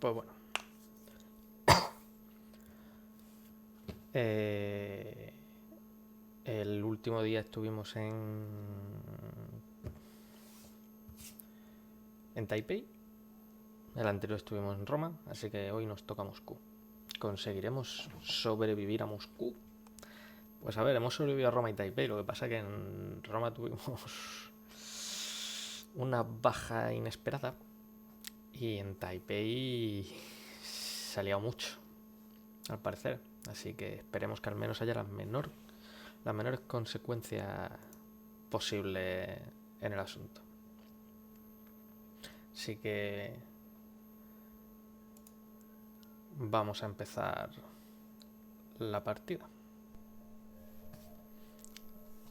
Pues bueno. El último día estuvimos en Taipei. El anterior estuvimos en Roma, así que hoy nos toca Moscú. ¿Conseguiremos sobrevivir a Moscú? Pues a ver, hemos sobrevivido a Roma y Taipei. Lo que pasa es que en Roma tuvimos una baja inesperada y en Taipei salía mucho, al parecer. Así que esperemos que al menos haya las menores consecuencias posibles en el asunto. Así que vamos a empezar la partida.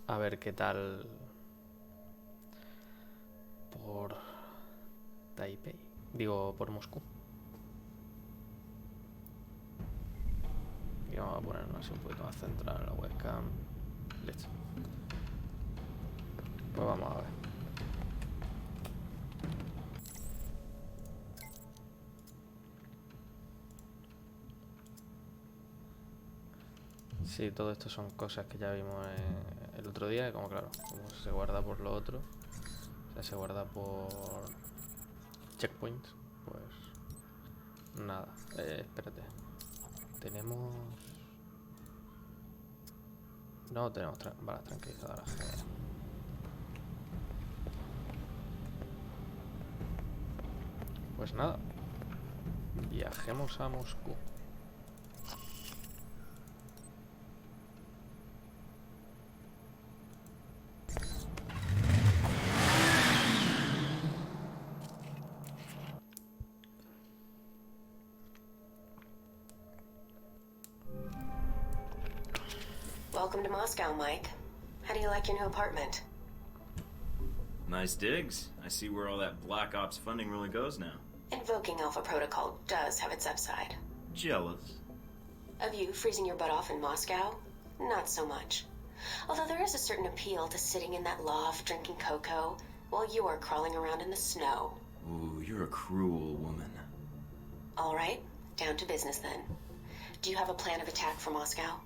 A ver qué tal por Taipei. Digo, por Moscú. Y vamos a ponernos así un poquito más centrado en la webcam. Listo. Pues vamos a ver. Sí, todo esto son cosas que ya vimos el otro día. Como claro, como se guarda por lo otro, o sea, se guarda por checkpoints, pues nada. Espérate. Tenemos... No tenemos balas tranquilizadoras. Pues nada. Viajemos a Moscú. Welcome to Moscow, Mike. How do you like your new apartment? Nice digs. I see where all that Black Ops funding really goes now. Invoking Alpha Protocol does have its upside. Jealous. Of you freezing your butt off in Moscow? Not so much. Although there is a certain appeal to sitting in that loft drinking cocoa while you are crawling around in the snow. Ooh, you're a cruel woman. All right, down to business then. Do you have a plan of attack for Moscow?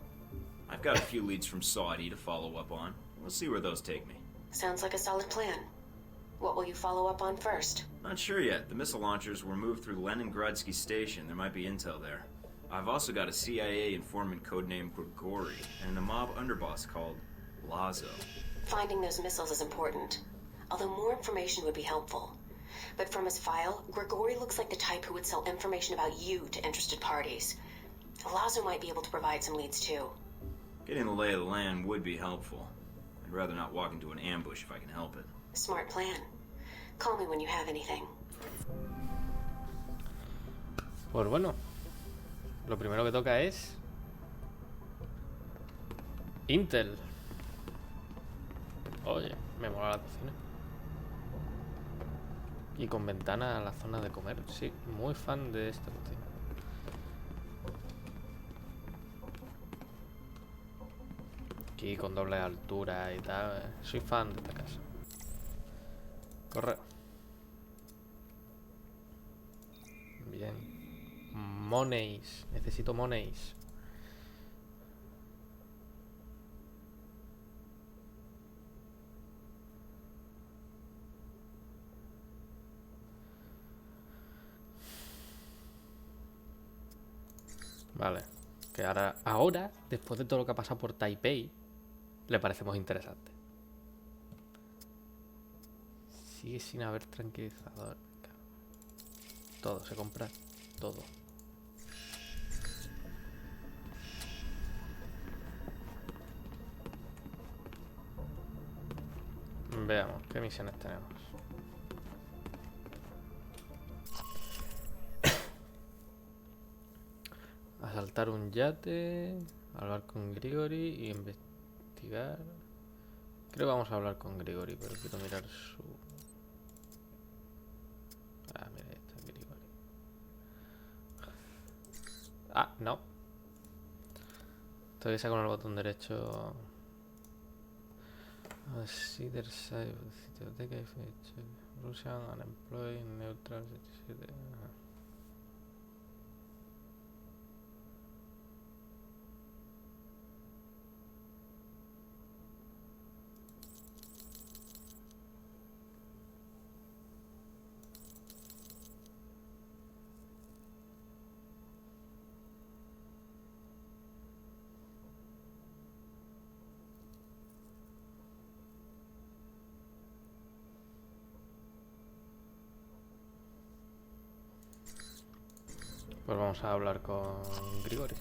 I've got a few leads from Saudi to follow up on. We'll see where those take me. Sounds like a solid plan. What will you follow up on first? Not sure yet. The missile launchers were moved through Leningradsky Station. There might be intel there. I've also got a CIA informant codenamed Grigori and a mob underboss called Lazo. Finding those missiles is important, although more information would be helpful. But from his file, Grigori looks like the type who would sell information about you to interested parties. Lazo might be able to provide some leads too. Getting the lay of the land would be helpful. I'd rather not walk into an ambush if I can help it. Smart plan. Call me when you have anything. Pues bueno, lo primero que toca es Intel. Oye, me mola la cocina. Y con ventana a la zona de comer. Sí, muy fan de esta cocina. Aquí con doble altura y tal. Soy fan de esta casa. Correo. Bien. Monies. Necesito monies. Vale. Que ahora, después de todo lo que ha pasado por Taipei, le parecemos interesante. Sigue sin haber tranquilizador. Todo, se compra todo. Veamos, ¿qué misiones tenemos? Asaltar un yate, hablar con Grigori y investigar. Creo que vamos a hablar con Grigori, pero quiero mirar su... Ah, mira, ahí está Grigori. Ah, no. Todavía con el botón derecho. See their side, Russian, unemployed, neutral, 77. Pues vamos a hablar con Grigori.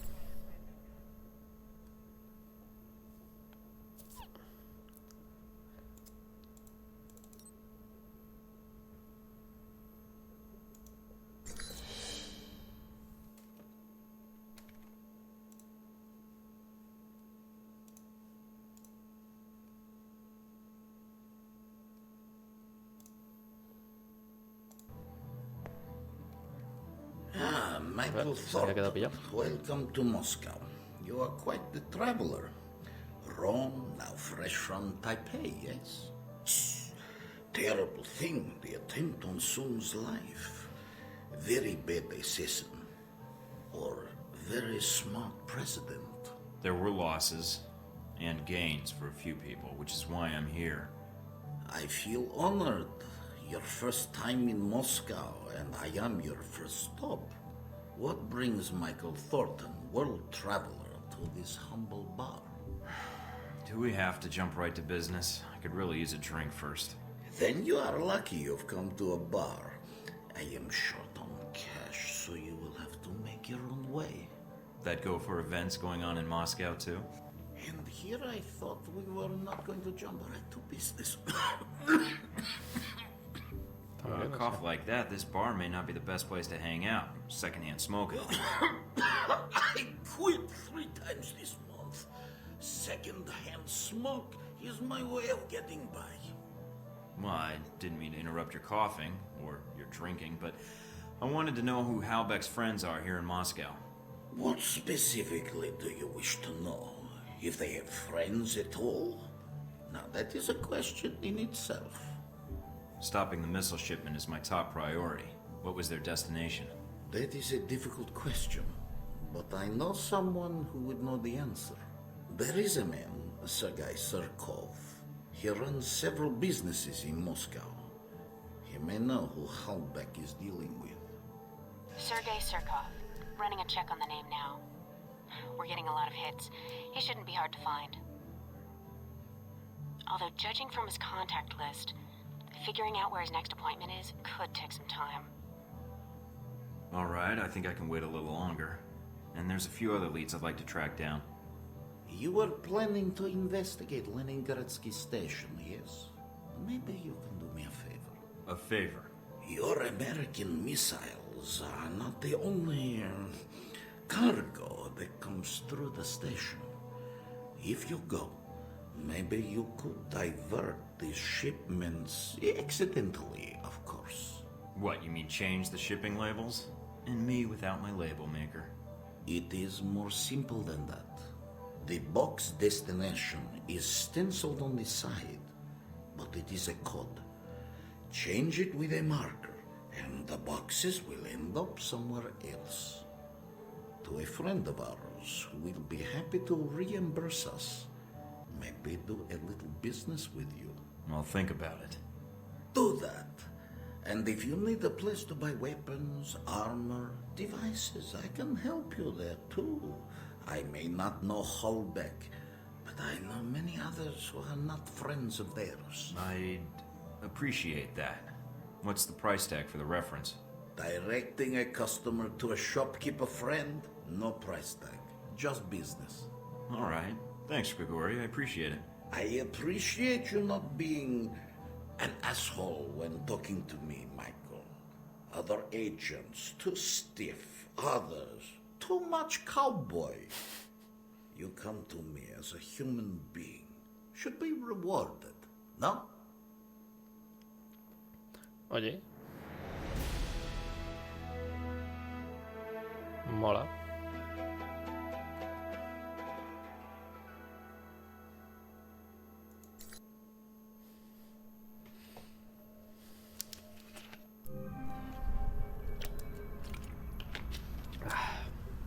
Michael Se había quedado Thornton, pillado. welcome to Moscow. You are quite the traveler. Rome, now fresh from Taipei, yes? Terrible thing, the attempt on Sun's life. Very bad assassin. Or very smart president. There were losses and gains for a few people, which is why I'm here. I feel honored. Your first time in Moscow, and I am your first stop. What brings Michael Thornton, world traveler, to this humble bar? Do we have to jump right to business? I could really use a drink first. Then you are lucky you've come to a bar. I am short on cash, so you will have to make your own way. That go for events going on in Moscow too? And here I thought we were not going to jump right to business. A cough like that, this bar may not be the best place to hang out. Secondhand smoking. I quit 3 times this month. Second-hand smoke is my way of getting by. Well, I didn't mean to interrupt your coughing, or your drinking, but I wanted to know who Halbeck's friends are here in Moscow. What specifically do you wish to know? If they have friends at all? Now, that is a question in itself. Stopping the missile shipment is my top priority. What was their destination? That is a difficult question, but I know someone who would know the answer. There is a man, Sergei Surkov. He runs several businesses in Moscow. He may know who Halbeck is dealing with. Sergei Surkov. Running a check on the name now. We're getting a lot of hits. He shouldn't be hard to find. Although, judging from his contact list, figuring out where his next appointment is could take some time. Alright, I think I can wait a little longer. And there's a few other leads I'd like to track down. You were planning to investigate Leningradsky Station, yes? Maybe you can do me a favor. A favor? Your American missiles are not the only cargo that comes through the station. If you go, maybe you could divert these shipments accidentally, of course. What, you mean change the shipping labels? And me without my label maker. It is more simple than that. The box destination is stenciled on the side, but it is a code. Change it with a marker, and the boxes will end up somewhere else. To a friend of ours who will be happy to reimburse us. Maybe do a little business with you. I'll think about it. Do that. And if you need a place to buy weapons, armor, devices, I can help you there too. I may not know Halbeck, but I know many others who are not friends of theirs. I'd appreciate that. What's the price tag for the reference? Directing a customer to a shopkeeper friend? No price tag. Just business. Alright. Thanks, Grigori. I appreciate it. I appreciate you not being an asshole when talking to me, Michael. Other agents, too stiff. Others, too much cowboy. You come to me as a human being. Should be rewarded, no? Oye. Mola.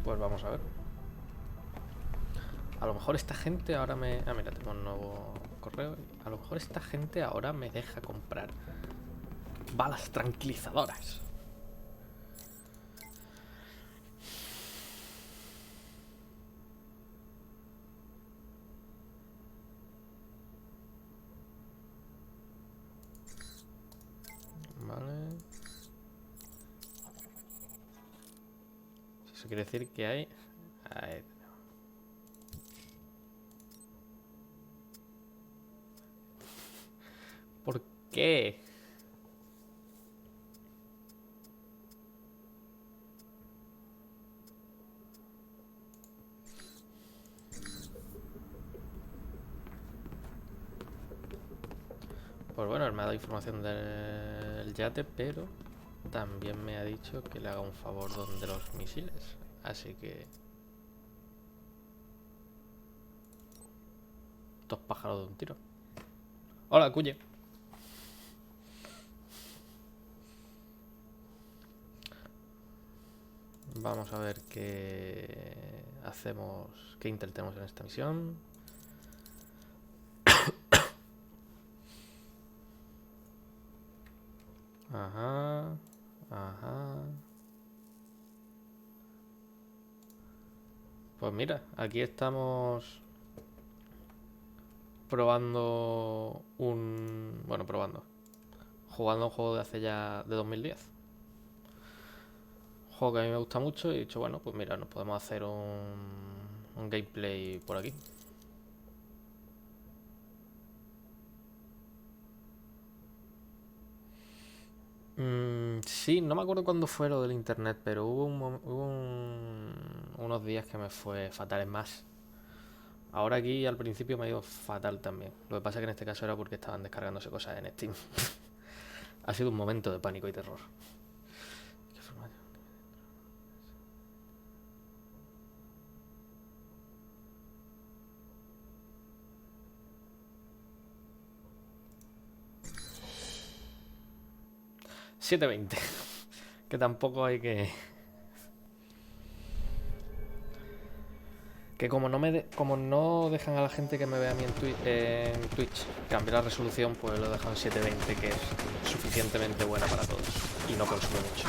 Pues vamos a ver. A lo mejor esta gente ahora me... Ah, mira, tengo un nuevo correo. A lo mejor esta gente ahora me deja comprar balas tranquilizadoras. Vale. quiere decir que hay... Ahí. ¿Por qué? Pues bueno, él me ha dado información del yate, pero también me ha dicho que le haga un favor donde los misiles. Así que... Dos pájaros de un tiro. Hola, Cuye. Vamos a ver qué hacemos, qué intel tenemos en esta misión. Ajá, ajá. Pues mira, aquí estamos probando jugando un juego de hace ya de 2010. Un juego que a mí me gusta mucho y he dicho, bueno, pues mira, nos podemos hacer un gameplay por aquí. Sí, no me acuerdo cuándo fue lo del internet, pero hubo unos días que me fue fatal. Es más, ahora aquí al principio me ha ido fatal también. Lo que pasa es que en este caso era porque estaban descargándose cosas en Steam. Ha sido un momento de pánico y terror. 7:20. Que tampoco hay que... Que como no dejan a la gente que me vea a mí en Twitch cambiar la resolución, pues lo dejan en 720, que es suficientemente buena para todos y no consume mucho.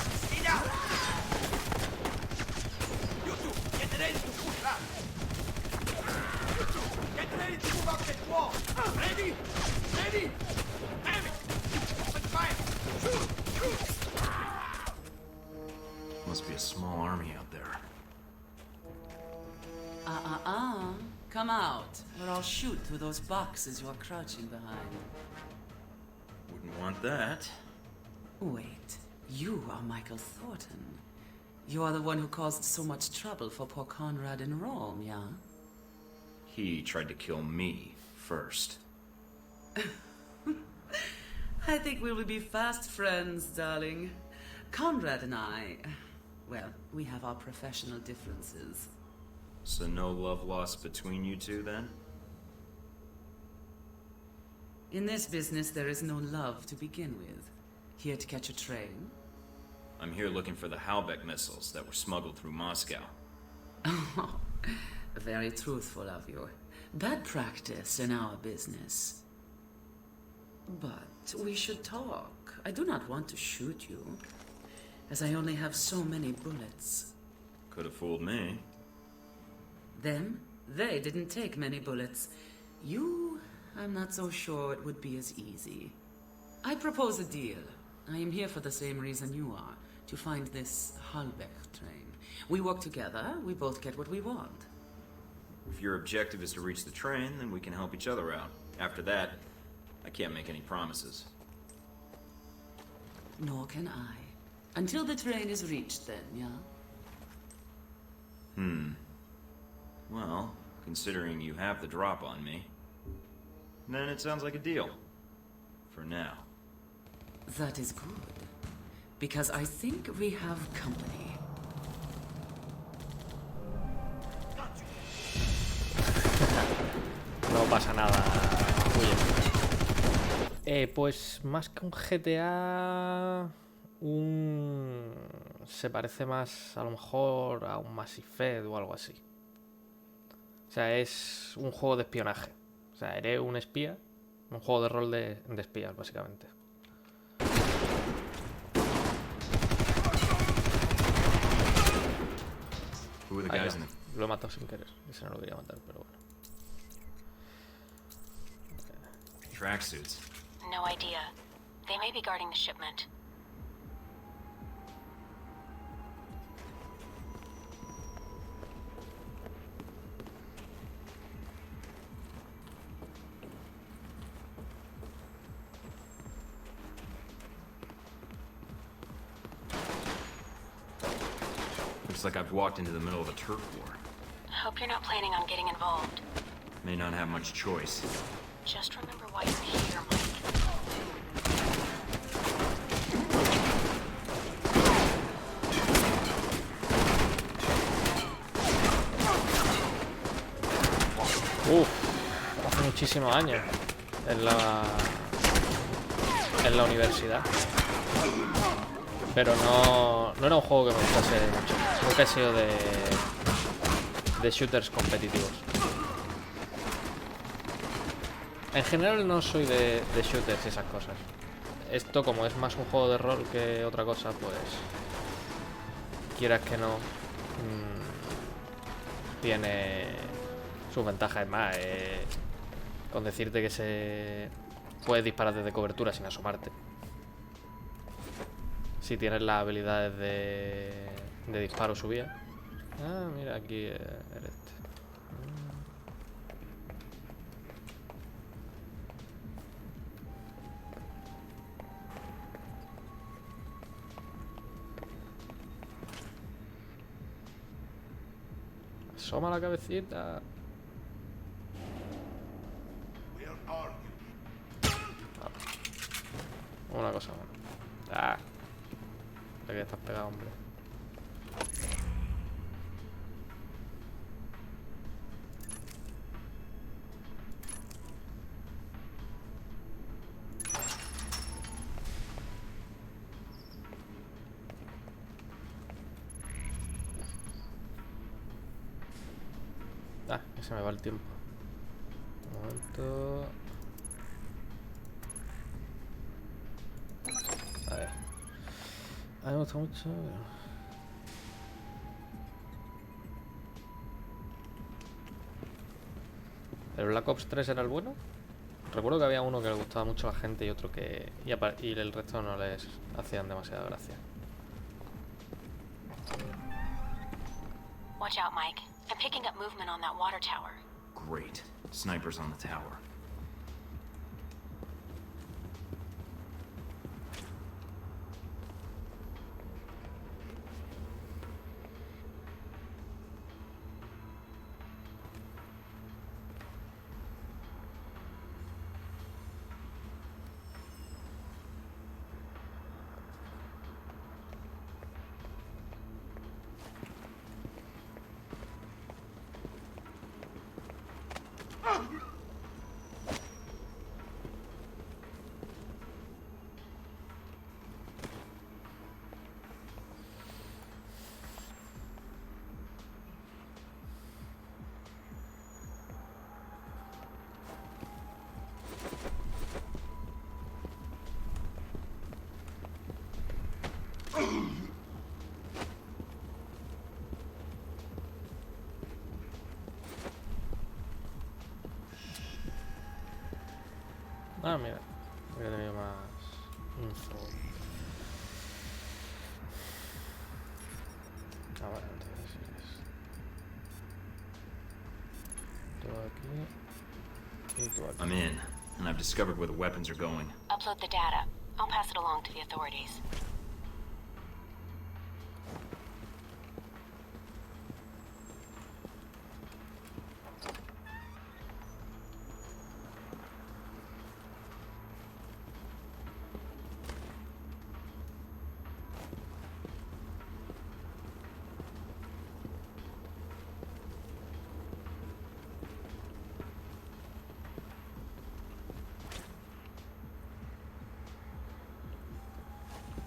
Must be a small army out there. Come out, or I'll shoot through those boxes you're crouching behind. Wouldn't want that. Wait, you are Michael Thornton. You are the one who caused so much trouble for poor Conrad in Rome, yeah? He tried to kill me first. I think we will be fast friends, darling. Conrad and I... Well, we have our professional differences. So no love lost between you two, then? In this business, there is no love to begin with. Here to catch a train? I'm here looking for the Halbeck missiles that were smuggled through Moscow. Oh, very truthful of you. Bad practice in our business. But we should talk. I do not want to shoot you, as I only have so many bullets. Could have fooled me. Them? They didn't take many bullets. You, I'm not so sure it would be as easy. I propose a deal. I am here for the same reason you are, to find this Halbeck train. We work together, we both get what we want. If your objective is to reach the train, then we can help each other out. After that, I can't make any promises. Nor can I. Until the train is reached then, yeah? Well, considering you have the drop on me, then it sounds like a deal. For now. That is good. Because I think we have company. No pasa nada. Oye. Pues más que un GTA... Se parece más a lo mejor a un Mass Effect o algo así. O sea, es un juego de espionaje. O sea, eres un espía. Un juego de rol de espías, básicamente. Ahí no. Lo he matado sin querer. Ese no lo quería matar, pero bueno. Tracksuits. No idea. They may be guarding the shipment. Looks like I've walked into the middle of a turf war. Hope you're not planning on getting involved. May not have much choice. Just remember why you're here, Mike. Hace muchísimos años en la universidad. Pero no era un juego que me gustase mucho. Nunca he sido de shooters competitivos. En general no soy de shooters y esas cosas. Esto, como es más un juego de rol que otra cosa, pues quieras que no, tiene sus ventajas. Es más, con decirte que se puede disparar desde cobertura sin asomarte. Si tienes las habilidades de disparo subida. Ah, mira, aquí el este. Asoma la cabecita. Una cosa buena. Ah. ¿De qué estás pegado, hombre? Ah, que se me va el tiempo. Un momento. A ver. A mí me gusta mucho. ¿El Black Ops 3 era el bueno? Recuerdo que había uno que le gustaba mucho a la gente y otro que... Y el resto no les hacían demasiada gracia. Watch out, Mike. I'm picking up movement on that water tower. Great. Snipers on the tower. Ah, mira. Voy a tener más info. Ah, vale, entonces es... Tú aquí. Y tú aquí. I'm in, and I've discovered where the weapons are going. Upload the data. I'll pass it along to the authorities.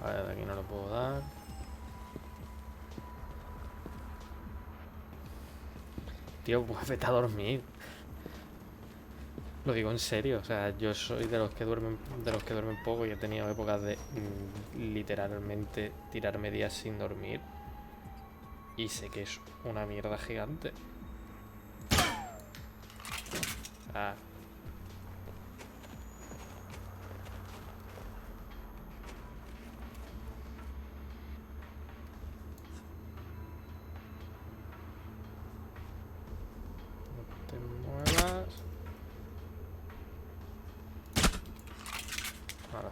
Vale, de aquí no lo puedo dar. Tío, pues vete a dormir. Lo digo en serio, o sea, yo soy de los que duermen poco y he tenido épocas de literalmente tirarme días sin dormir. Y sé que es una mierda gigante. Ah. Te muevas. Ahora.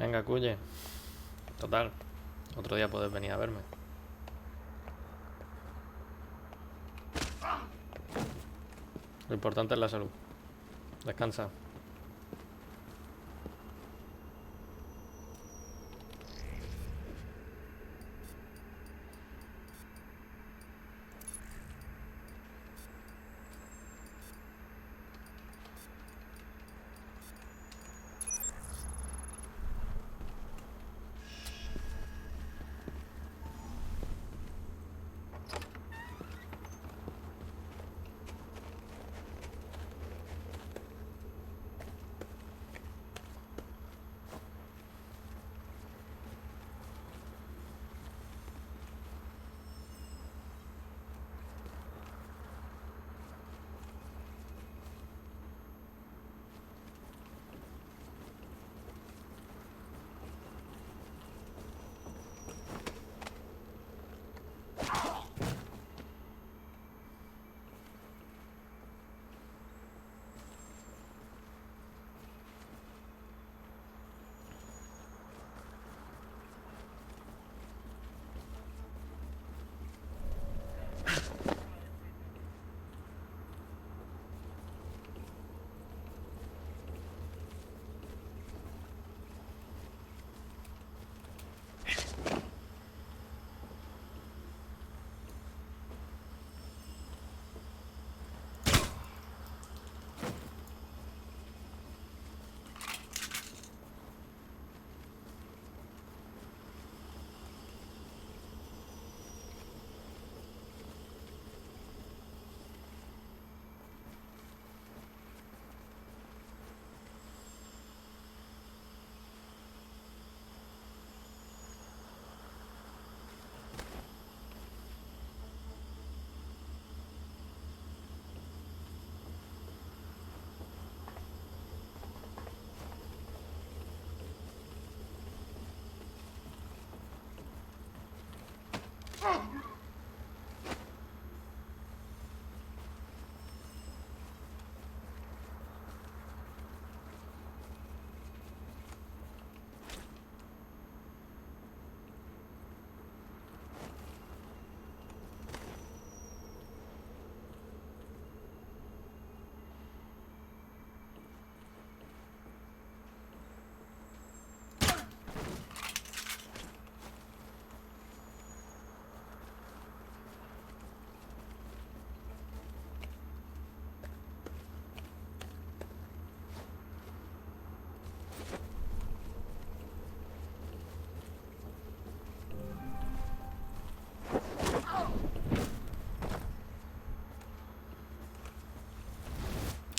Venga, cuye. Total. Otro día puedes venir a verme. Lo importante es la salud. Descansa.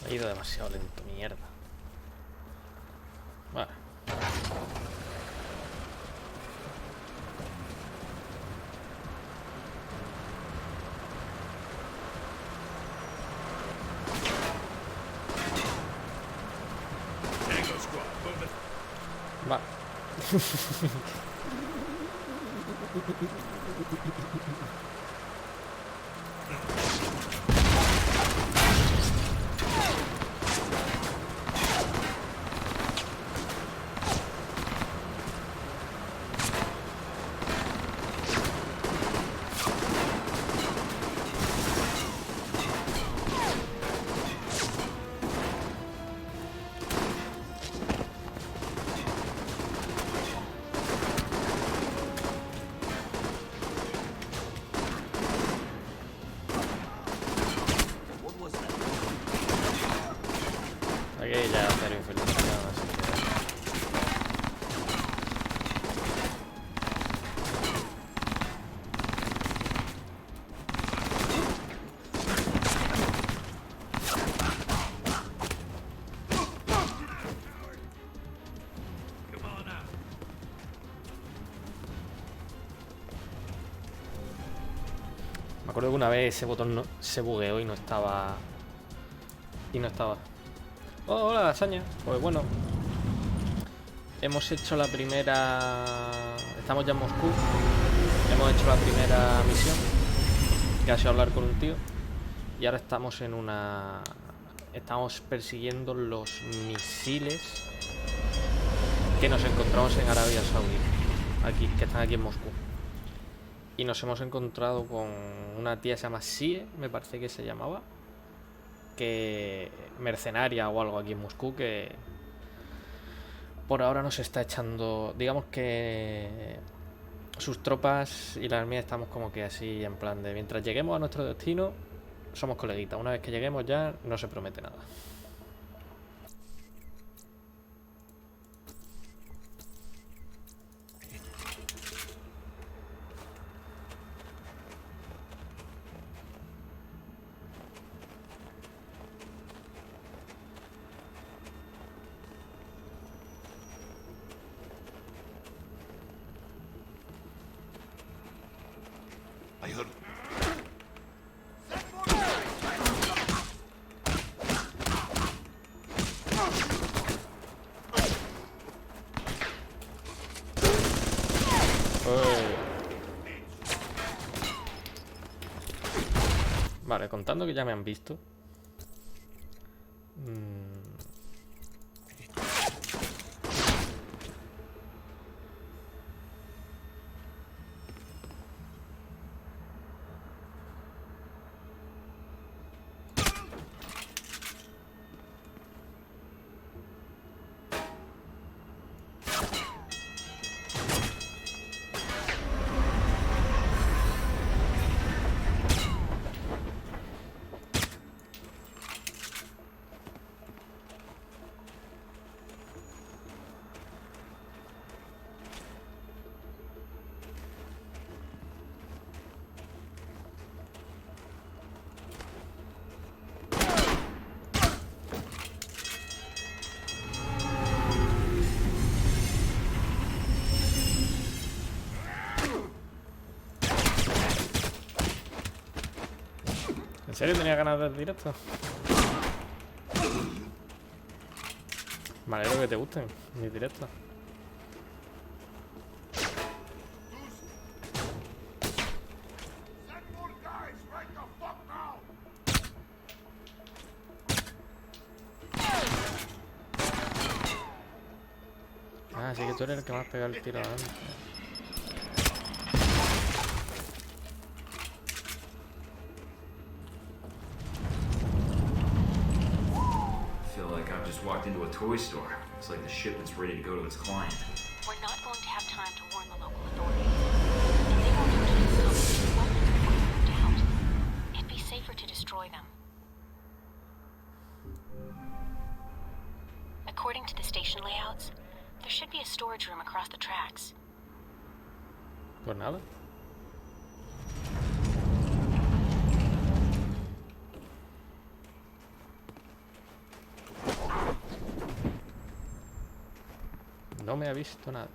He ido demasiado lento, mierda. Vale. Va. Aquí ya cero infiltración, así que... Me acuerdo que una vez ese botón se bugueó y no estaba... Oh, hola, lasaña. Pues bueno, hemos hecho la primera... Estamos ya en Moscú. Hemos hecho la primera misión, que ha sido hablar con un tío. Y ahora estamos en una... Estamos persiguiendo los misiles que nos encontramos en Arabia Saudí, aquí, que están aquí en Moscú. Y nos hemos encontrado con una tía que se llama Sie, me parece que se llamaba, que mercenaria o algo aquí en Moscú, que por ahora nos está echando, digamos que sus tropas y las mías estamos como que así en plan de mientras lleguemos a nuestro destino somos coleguitas, una vez que lleguemos ya no se promete nada. I heard. Vale, contando que ya me han visto. ¿En serio tenía ganas de directo? Me alegro que te gusten mis directos. Ah, sí que tú eres el que más pega el tiro antes. Walked into a toy store. It's like the shipment's ready to go to its client. We're not going to have time to warn the local authorities. If they won't use weapons before they're moved out, it'd be safer to destroy them. According to the station layouts, there should be a storage room across the tracks. Pues nada. No me ha visto nadie.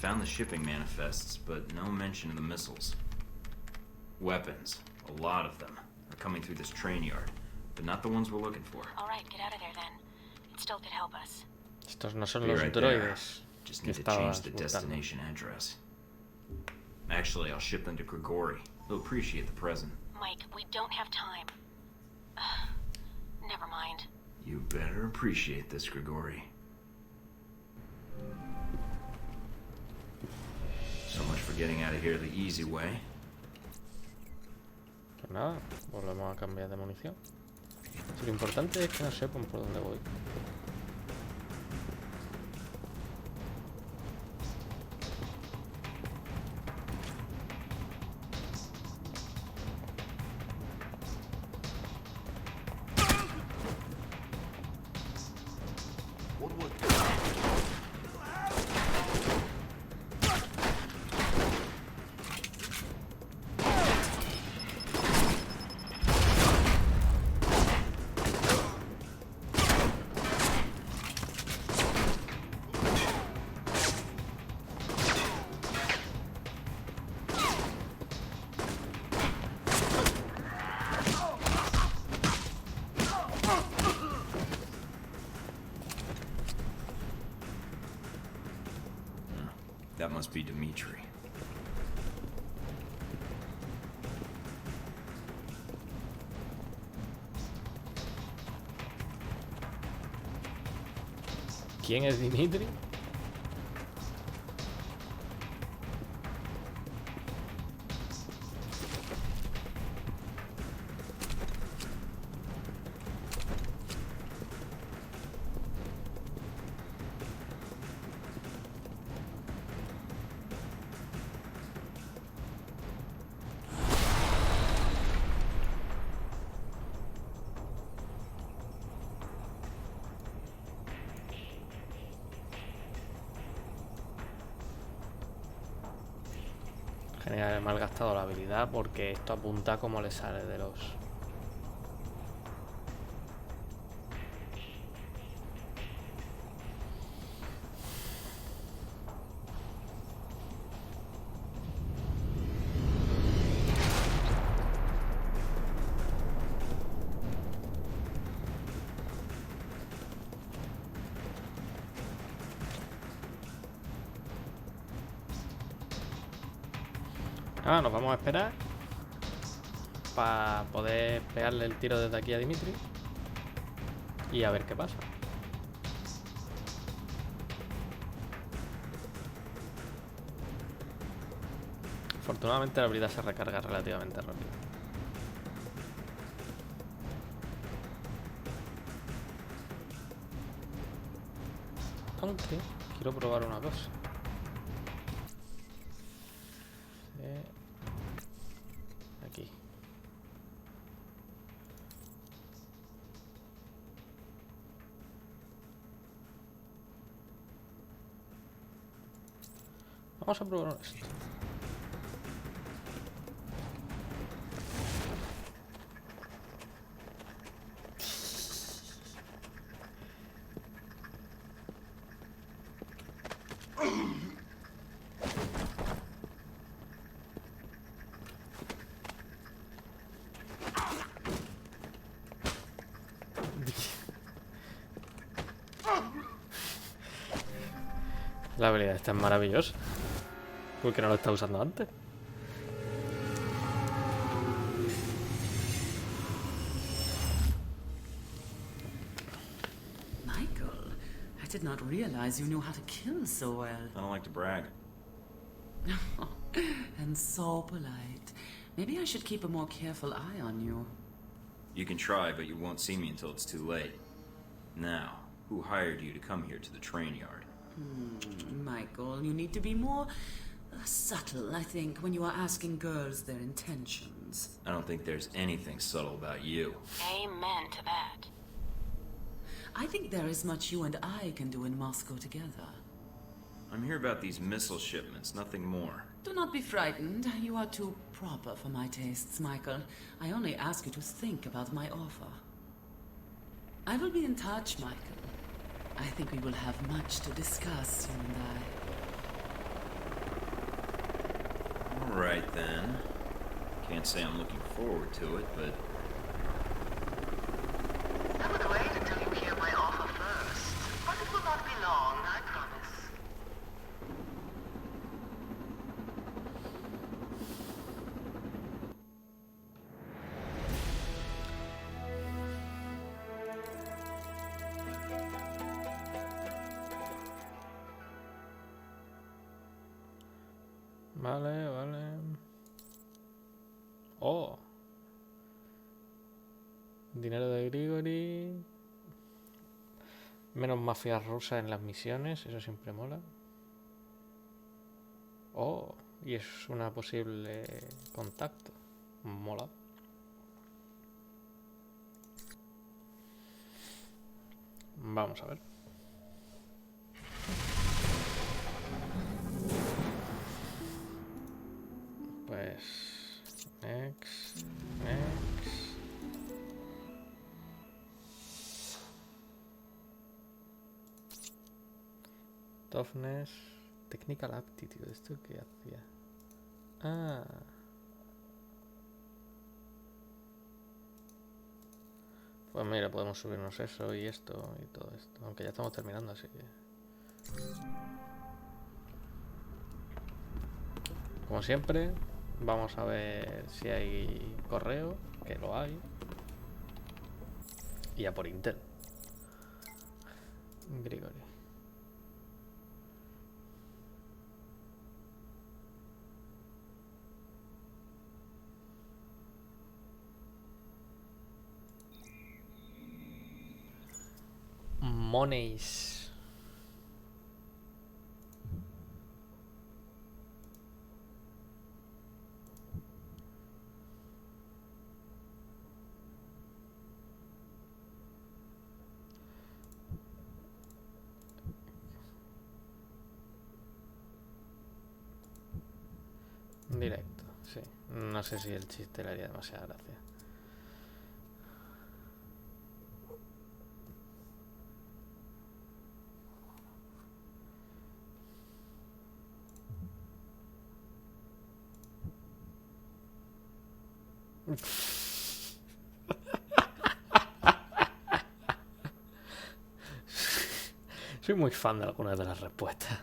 Found the shipping manifests, but no mention of the missiles. Weapons, a lot of them, are coming through this train yard, but not the ones we're looking for. All right, get out of there then. It still could help us. Estos no son Be los right there. droides Just que need to change estabas the buscando. destination address. Actually, I'll ship them to Grigori. He'll appreciate the present. Mike, we don't have time. Never mind. You better appreciate this, Grigori. So much for getting out of here the easy way. Pues nada, volvemos a cambiar de munición. Lo importante es que no sepan por dónde voy. That must be Dimitri. ¿Quién es Dimitri? Genial, he malgastado la habilidad porque esto apunta como le sale de los... Ah, nos vamos a esperar para poder pegarle el tiro desde aquí a Dimitri y a ver qué pasa. Afortunadamente la habilidad se recarga relativamente rápido. Aunque quiero probar una cosa. Aquí. Vamos a probar esto. La habilidad esta es maravillosa. ¿Por qué no lo está usando antes? Michael, I did not realize you knew how to kill so well. I don't like to brag. And so polite. Maybe I should keep a more careful eye on you. You can try, but you won't see me until it's too late. Now, who hired you to come here to the train yard? Michael, you need to be more subtle, I think, when you are asking girls their intentions. I don't think there's anything subtle about you. Amen to that. I think there is much you and I can do in Moscow together. I'm here about these missile shipments, nothing more. Do not be frightened. You are too proper for my tastes, Michael. I only ask you to think about my offer. I will be in touch, Michael. I think we will have much to discuss, you and I. All right, then. Can't say I'm looking forward to it, but... I would wait until you hear my offer first. But it will not be long, I promise. Vale, vale. Oh. Dinero de Grigori. Menos mafias rusas en las misiones. Eso siempre mola. Oh. Y es una posible contacto. Mola. Vamos a ver. Pues... Next. Toughness. Technical aptitude. ¿Esto qué hacía? Ah. Pues mira, podemos subirnos eso y esto y todo esto. Aunque ya estamos terminando, así que... como siempre, vamos a ver si hay correo, que lo hay. Y a por Intel. Grigori. Monies. Directo, sí. No sé si el chiste le haría demasiada gracia. Soy muy fan de algunas de las respuestas.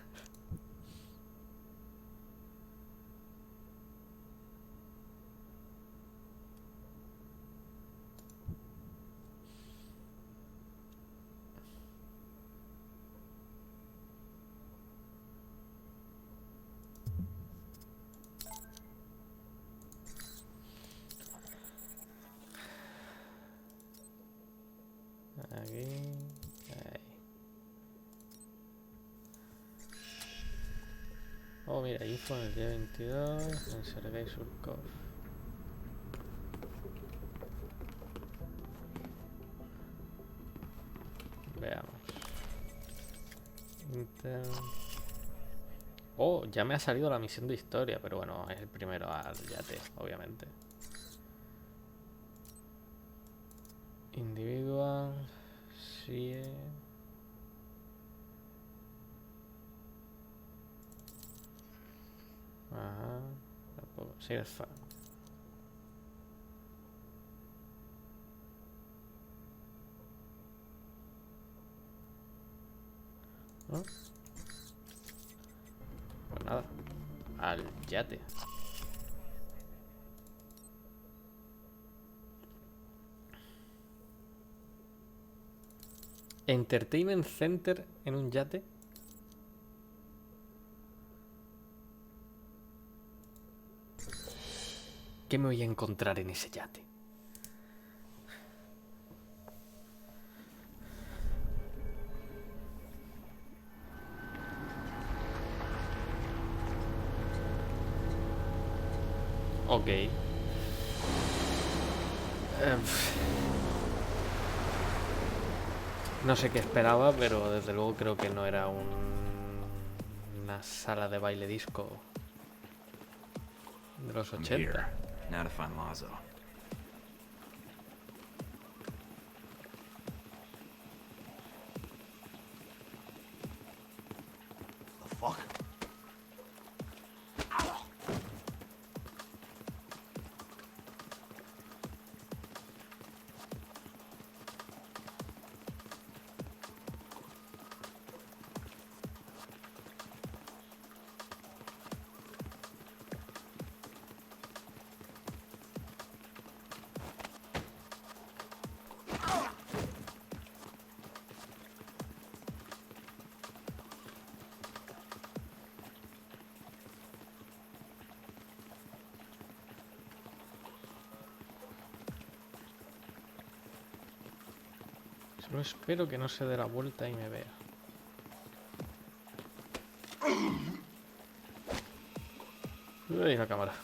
Aquí. Ahí. Oh, mira, info en el día 22. En Sergei Surkov. Veamos. Intel. Oh, ya me ha salido la misión de historia, pero bueno, es el primero al yate, obviamente. Individual. Sí. Ajá. Tampoco. Sí, es fan. ¿No? Pues nada. Al yate. Entertainment Center en un yate. ¿Qué me voy a encontrar en ese yate? Ok. No sé qué esperaba, pero desde luego creo que no era una sala de baile disco de los I'm 80. here. Now to find Lazo. The fuck? Solo espero que no se dé la vuelta y me vea. Uy, la cámara.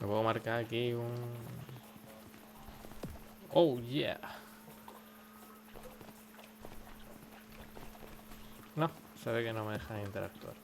puedo marcar aquí un... Oh, yeah. No, se ve que no me dejan interactuar.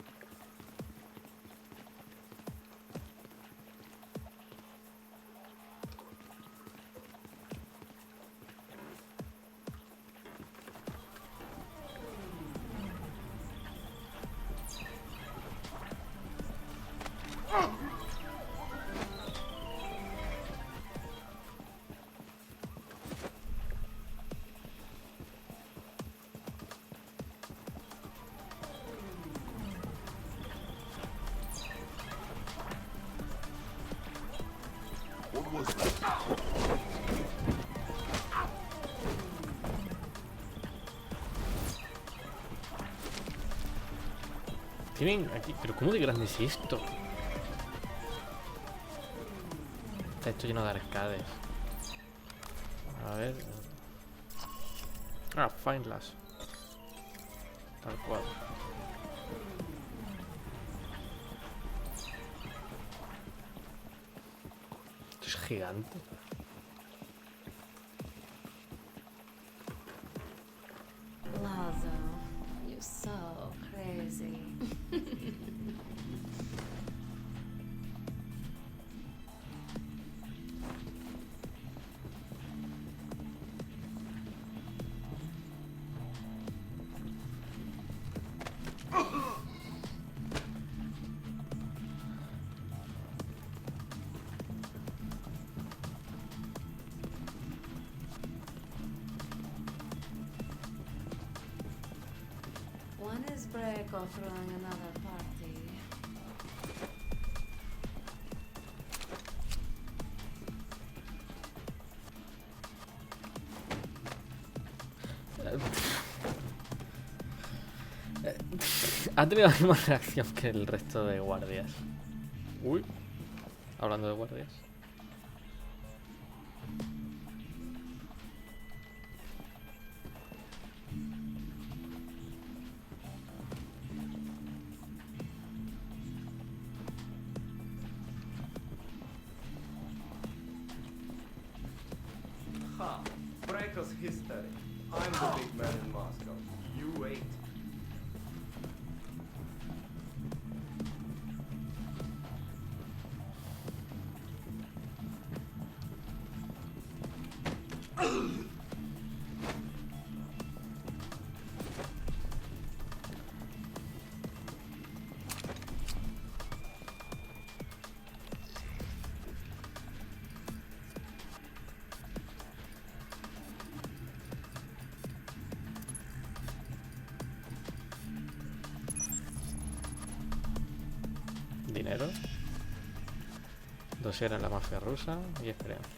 Tienen aquí... ¿Pero cómo de grande es esto? Está esto lleno de arcades. A ver... Ah, Findlas. Tal cual. Esto es gigante. Lazo, you're so crazy. One is break or throwing another party. Ha tenido la misma reacción que el resto de guardias. Uy. Hablando de guardias. Ha! Breaker's history. I'm the big man in Moscow. You wait. Dinero. Dossier en la mafia rusa y experiencia.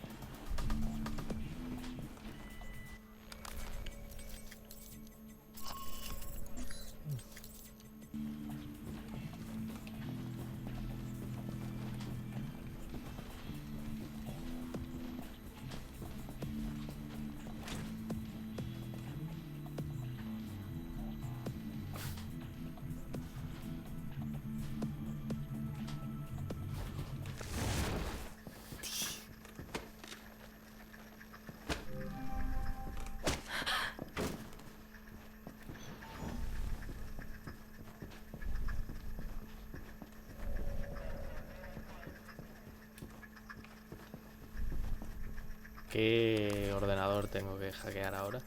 ¿Qué ordenador tengo que hackear ahora?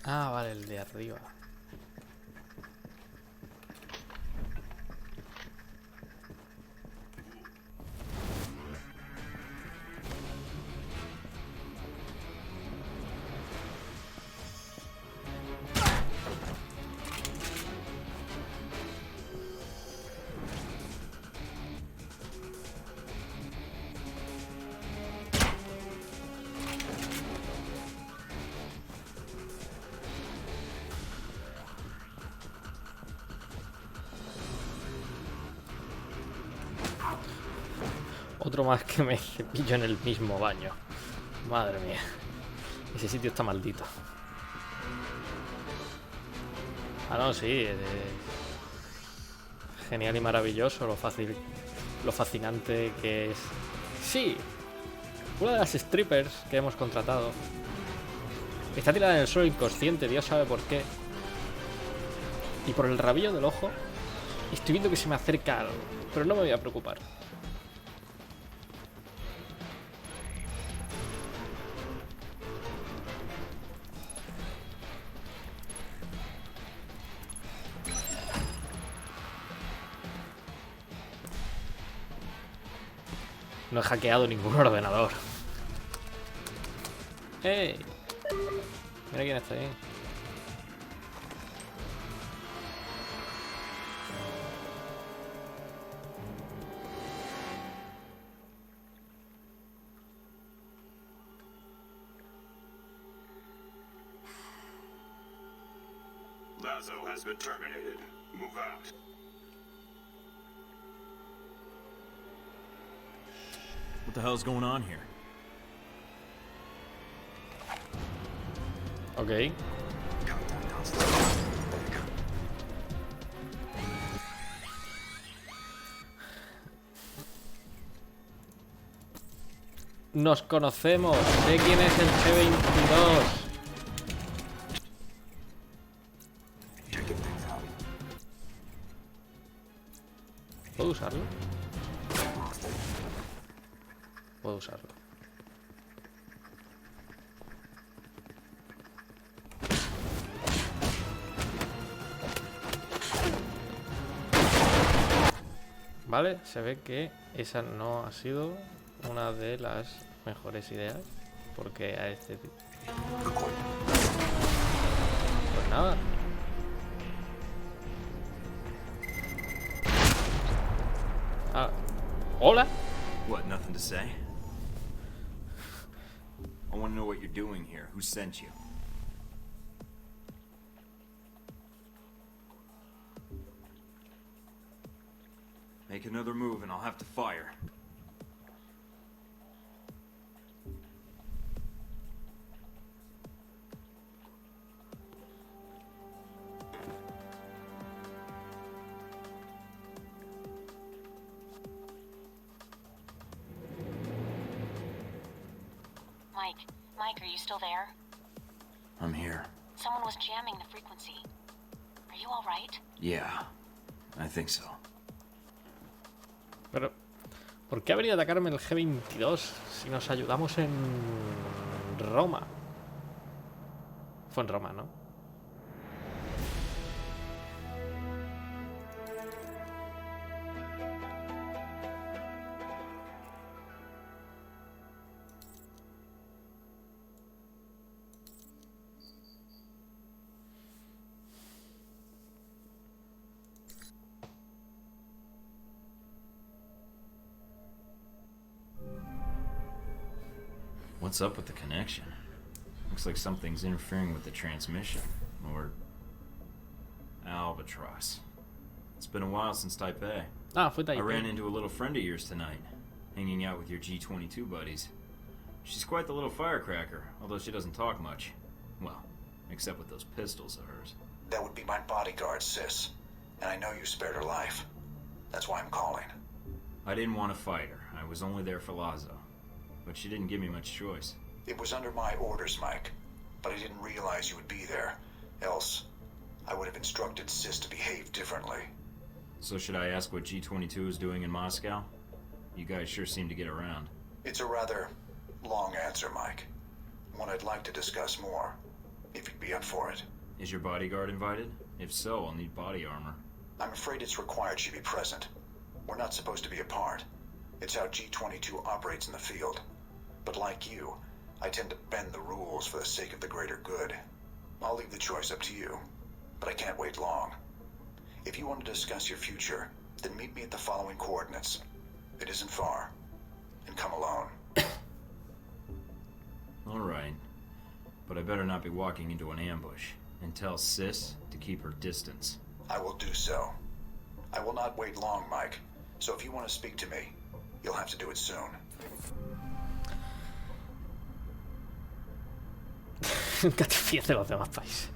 Ah, vale, el de arriba. Otro más que me pillo en el mismo baño. Madre mía. Ese sitio está maldito. Ah, no, sí. Genial y maravilloso lo fácil lo fascinante que es. Sí, una de las strippers que hemos contratado está tirada en el suelo inconsciente, Dios sabe por qué. Y por el rabillo del ojo estoy viendo que se me acerca algo, pero no me voy a preocupar. No he hackeado ningún ordenador. ¡Ey! Mira quién está ahí. Lazo has been terminated. Move out. What the hell's going on here? Ok. Nos conocemos. Sé quién es el G22. ¿Puedo usarlo? Puedo usarlo. Vale, se ve que esa no ha sido una de las mejores ideas. Porque a este tipo... Pues nada. Ah, ¿hola? What, nothing to say? I want to know what you're doing here. Who sent you? Make another move and I'll have to fire. Mike, are you still there? I'm here. Someone was jamming the frequency. Are you all right? Yeah, I think so. Pero, ¿por qué ha venido a atacarme el G22 si nos ayudamos en Roma? Fue en Roma, ¿no? What's up with the connection? Looks like something's interfering with the transmission. Or... Albatross. It's been a while since Taipei. Ah, fue Taipei. I ran into a little friend of yours tonight, hanging out with your G22 buddies. She's quite the little firecracker, although she doesn't talk much. Well, except with those pistols of hers. That would be my bodyguard, sis. And I know you spared her life. That's why I'm calling. I didn't want to fight her. I was only there for Lazo. But she didn't give me much choice. It was under my orders, Mike. But I didn't realize you would be there. Else, I would have instructed Sis to behave differently. So should I ask what G22 is doing in Moscow? You guys sure seem to get around. It's a rather long answer, Mike. One I'd like to discuss more, if you'd be up for it. Is your bodyguard invited? If so, I'll need body armor. I'm afraid it's required she be present. We're not supposed to be apart. It's how G22 operates in the field. But like you, I tend to bend the rules for the sake of the greater good. I'll leave the choice up to you, but I can't wait long. If you want to discuss your future, then meet me at the following coordinates. It isn't far. And come alone. All right. But I better not be walking into an ambush. And tell Sis to keep her distance. I will do so. I will not wait long, Mike. So if you want to speak to me, you'll have to do it soon. Nunca te fíes de los demás países.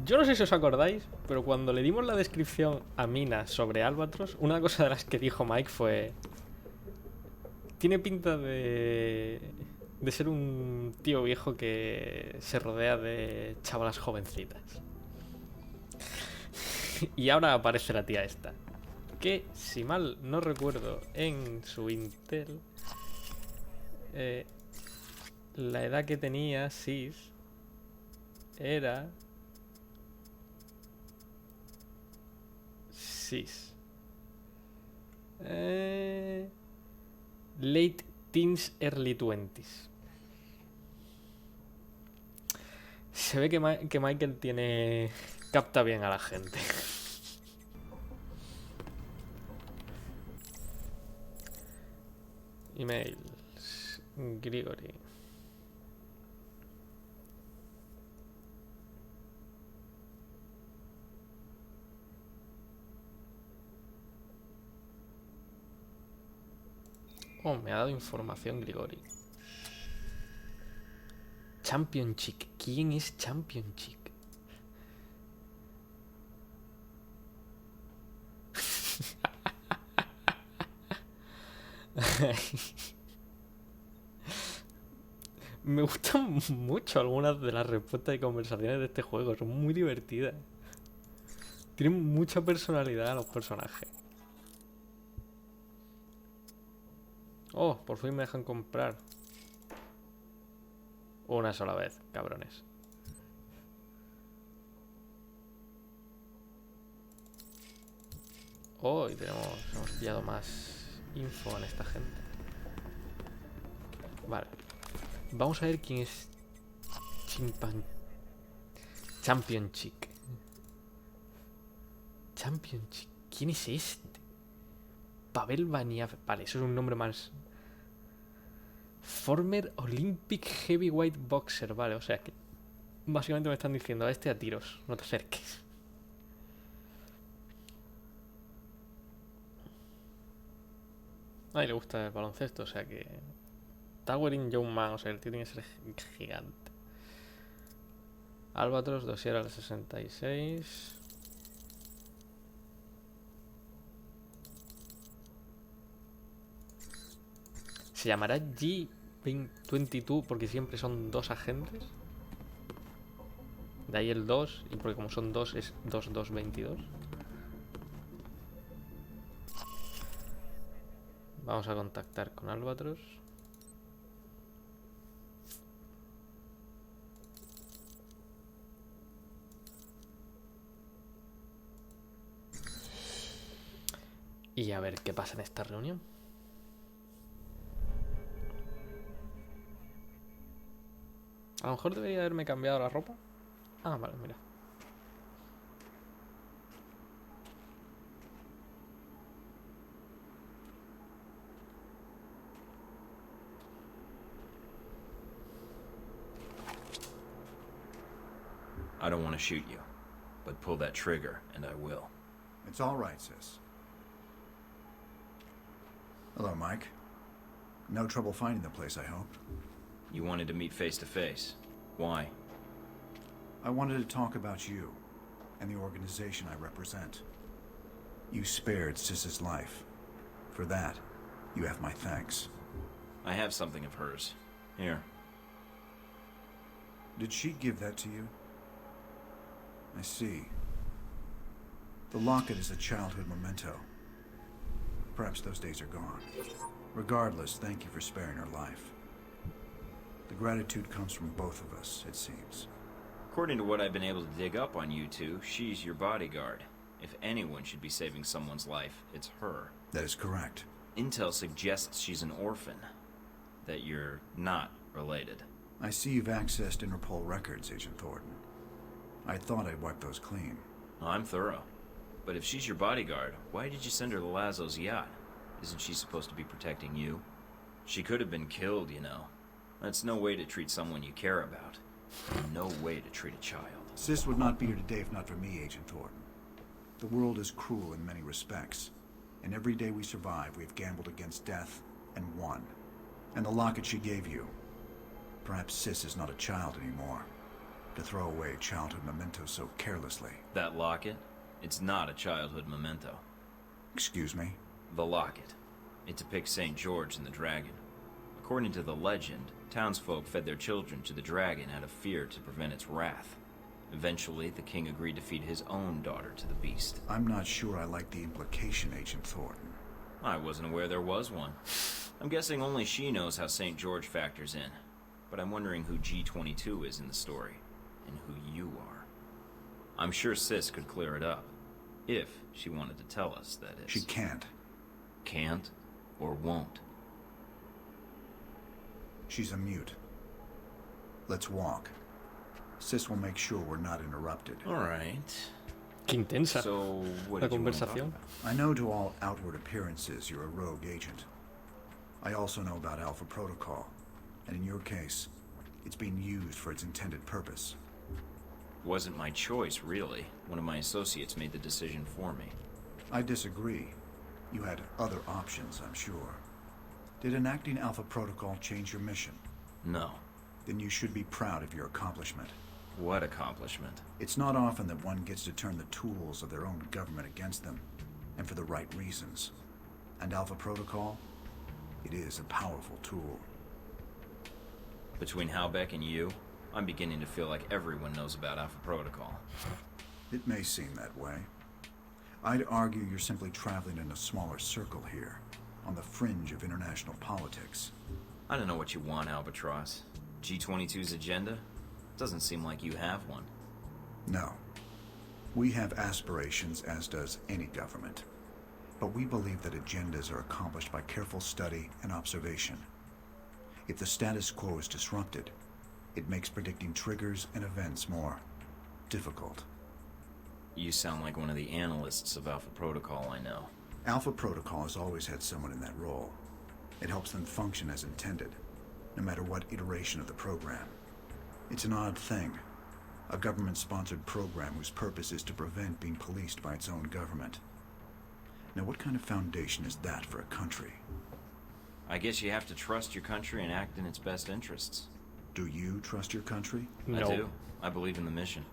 Yo no sé si os acordáis, pero cuando le dimos la descripción a Mina sobre Albatros, una cosa de las que dijo Mike fue... Tiene pinta de ser un tío viejo que se rodea de chavalas jovencitas. Y ahora aparece la tía esta, que si mal no recuerdo en su Intel, la edad que tenía Sis era... Late teens, early 20s. Se ve que Michael capta bien a la gente. Emails. Grigory. Oh, me ha dado información Grigori. Champion Chick. ¿Quién es Champion Chick? Me gustan mucho algunas de las respuestas y conversaciones de este juego. Son muy divertidas. Tienen mucha personalidad los personajes. Oh, por fin me dejan comprar. Una sola vez, cabrones. Oh, y hemos pillado más info en esta gente. Vale. Vamos a ver quién es Champion Chick. Champion Chick. ¿Quién es este? Pavel Vaniav. Vale, eso es un nombre más. Former Olympic Heavyweight Boxer. Vale, o sea que básicamente me están diciendo a este a tiros, no te acerques. A él le gusta el baloncesto, o sea que... Towering Young Man, o sea, el tío tiene que ser gigante. Albatros, dossier al 66. ¿Se llamará G22 porque siempre son dos agentes? De ahí el 2, y porque como son dos es 2222. Vamos a contactar con Albatros. Y a ver qué pasa en esta reunión. A lo mejor debería haberme cambiado la ropa. Ah, vale, mira. I don't want to shoot you, but pull that trigger, and I will. It's all right, sis. Hello, Mike. No trouble finding the place, I hope. You wanted to meet face to face. Why? I wanted to talk about you and the organization I represent. You spared Sis's life. For that, you have my thanks. I have something of hers. Here. Did she give that to you? I see. The locket is a childhood memento. Perhaps those days are gone. Regardless, thank you for sparing her life. The gratitude comes from both of us, it seems. According to what I've been able to dig up on you two, she's your bodyguard. If anyone should be saving someone's life, it's her. That is correct. Intel suggests she's an orphan. That you're not related. I see you've accessed Interpol records, Agent Thornton. I thought I'd wipe those clean. I'm thorough. But if she's your bodyguard, why did you send her to Lazo's yacht? Isn't she supposed to be protecting you? She could have been killed, you know. That's no way to treat someone you care about. And no way to treat a child. Sis would not be here today if not for me, Agent Thornton. The world is cruel in many respects. And every day we survive, we've gambled against death and won. And the locket she gave you. Perhaps Sis is not a child anymore. to throw away childhood mementos so carelessly. That locket? It's not a childhood memento. Excuse me? The locket. It depicts St. George and the dragon. According to the legend, townsfolk fed their children to the dragon out of fear to prevent its wrath. Eventually, the king agreed to feed his own daughter to the beast. I'm not sure I like the implication, Agent Thornton. I wasn't aware there was one. I'm guessing only she knows how St. George factors in. But I'm wondering who G22 is in the story, and who you are. I'm sure Sis could clear it up. If she wanted to tell us, that is. She can't. Can't? Or won't? She's a mute. Let's walk. Sis will make sure we're not interrupted. All right. Qué intensa So, what la did you want to talk conversación. about? I know to all outward appearances you're a rogue agent. I also know about Alpha Protocol, and in your case, it's being used for its intended purpose. Wasn't my choice, really. One of my associates made the decision for me. I disagree. You had other options, I'm sure. Did enacting Alpha Protocol change your mission? No. Then you should be proud of your accomplishment. What accomplishment? It's not often that one gets to turn the tools of their own government against them, and for the right reasons. And Alpha Protocol? It is a powerful tool. Between Halbeck and you, I'm beginning to feel like everyone knows about Alpha Protocol. It may seem that way. I'd argue you're simply traveling in a smaller circle here, on the fringe of international politics. I don't know what you want, Albatross. G22's agenda? Doesn't seem like you have one. No. We have aspirations, as does any government. But we believe that agendas are accomplished by careful study and observation. If the status quo is disrupted, it makes predicting triggers and events more difficult. You sound like one of the analysts of Alpha Protocol I know. Alpha Protocol has always had someone in that role. It helps them function as intended, no matter what iteration of the program. It's an odd thing. A government-sponsored program whose purpose is to prevent being policed by its own government. Now, what kind of foundation is that for a country? I guess you have to trust your country and act in its best interests. Do you trust your country? No. I do. I believe in the mission.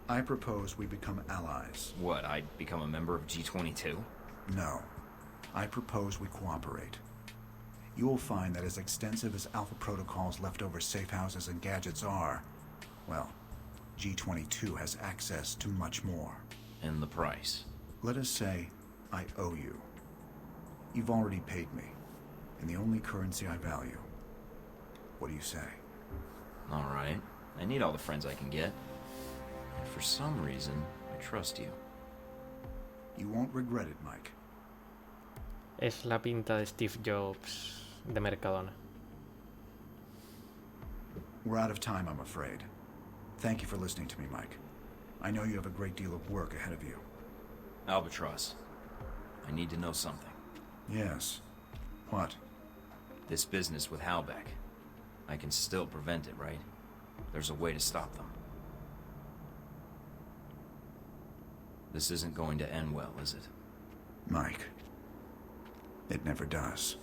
I propose we become allies. What, I'd become a member of G22? No. I propose we cooperate. You will find that as extensive as Alpha Protocol's leftover safe houses and gadgets are, well, G22 has access to much more. And the price? Let us say I owe you. You've already paid me, in the only currency I value. What do you say? All right. I need all the friends I can get. And for some reason, I trust you. You won't regret it, Mike. Es la pinta de Steve Jobs de Mercadona. We're out of time, I'm afraid. Thank you for listening to me, Mike. I know you have a great deal of work ahead of you. Albatross, I need to know something. Yes. What? This business with Halbeck. I can still prevent it, right? There's a way to stop them. This isn't going to end well, is it? Mike. It never does.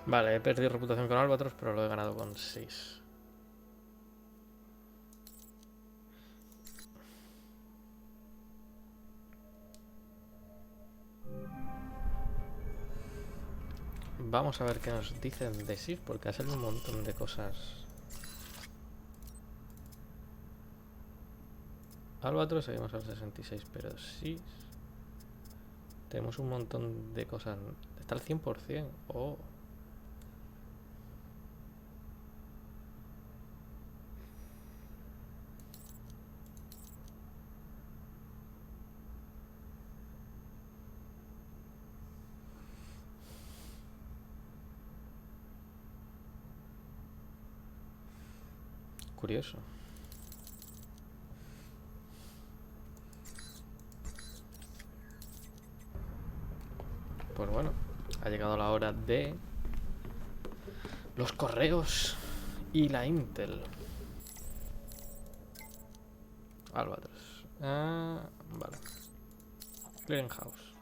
Vale, he perdido reputación con Albatros, pero lo he ganado con 6. Vamos a ver qué nos dicen de SIF, porque ha salido un montón de cosas. Albatros seguimos al 66, pero sí tenemos un montón de cosas. Está al 100%. Oh. Curioso. Pues bueno, ha llegado la hora de los correos y la Intel. Albatros. Vale. Clearinghouse.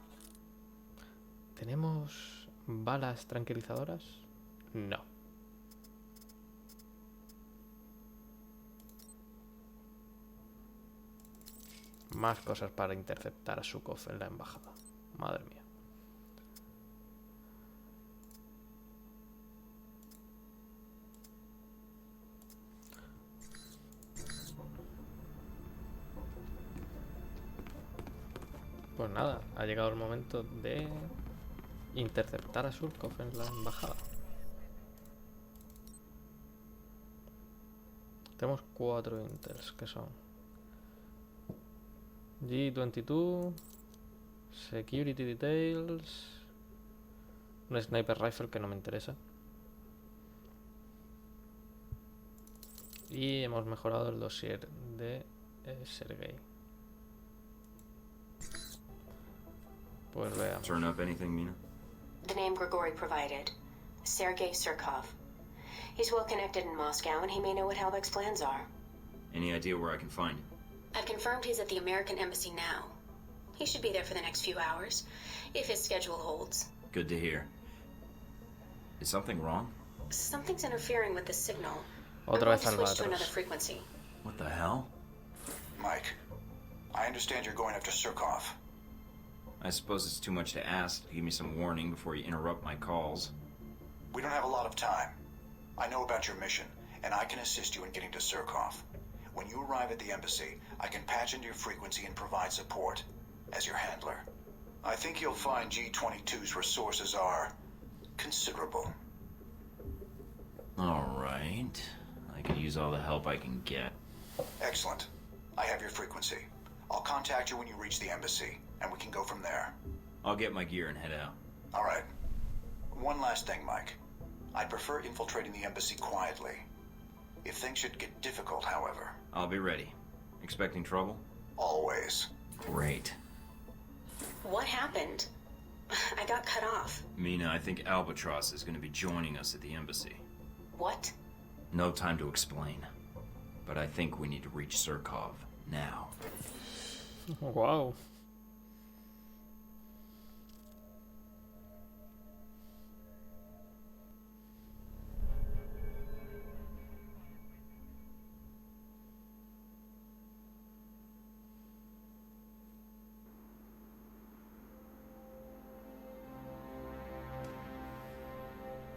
¿Tenemos balas tranquilizadoras? No. Más cosas para interceptar a Sukov en la embajada. Madre mía. Pues nada, ha llegado el momento de interceptar a Surkov en la embajada. Tenemos 4 intels, que son G22, Security Details, un Sniper Rifle que no me interesa. Y hemos mejorado el dossier de Sergei. Pues veamos. Turn up anything, Mina? The name Grigory provided. Sergei Surkov. He's well connected in Moscow, and he may know what Halbech's plans are. Any idea where I can find him? I've confirmed he's at the American Embassy now. He should be there for the next few hours, if his schedule holds. Good to hear. Is something wrong? Something's interfering with the signal. Otra vez I'm going to switch to Albatros. another frequency. What the hell? Mike, I understand you're going after Surkov. I suppose it's too much to ask to give me some warning before you interrupt my calls. We don't have a lot of time. I know about your mission, and I can assist you in getting to Surkov. When you arrive at the embassy, I can patch into your frequency and provide support as your handler. I think you'll find G22's resources are considerable. All right. I could use all the help I can get. Excellent. I have your frequency. I'll contact you when you reach the embassy, and we can go from there. I'll get my gear and head out. All right. One last thing, Mike. I'd prefer infiltrating the embassy quietly. If things should get difficult, however. I'll be ready. Expecting trouble? Always. Great. What happened? I got cut off. Mina, I think Albatross is going to be joining us at the embassy. What? No time to explain. But I think we need to reach Surkov now. Wow.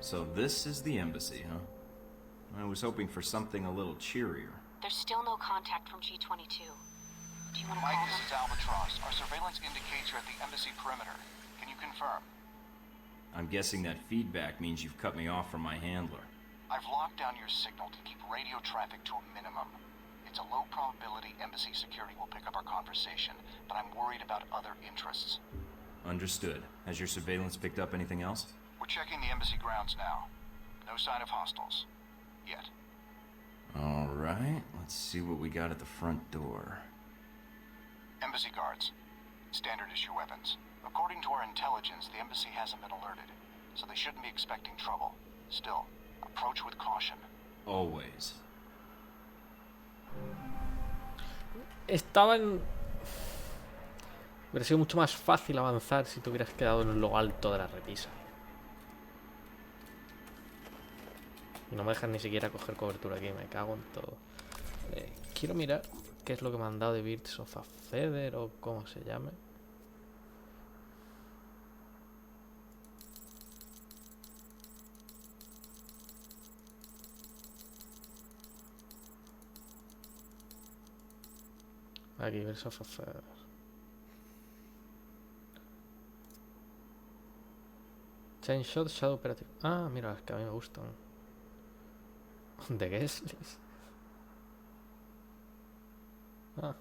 So this is the embassy, huh? I was hoping for something a little cheerier. There's still no contact from G22. Do you want to Mike, call this them? is Albatross. Our surveillance indicates you're at the embassy perimeter. Can you confirm? I'm guessing that feedback means you've cut me off from my handler. I've locked down your signal to keep radio traffic to a minimum. It's a low probability embassy security will pick up our conversation, but I'm worried about other interests. Understood. Has your surveillance picked up anything else? We're checking the embassy grounds now. No sign of hostiles. Yet. All right. Let's see what we got at the front door. Embassy guards. Standard issue weapons. According to our intelligence, the embassy hasn't been alerted, so they shouldn't be expecting trouble. Still, approach with caution. Always. Estaba en... Hubiera sido mucho más fácil avanzar si te hubieras quedado en lo alto de la repisa. Y no me dejan ni siquiera coger cobertura aquí, me cago en todo. Quiero mirar qué es lo que me han dado de Birds of a Feather o cómo se llame. Aquí, Birds of a Feather. Chain Shot, Shadow Operative. Ah, mira, es que a mí me gustan. De Gueslis. Ah.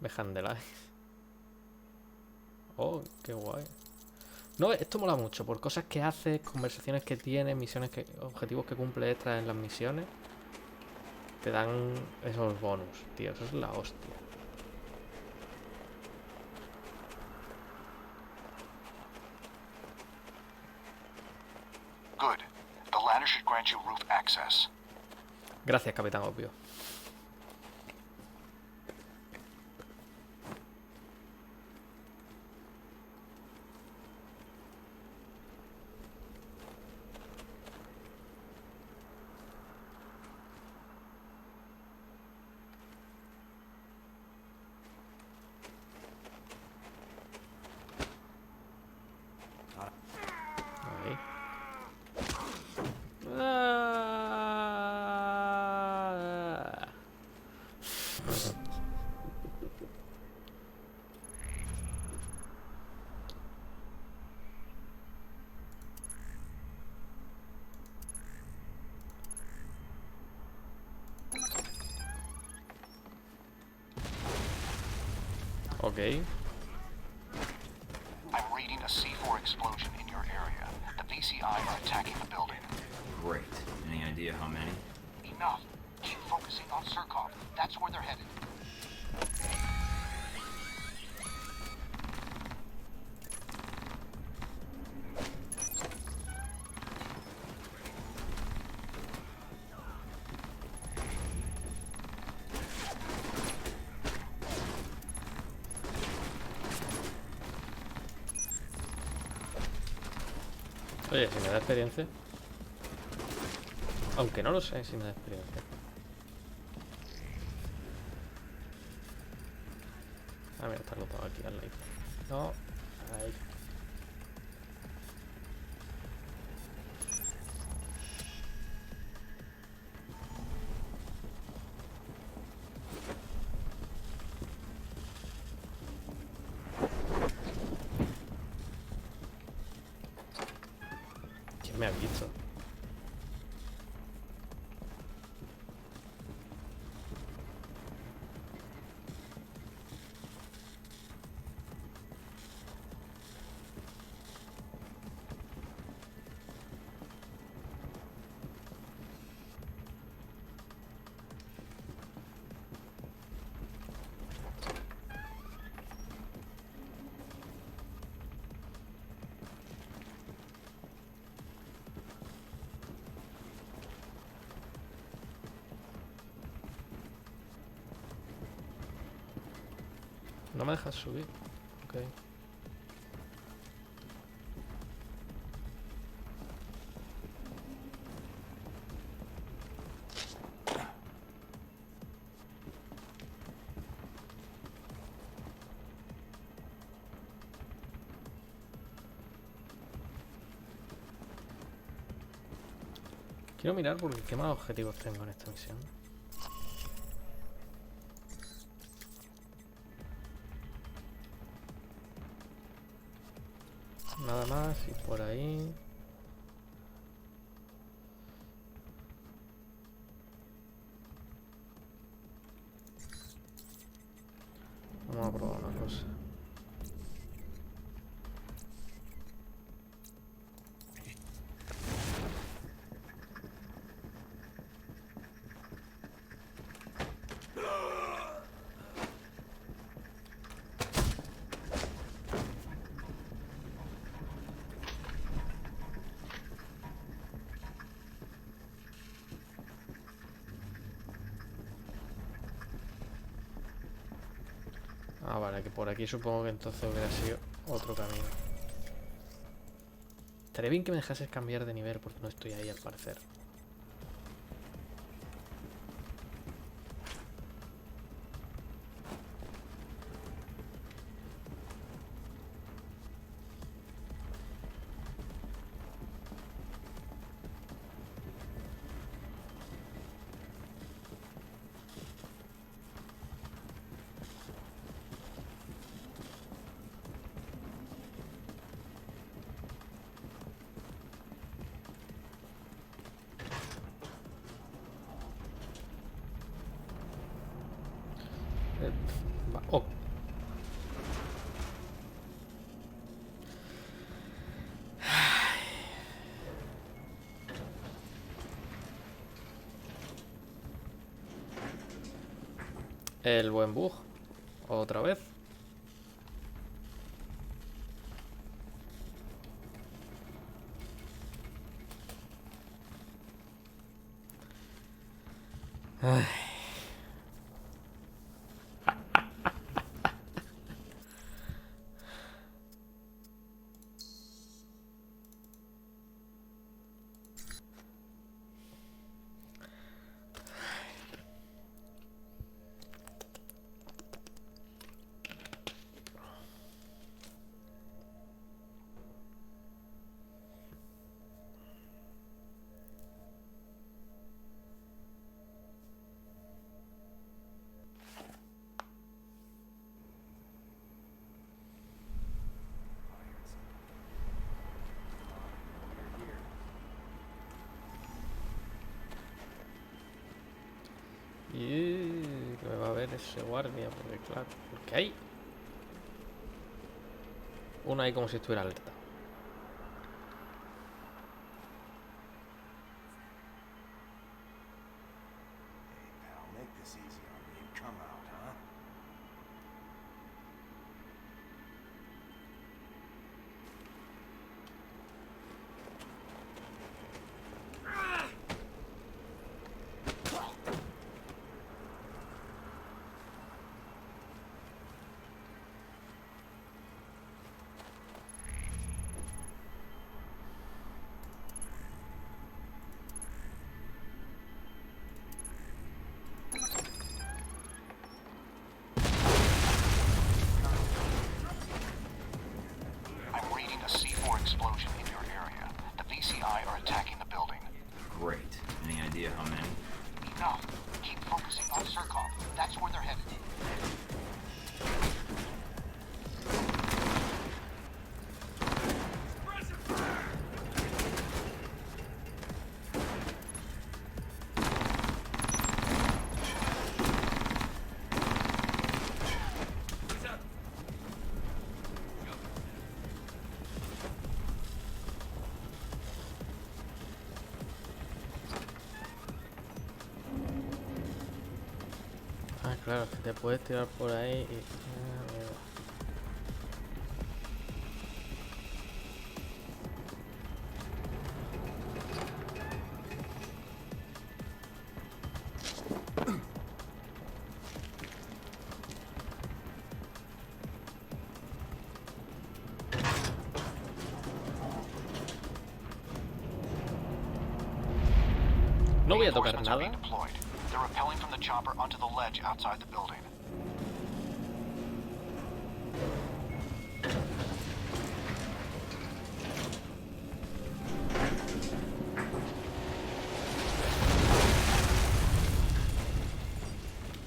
Behandelize. Oh, qué guay. No, esto mola mucho. Por cosas que hace, conversaciones que tiene, misiones que. Objetivos que cumple extras en las misiones. Te dan esos bonus, tío. Eso es la hostia. Good. The ladder should grant you roof access. Gracias, Capitán Obvio. I'm reading a C4 explosion in your area. The VCI are attacking the building. Great. Any idea how many? Enough. Keep focusing on Surkov. That's where they're headed. Oye, si me da experiencia. Aunque no lo sé si me da experiencia. Ah, mira, está todo aquí al lado. No, ahí. ¿Quién me ha visto? No me dejas subir. Ok. Quiero mirar porque qué más objetivos tengo en esta misión. Nada más y por ahí. Vamos a probar una cosa. Ah, vale, que por aquí supongo que entonces hubiera sido otro camino. Estaría bien que me dejases cambiar de nivel porque no estoy ahí al parecer. Oh. El buen bug. Otra vez. Ay. Y que me va a ver ese guardia, porque claro, porque hay Uno ahí como si estuviera alerta. Explosion in your area. The VCI are attacking the building. Great. Any idea how many? Enough. Keep focusing on Surkov. That's where they're headed. Claro, que te puedes tirar por ahí y... Ah, mierda. No voy a tocar nada. They're rappelling from the chopper onto the ledge outside the building.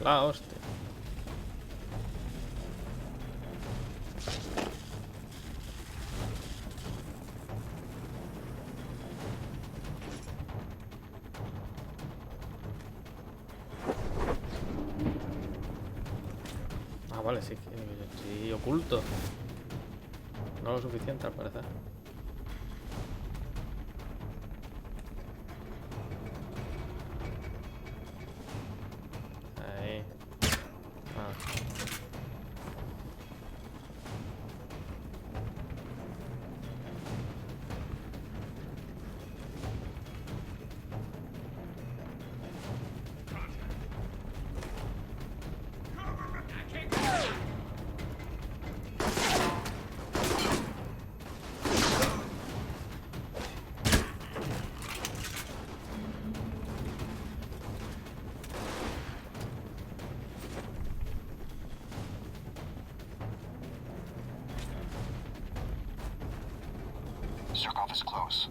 La hostia. Vale, sí, que estoy oculto. No lo suficiente, al parecer. Ahí. Surkov is close.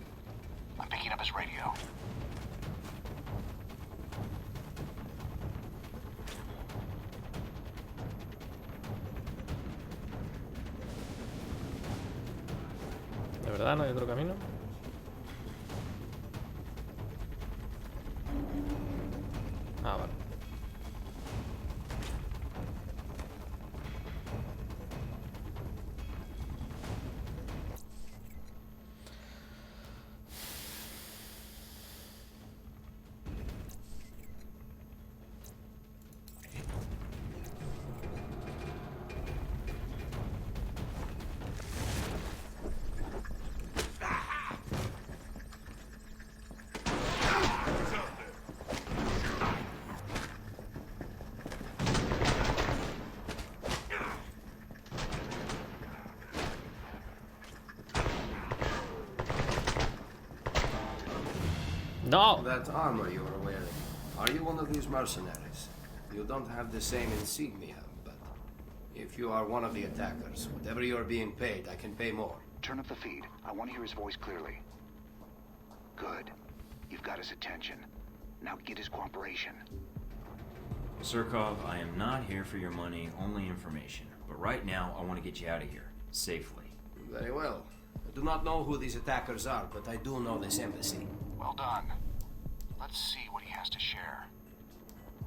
I'm picking up his radio. ¿De verdad no hay otro camino? Ah, vale. No! That armor you are wearing, are you one of these mercenaries? You don't have the same insignia, but if you are one of the attackers, whatever you are being paid, I can pay more. Turn up the feed. I want to hear his voice clearly. Good. You've got his attention. Now get his cooperation. Surkov, I am not here for your money, only information. But right now, I want to get you out of here, safely. Very well. I do not know who these attackers are, but I do know this embassy. Well done. Let's see what he has to share.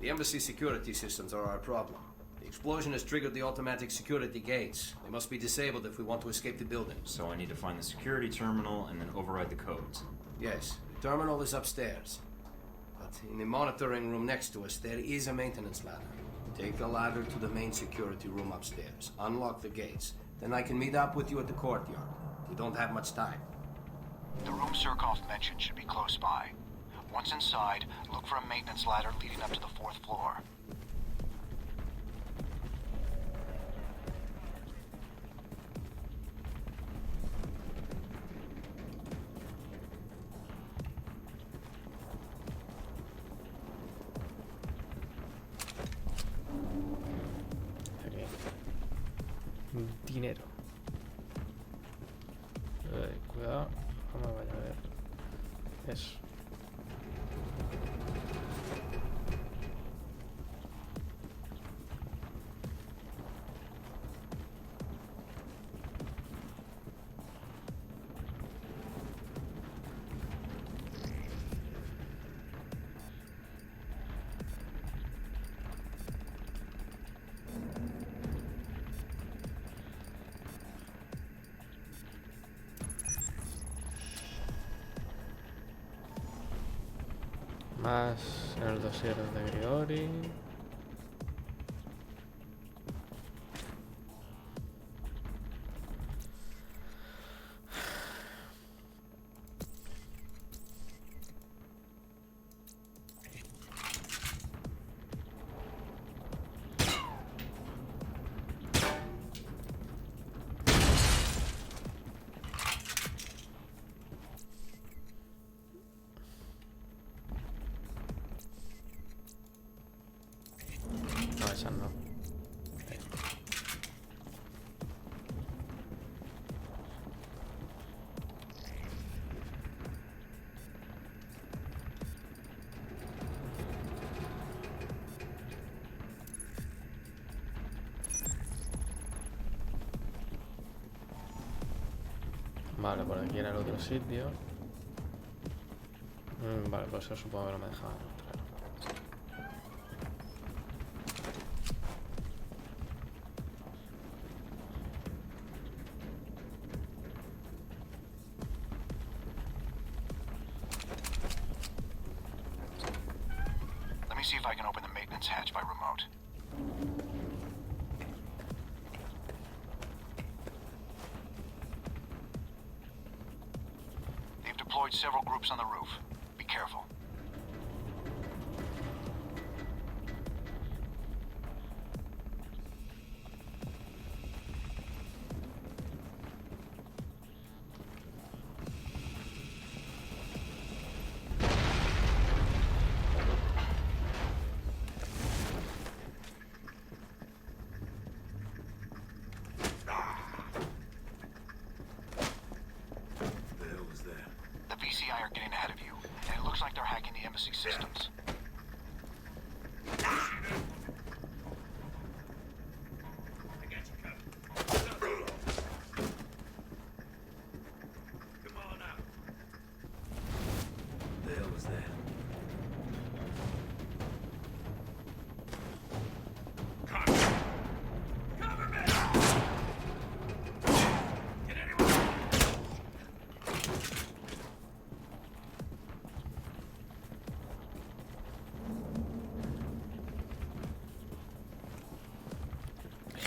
The embassy security systems are our problem. The explosion has triggered the automatic security gates. They must be disabled if we want to escape the building. So I need to find the security terminal and then override the codes. Yes, the terminal is upstairs. But in the monitoring room next to us, there is a maintenance ladder. Take the ladder to the main security room upstairs. Unlock the gates. Then I can meet up with you at the courtyard. We don't have much time. The room Surkov mentioned should be close by. Once inside, look for a maintenance ladder leading up to the 4th floor. Dinero. Cuidado, no me vaya a ver. Eso. Más en el dossier de Grigori. No, esa no. Vale, por aquí era el otro sitio. Vale, pues eso supongo que no me dejaba entrar. Let me see if I can open the maintenance hatch by remote. They've deployed several groups on the roof. Be careful. The VCI are getting ahead of you, and it looks like they're hacking the embassy systems. The hell was that?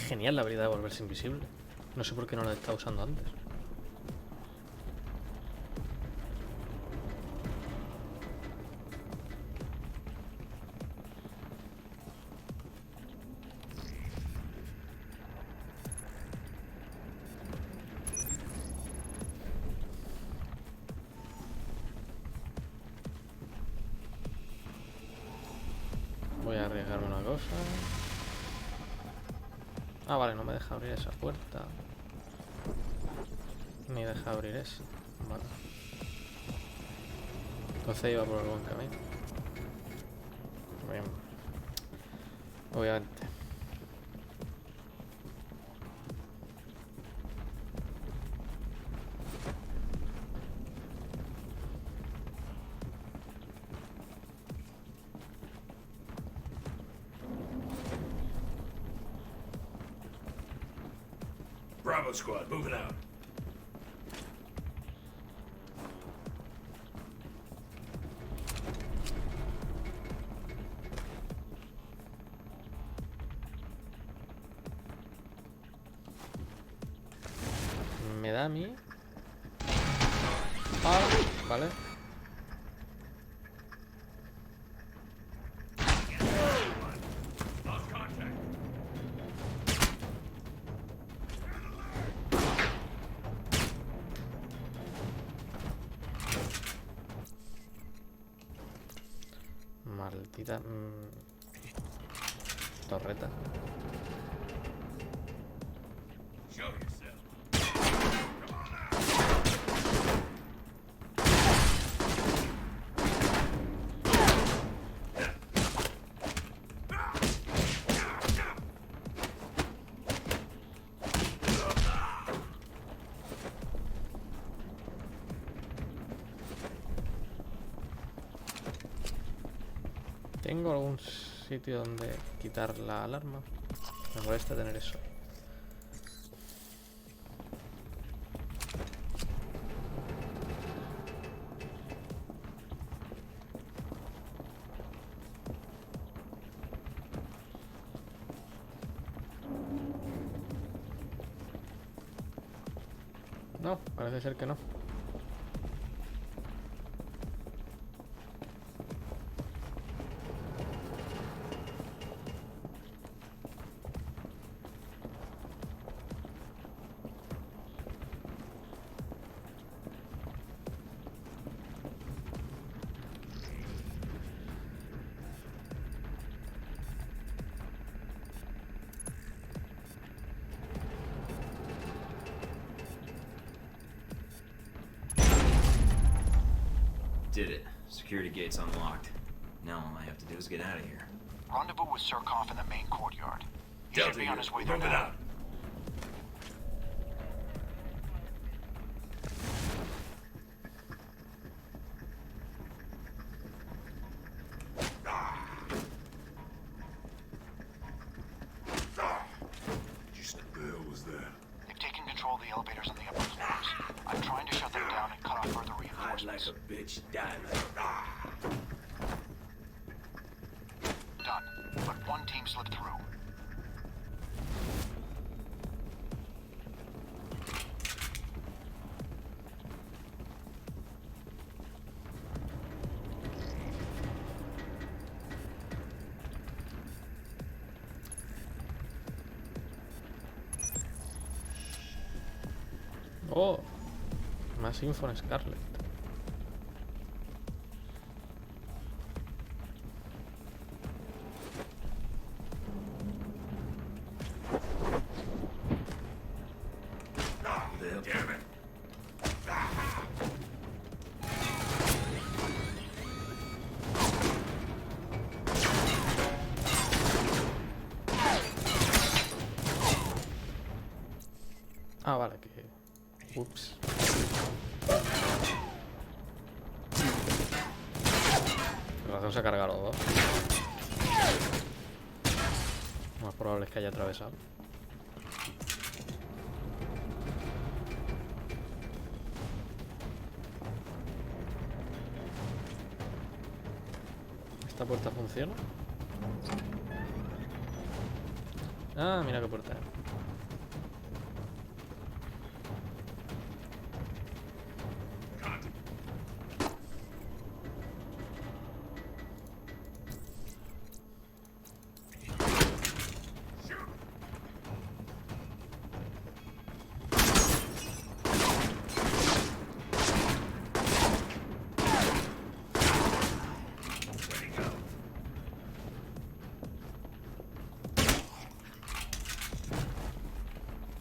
Genial la habilidad de volverse invisible. No sé por qué no la estaba usando antes. Voy a arriesgarme una cosa. Ah, vale, no me deja abrir esa puerta. Ni deja abrir esa. Vale. Entonces iba por el buen camino. Bien. Obviamente. Bravo squad, moving out. Me da a mí. Ah, vale. Maldita torreta. ¿Tengo algún sitio donde quitar la alarma? Me molesta tener eso. No, parece ser que no. Did it. Security gate's unlocked. Now all I have to do is get out of here. Rendezvous with Surkov in the main courtyard. He should Delta, be on his way there moving now. out. Just the hell was that? They've taken control of the elevators on the upper floors. I'm trying to shut them down and cut off further reinforcements. a bitch, die Done. But one team slipped through. Oh, más info en Scarlet. Damn it. Ah, vale, que... Ups. Con razón se ha cargado los dos. Lo más probable es que haya atravesado. ¿Esta puerta funciona? Ah, mira qué puerta es.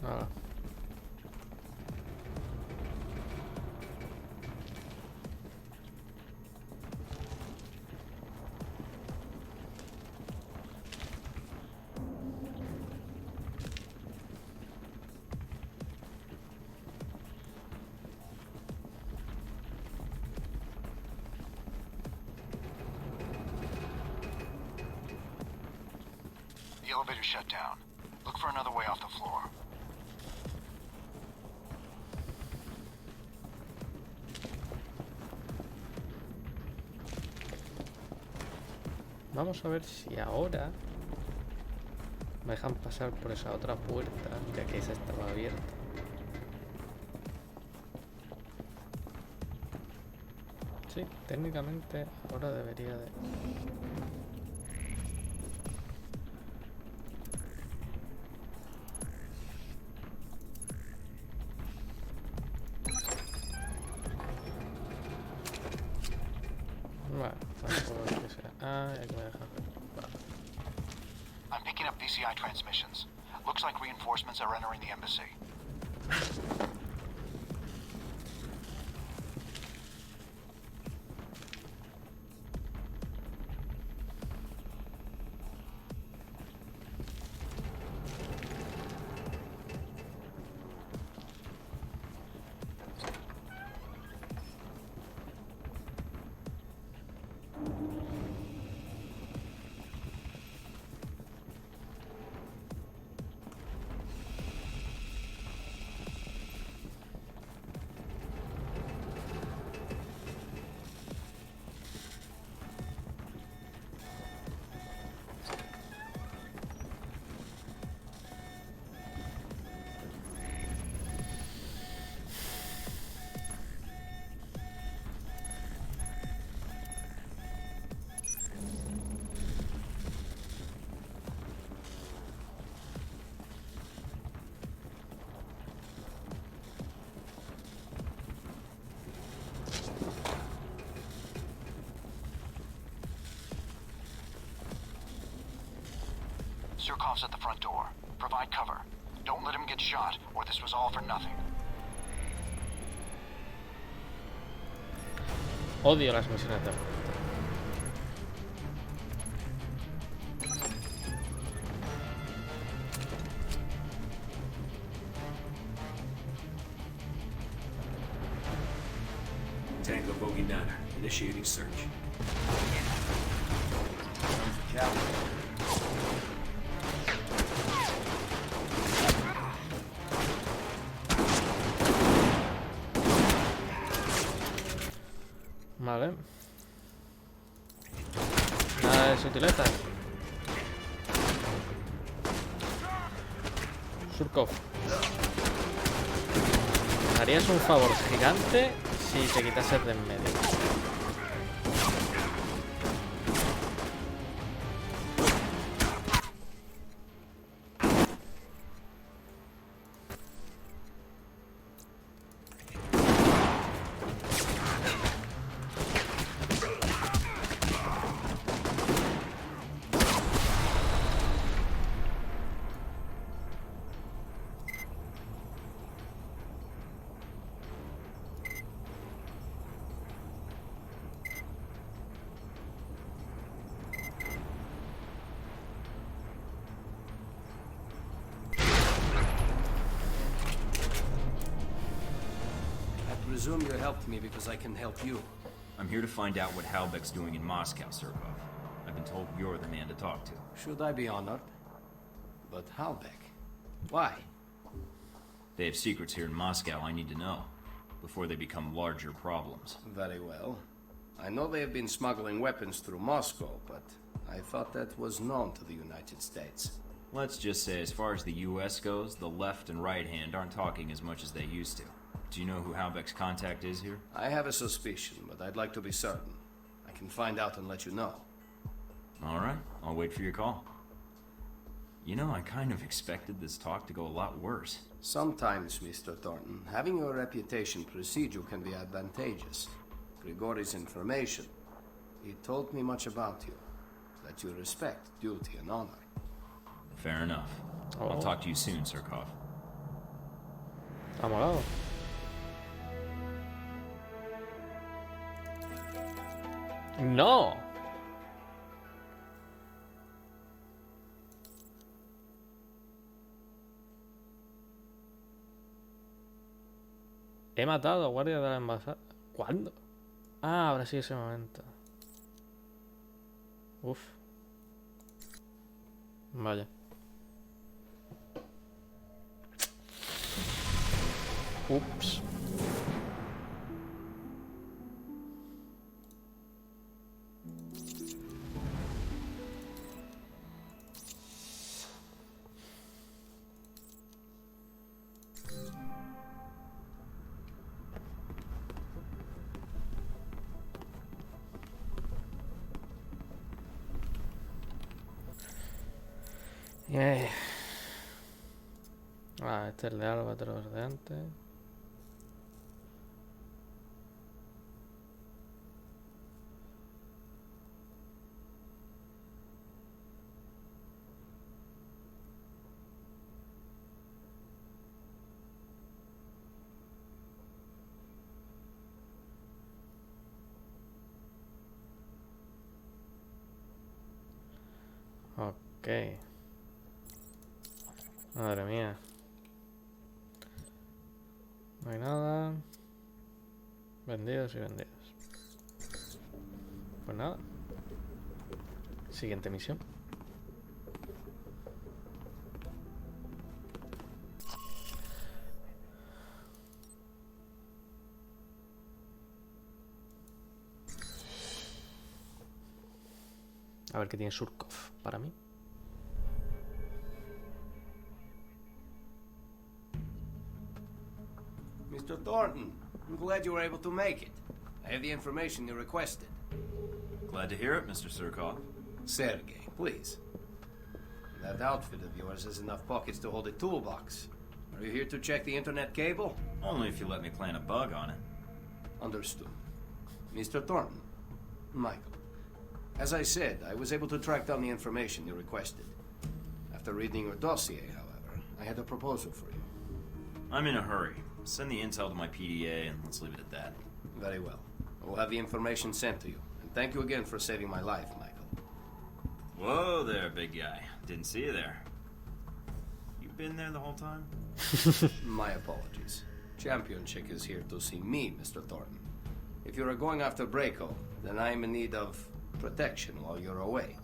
Nada. The elevator shut down. Look for another way off the floor. Vamos a ver si ahora me dejan pasar por esa otra puerta, ya que esa estaba abierta. Sí, técnicamente ahora debería de... Vale, tampoco es que sea... Ah, aquí me dejan... Vale. I'm picking up VCI transmissions. Looks like reinforcements are entering the embassy. Surkov's at the front door. Provide cover. Don't let him get shot, or this was all for nothing. Odio las misiones de... Tango Bogey 9, initiating search. Vale. Nada de sutileza. Surkov. Me harías un favor gigante si te quitases de en medio. I presume you helped me because I can help you. I'm here to find out what Halbeck's doing in Moscow, Surkov. I've been told you're the man to talk to. Should I be honored? But Halbeck? Why? They have secrets here in Moscow I need to know, before they become larger problems. Very well. I know they have been smuggling weapons through Moscow, but I thought that was known to the United States. Let's just say, as far as the US goes, the left and right hand aren't talking as much as they used to. Do you know who Halbeck's contact is here? I have a suspicion, but I'd like to be certain. I can find out and let you know. All right, I'll wait for your call. You know, I kind of expected this talk to go a lot worse. Sometimes, Mr. Thornton, having your reputation precede you can be advantageous. Grigori's information, he told me much about you. That you respect duty and honor. Fair enough. I'll talk to you soon, Surkov. Ha molado. ¡No! He matado a guardia de la embajada. ¿Cuándo? Ah, ahora sí ese momento. Uf. Vaya. Ups. Este es el de Albatros de antes. Ok. Madre mía. No hay nada. Vendidos y vendidos. Pues nada. Siguiente misión. A ver qué tiene Surkov para mí. Mr. Thornton, I'm glad you were able to make it. I have the information you requested. Glad to hear it, Mr. Surkov. Sergey, please. That outfit of yours has enough pockets to hold a toolbox. Are you here to check the internet cable? Only if you let me plant a bug on it. Understood. Mr. Thornton, Michael. As I said, I was able to track down the information you requested. After reading your dossier, however, I had a proposal for you. I'm in a hurry. Send the intel to my PDA and let's leave it at that. Very well. I will have the information sent to you. And thank you again for saving my life, Michael. Whoa there, big guy. Didn't see you there. You been there the whole time? My apologies. Champion Chick is here to see me, Mr. Thornton. If you are going after Braco, then I am in need of protection while you're away.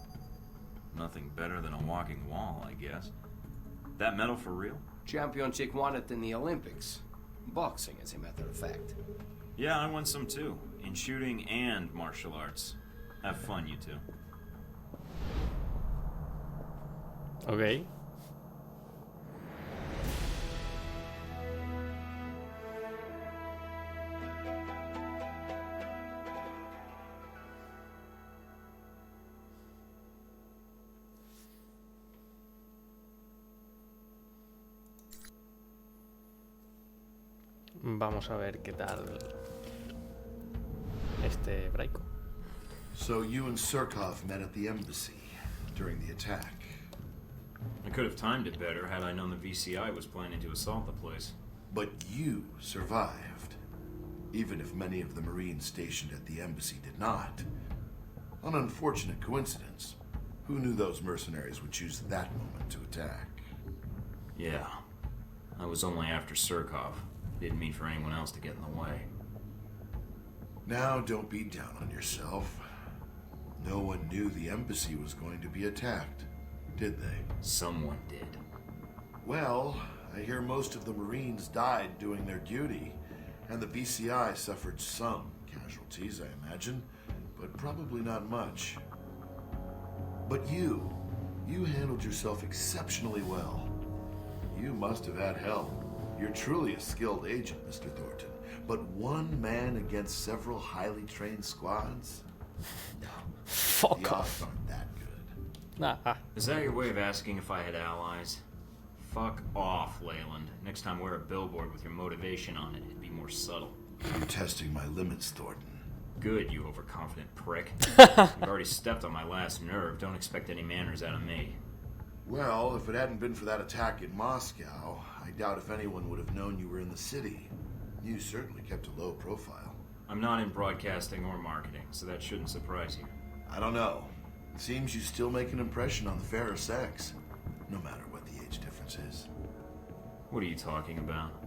Nothing better than a walking wall, I guess. That medal for real? Champion Chick won it in the Olympics. Boxing, as a matter of fact. Yeah, I won some too. In shooting and martial arts. Have fun, you two. Ok. Vamos a ver qué tal este Braco. So you and Surkov met at the embassy during the attack. I could have timed it better had I known the VCI was planning to assault the place. But you survived, even if many of the Marines stationed at the embassy did not. An unfortunate coincidence. Who knew those mercenaries would choose that moment to attack? Yeah. I was only after Surkov. Didn't mean for anyone else to get in the way. Now, don't be down on yourself. No one knew the embassy was going to be attacked, did they? Someone did. Well, I hear most of the Marines died doing their duty, and the BCI suffered some casualties, I imagine, but probably not much. But you handled yourself exceptionally well. You must have had help. You're truly a skilled agent, Mr. Thornton. But one man against several highly trained squads? No. Fuck the off. odds aren't that good. Nah. Is that your way of asking if I had allies? Fuck off, Leyland. Next time wear a billboard with your motivation on it. It'd be more subtle. I'm testing my limits, Thornton. Good, you overconfident prick. You've already stepped on my last nerve. Don't expect any manners out of me. Well, if it hadn't been for that attack in Moscow, I doubt if anyone would have known you were in the city. You certainly kept a low profile. I'm not in broadcasting or marketing, so that shouldn't surprise you. I don't know. It seems you still make an impression on the fairer sex, no matter what the age difference is. What are you talking about?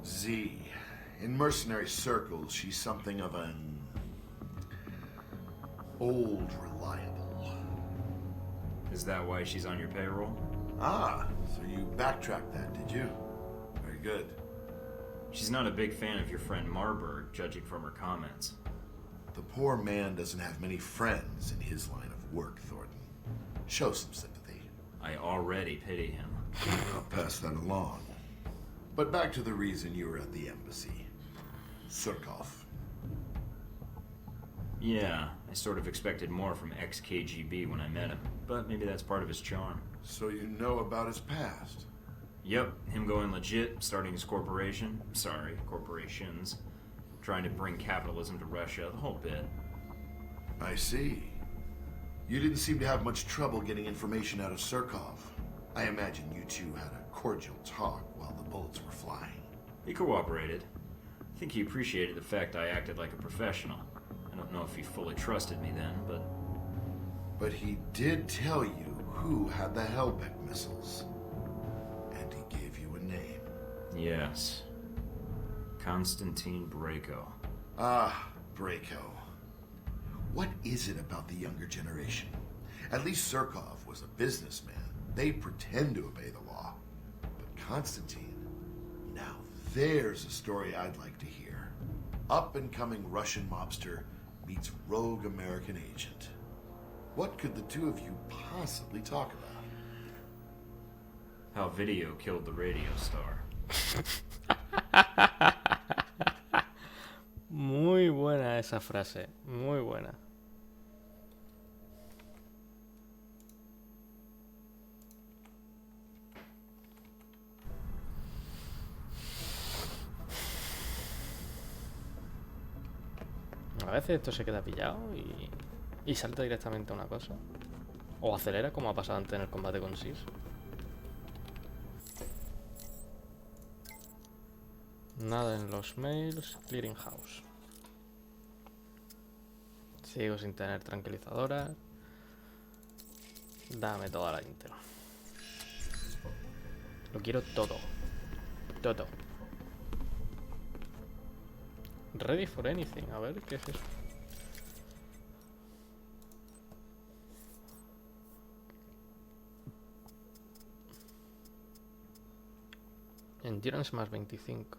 Z. In mercenary circles, she's something of an old reliable. Is that why she's on your payroll? Ah, so you backtracked that, did you? Very good. She's not a big fan of your friend Marburg, judging from her comments. The poor man doesn't have many friends in his line of work, Thornton. Show some sympathy. I already pity him. I'll pass that along. But back to the reason you were at the embassy. Surkov. Yeah, I sort of expected more from ex-KGB when I met him, but maybe that's part of his charm. So you know about his past? Yep, him going legit, starting his corporation. Sorry, corporations. Trying to bring capitalism to Russia, the whole bit. I see. You didn't seem to have much trouble getting information out of Surkov. I imagine you two had a cordial talk while the bullets were flying. He cooperated. I think he appreciated the fact I acted like a professional. I don't know if he fully trusted me then, but... But he did tell you who had the Hellbeck missiles. And he gave you a name. Yes. Konstantin Brayko. Ah, Brayko. What is it about the younger generation? At least Surkov was a businessman. They pretend to obey the law. But Konstantin, now there's a story I'd like to hear. Up-and-coming Russian mobster meets rogue American agent. What could the two of you possibly talk about? How video killed the radio star. Muy buena esa frase, muy buena. A veces esto se queda pillado y salta directamente a una cosa. O acelera, como ha pasado antes en el combate con SIS. Nada en los mails. Clearing house. Sigo sin tener tranquilizadoras. Dame toda la intel. Lo quiero todo. Todo. Ready for anything. A ver, ¿qué es eso? Endurance más 25.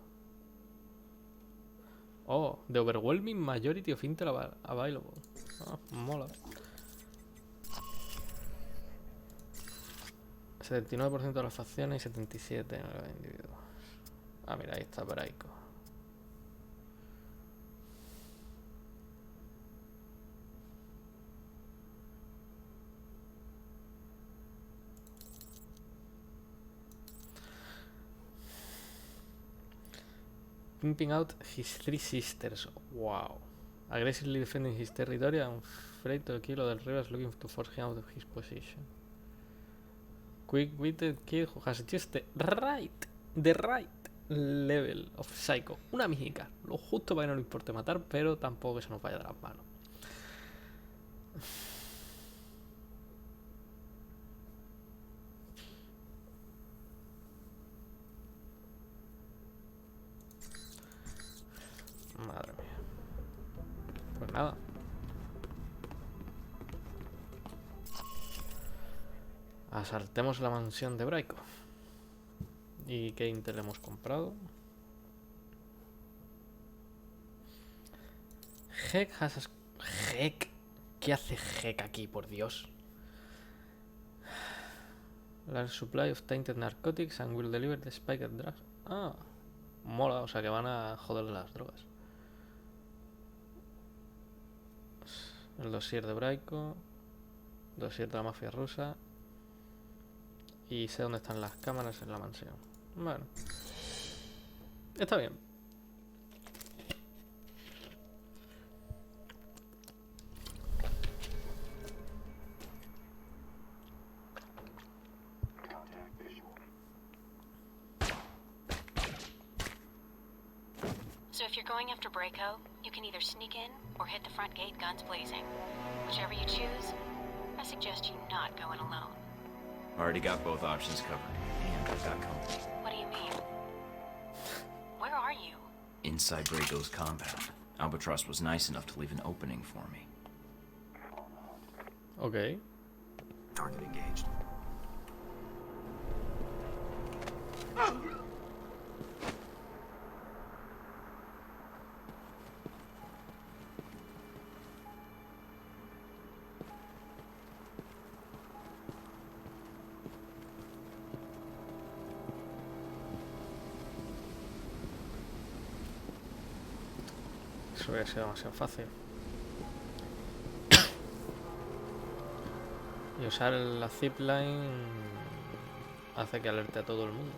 Oh, the overwhelming majority of intel available. Ah, mola. 79% de las facciones y 77% en los individuos. Ah, mira, ahí está Brayko. Pimping out his three sisters. Wow. Aggressively defending his territory and afraid to kill other rebels looking to force him out of his position. Quick-witted kid who has just the right level of psycho. Una mímica. Lo justo para que no le importe matar, pero tampoco que se nos vaya de las manos. Madre mía. Pues nada. Asaltemos la mansión de Brayko. ¿Y qué intel hemos comprado? Heck has... Heck. ¿Qué hace Heck aquí, por Dios? Large supply of tainted narcotics and will deliver the spiked drugs. Ah, mola, o sea que van a joderle las drogas. El dossier de Brayko. Dossier de la mafia rusa. Y sé dónde están las cámaras en la mansión. Bueno. Está bien. So if you're going after Brayko, you can either sneak in or hit the front gate guns blazing. Whichever you choose, I suggest you not go in alone. Already got both options covered, and I've got company. What do you mean? Where are you? Inside Brayko's compound. Albatross was nice enough to leave an opening for me. Okay. Target engaged. Eso hubiera sido demasiado fácil. Y usar la zipline hace que alerte a todo el mundo.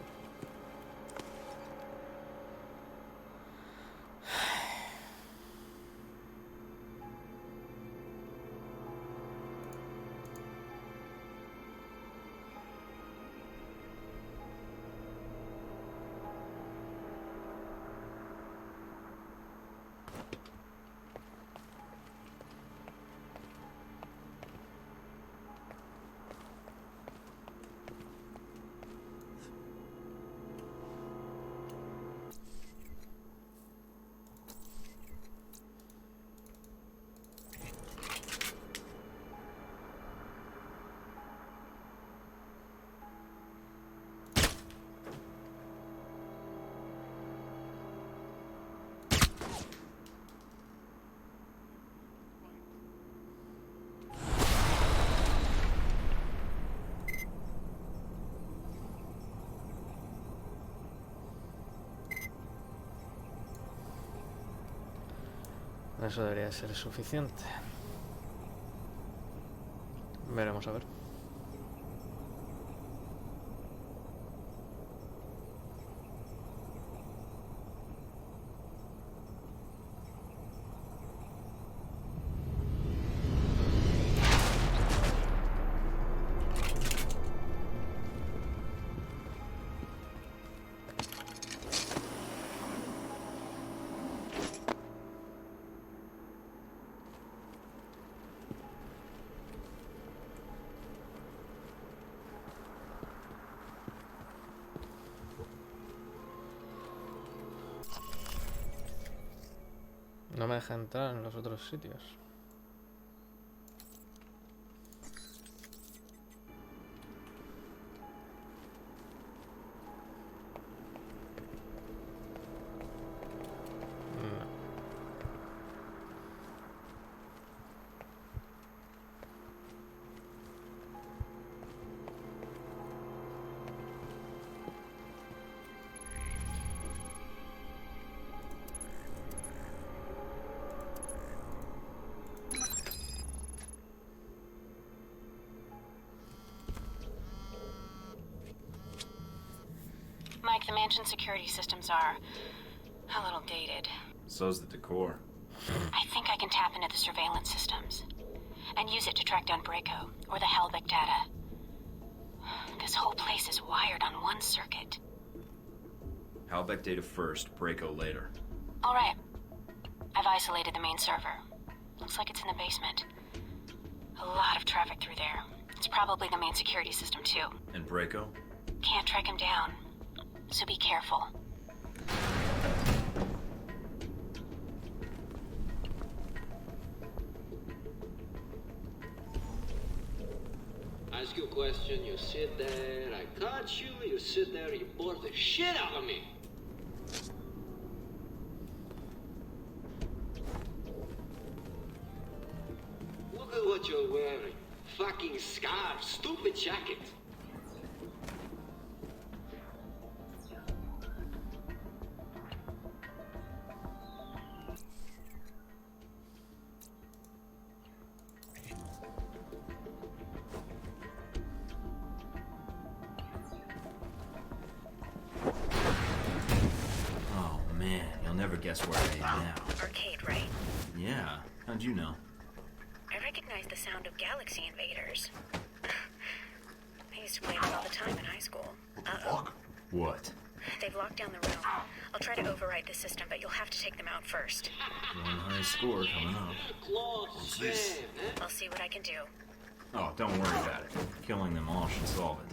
Eso debería ser suficiente. Veremos a ver. No me deja entrar en los otros sitios. Mike, the mansion security systems are a little dated. So's the decor. I think I can tap into the surveillance systems and use it to track down Braco or the Halbeck data. This whole place is wired on one circuit. Halbeck data first, Braco later. All right. I've isolated the main server. Looks like it's in the basement. A lot of traffic through there. It's probably the main security system, too. And Braco? Can't track him down. So be careful. Ask you a question, you sit there, I catch you, you sit there, you bore the shit out of me. Look at what you're wearing. Fucking scarf, stupid jacket. Guess where I am now. Arcade, right? Yeah. How'd you know? I recognize the sound of Galaxy Invaders. I used to play it all the time in high school. Uh-oh. What? They've locked down the room. I'll try to override the system, but you'll have to take them out first. One high score coming up. What's this? I'll see what I can do. Oh, don't worry about it. Killing them all should solve it.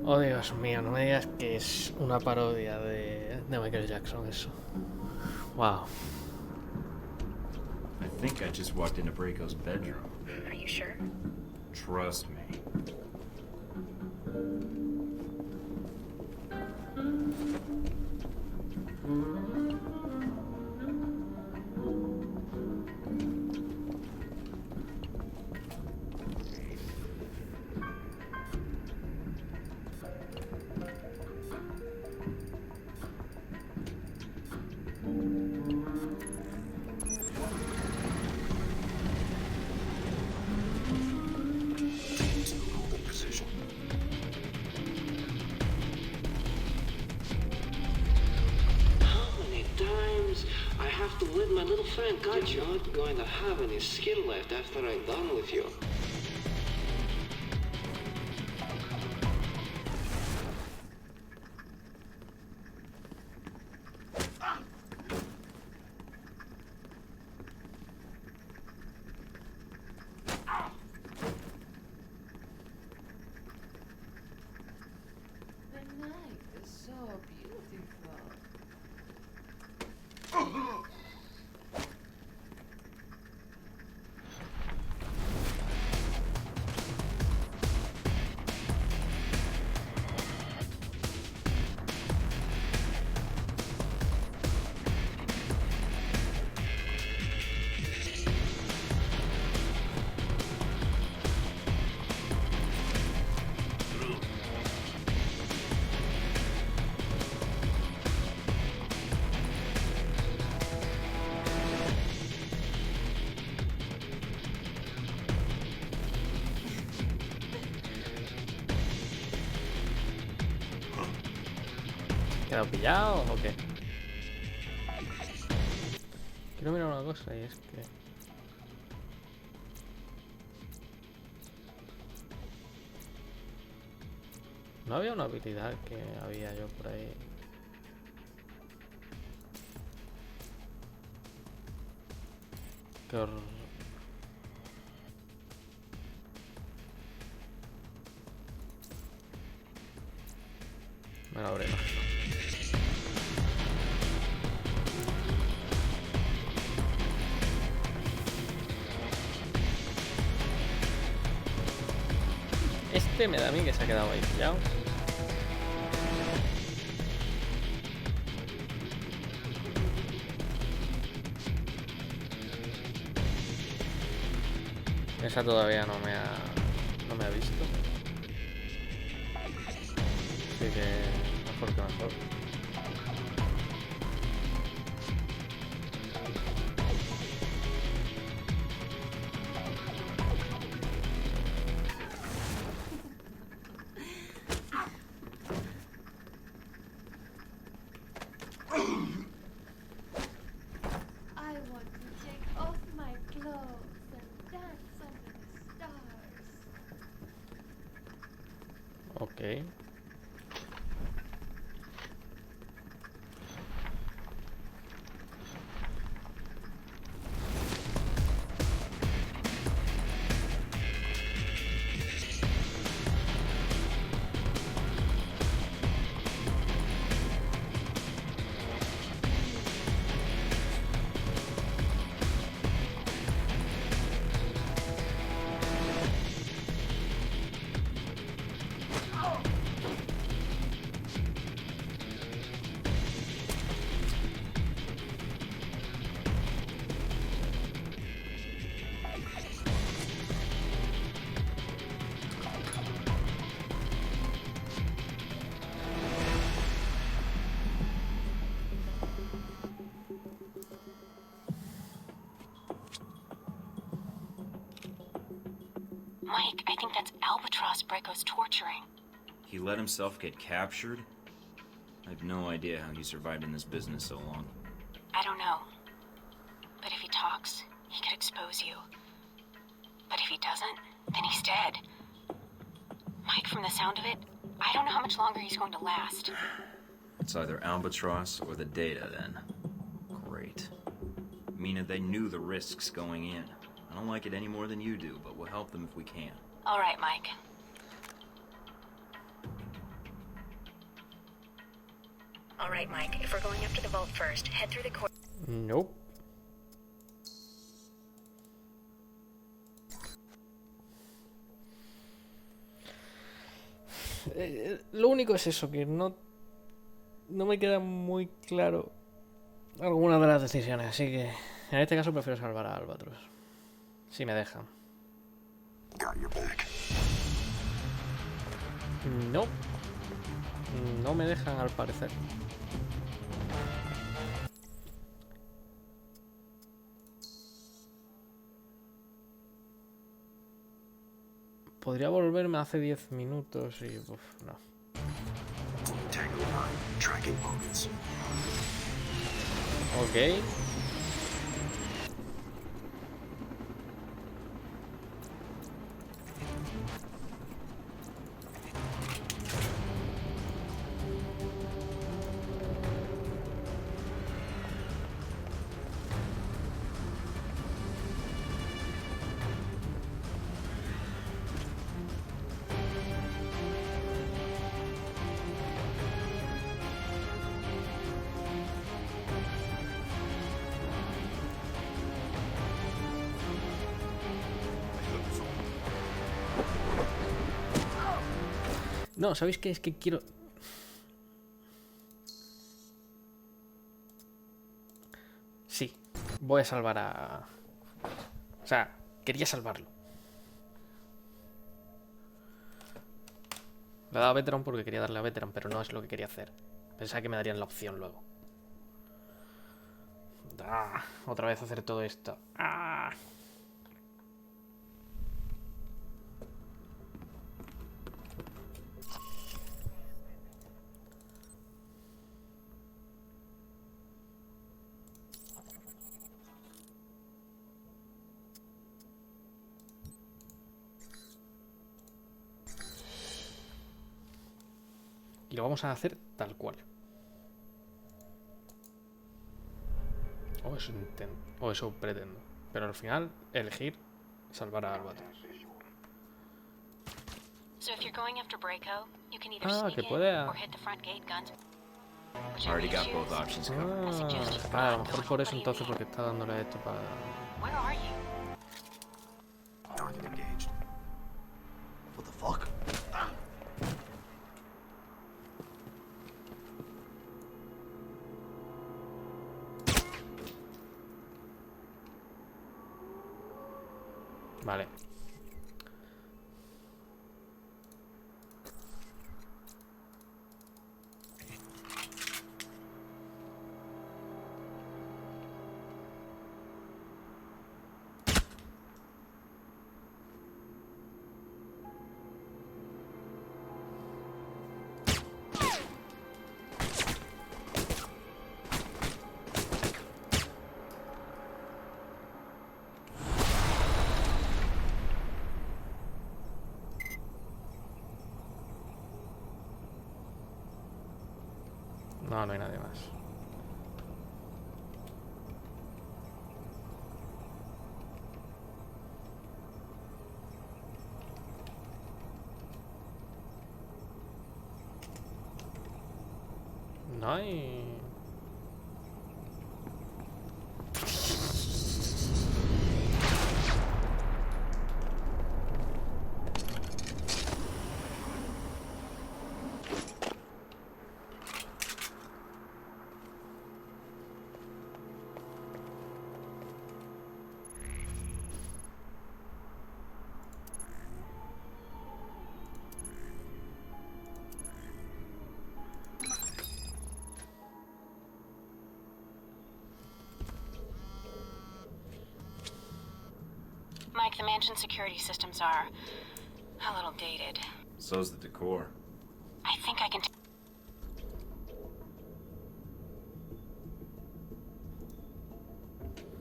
Oh, Dios mío, no me digas que es una parodia de Michael Jackson eso. Wow. I think I just walked into Braco's bedroom. Are you sure? Trust me. My little friend got you. You're not going to have any skin left after I'm done with you. The night is so beautiful. ¿Quedado pillado o qué? Quiero mirar una cosa y es que... ¿No había una habilidad que había yo por ahí? Que me la habré imaginado. Este me da a mí que se ha quedado ahí pillado. Esa todavía no me ha visto. Así que mejor que mejor. I want to take off my clothes and dance under the stars. Ok. Mike, I think that's Albatross Braco's torturing. He let himself get captured? I have no idea how he survived in this business so long. I don't know. But if he talks, he could expose you. But if he doesn't, then he's dead. Mike, from the sound of it, I don't know how much longer he's going to last. It's either Albatross or the data, then. Great. Mina, they knew the risks going in. I don't like it any more than you do, but we'll help them if we can. All right, Mike. All right, Mike. If we're going up to the vault first, head through the corridor. Nope. Lo único es eso, que no me queda muy claro alguna de las decisiones, así que en este caso prefiero salvar a Albatros. Si me dejan. No. No me dejan al parecer. Podría volverme hace 10 minutos y... Uf, no. Ok. No, ¿sabéis qué? Es que quiero... Sí, voy a salvar a... O sea, quería salvarlo. Le he dado a Veteran porque quería darle a Veteran, pero no es lo que quería hacer. Pensaba que me darían la opción luego. Ah, otra vez hacer todo esto. Ah. Y lo vamos a hacer tal cual. O eso pretendo. Pero al final, elegir salvar a Albatros. So if you're going after Braco, you can either Ah, sneak que in puede... or hit the front gate guns. Already got both options covered. A lo mejor por eso entonces, porque está dándole esto para... Where are you? Target engaged. What the fuck? Vale. No, no hay nadie más. No hay... Mike, the mansion security systems are a little dated. So's the decor. I think I can...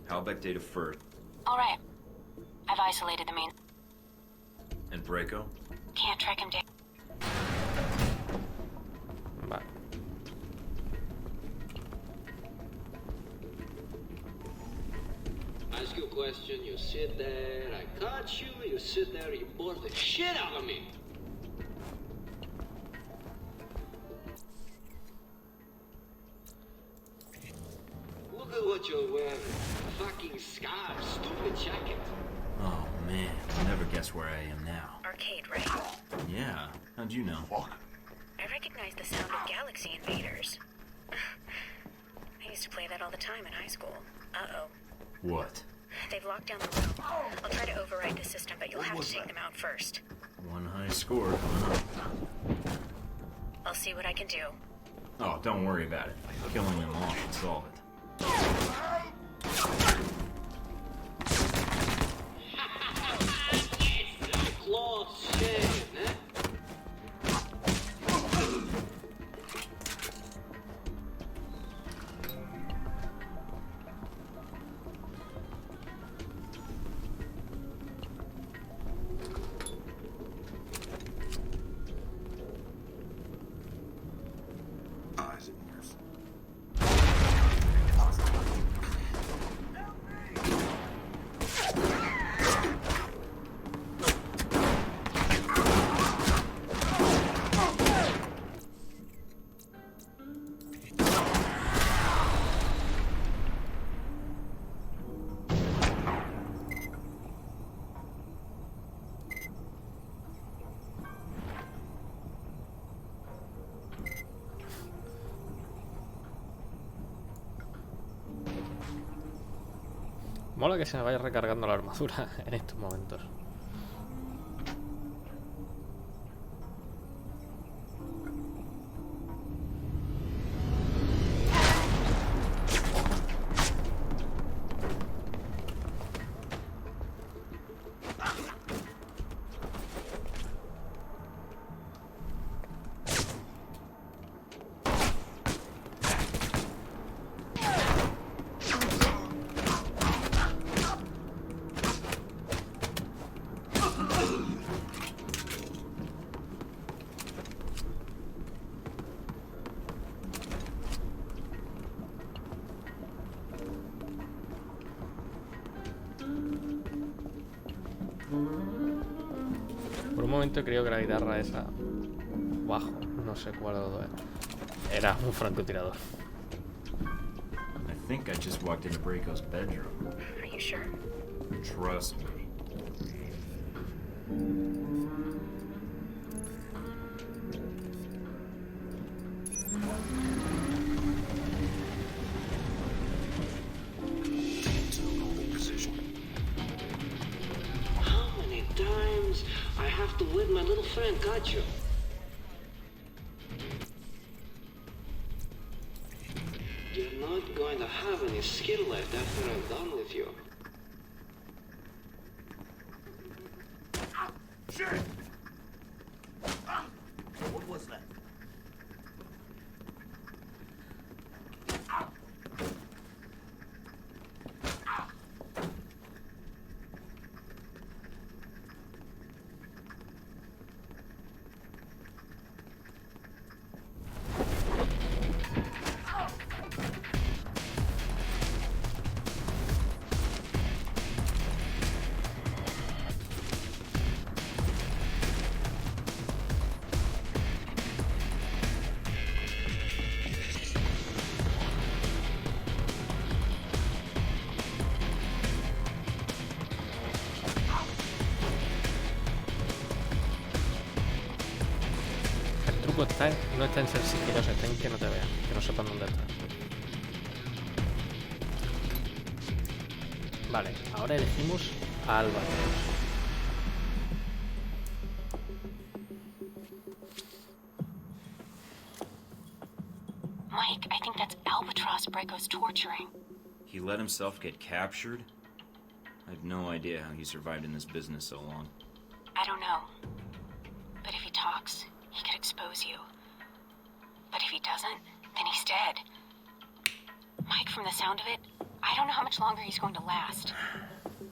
Halbeck data first. All right. I've isolated the main... And Braco? Can't track him down. Vale. Ask you a question, you sit there, I catch you, you sit there, you bore the shit out of me. what you're wearing. A fucking scarf, stupid jacket. Oh man, I'll never guess where I am now. Arcade, right? Yeah, how'd you know? I recognize the sound of Galaxy Invaders. I used to play that all the time in high school. Uh-oh. What? They've locked down the room. I'll try to override the system, but you'll have to take them out first. One high score coming up. I'll see what I can do. Oh, don't worry about it. Killing them all should solve it. It's a close shave, eh? Mola que se me vaya recargando la armadura en estos momentos. Por un momento creo que la guitarra esa bajo, no sé cuál de los dos era un francotirador. I think I just walked into Braco's bedroom. Are you sure? Trust me. How many times I have to win my little friend Gacho? You're not going to have any skill left after I'm done with you. Shit! What was that? No está en ser sigiloso, está en que no te vean, que no sepan dónde estás. Vale, ahora elegimos a Albatros. Mike, I think that's Albatross Braco's torturing. He let himself get captured? I have no idea how he survived in this business so long. I don't know. But if he talks, he could expose you. But if he doesn't, then he's dead. Mike, from the sound of it, I don't know how much longer he's going to last.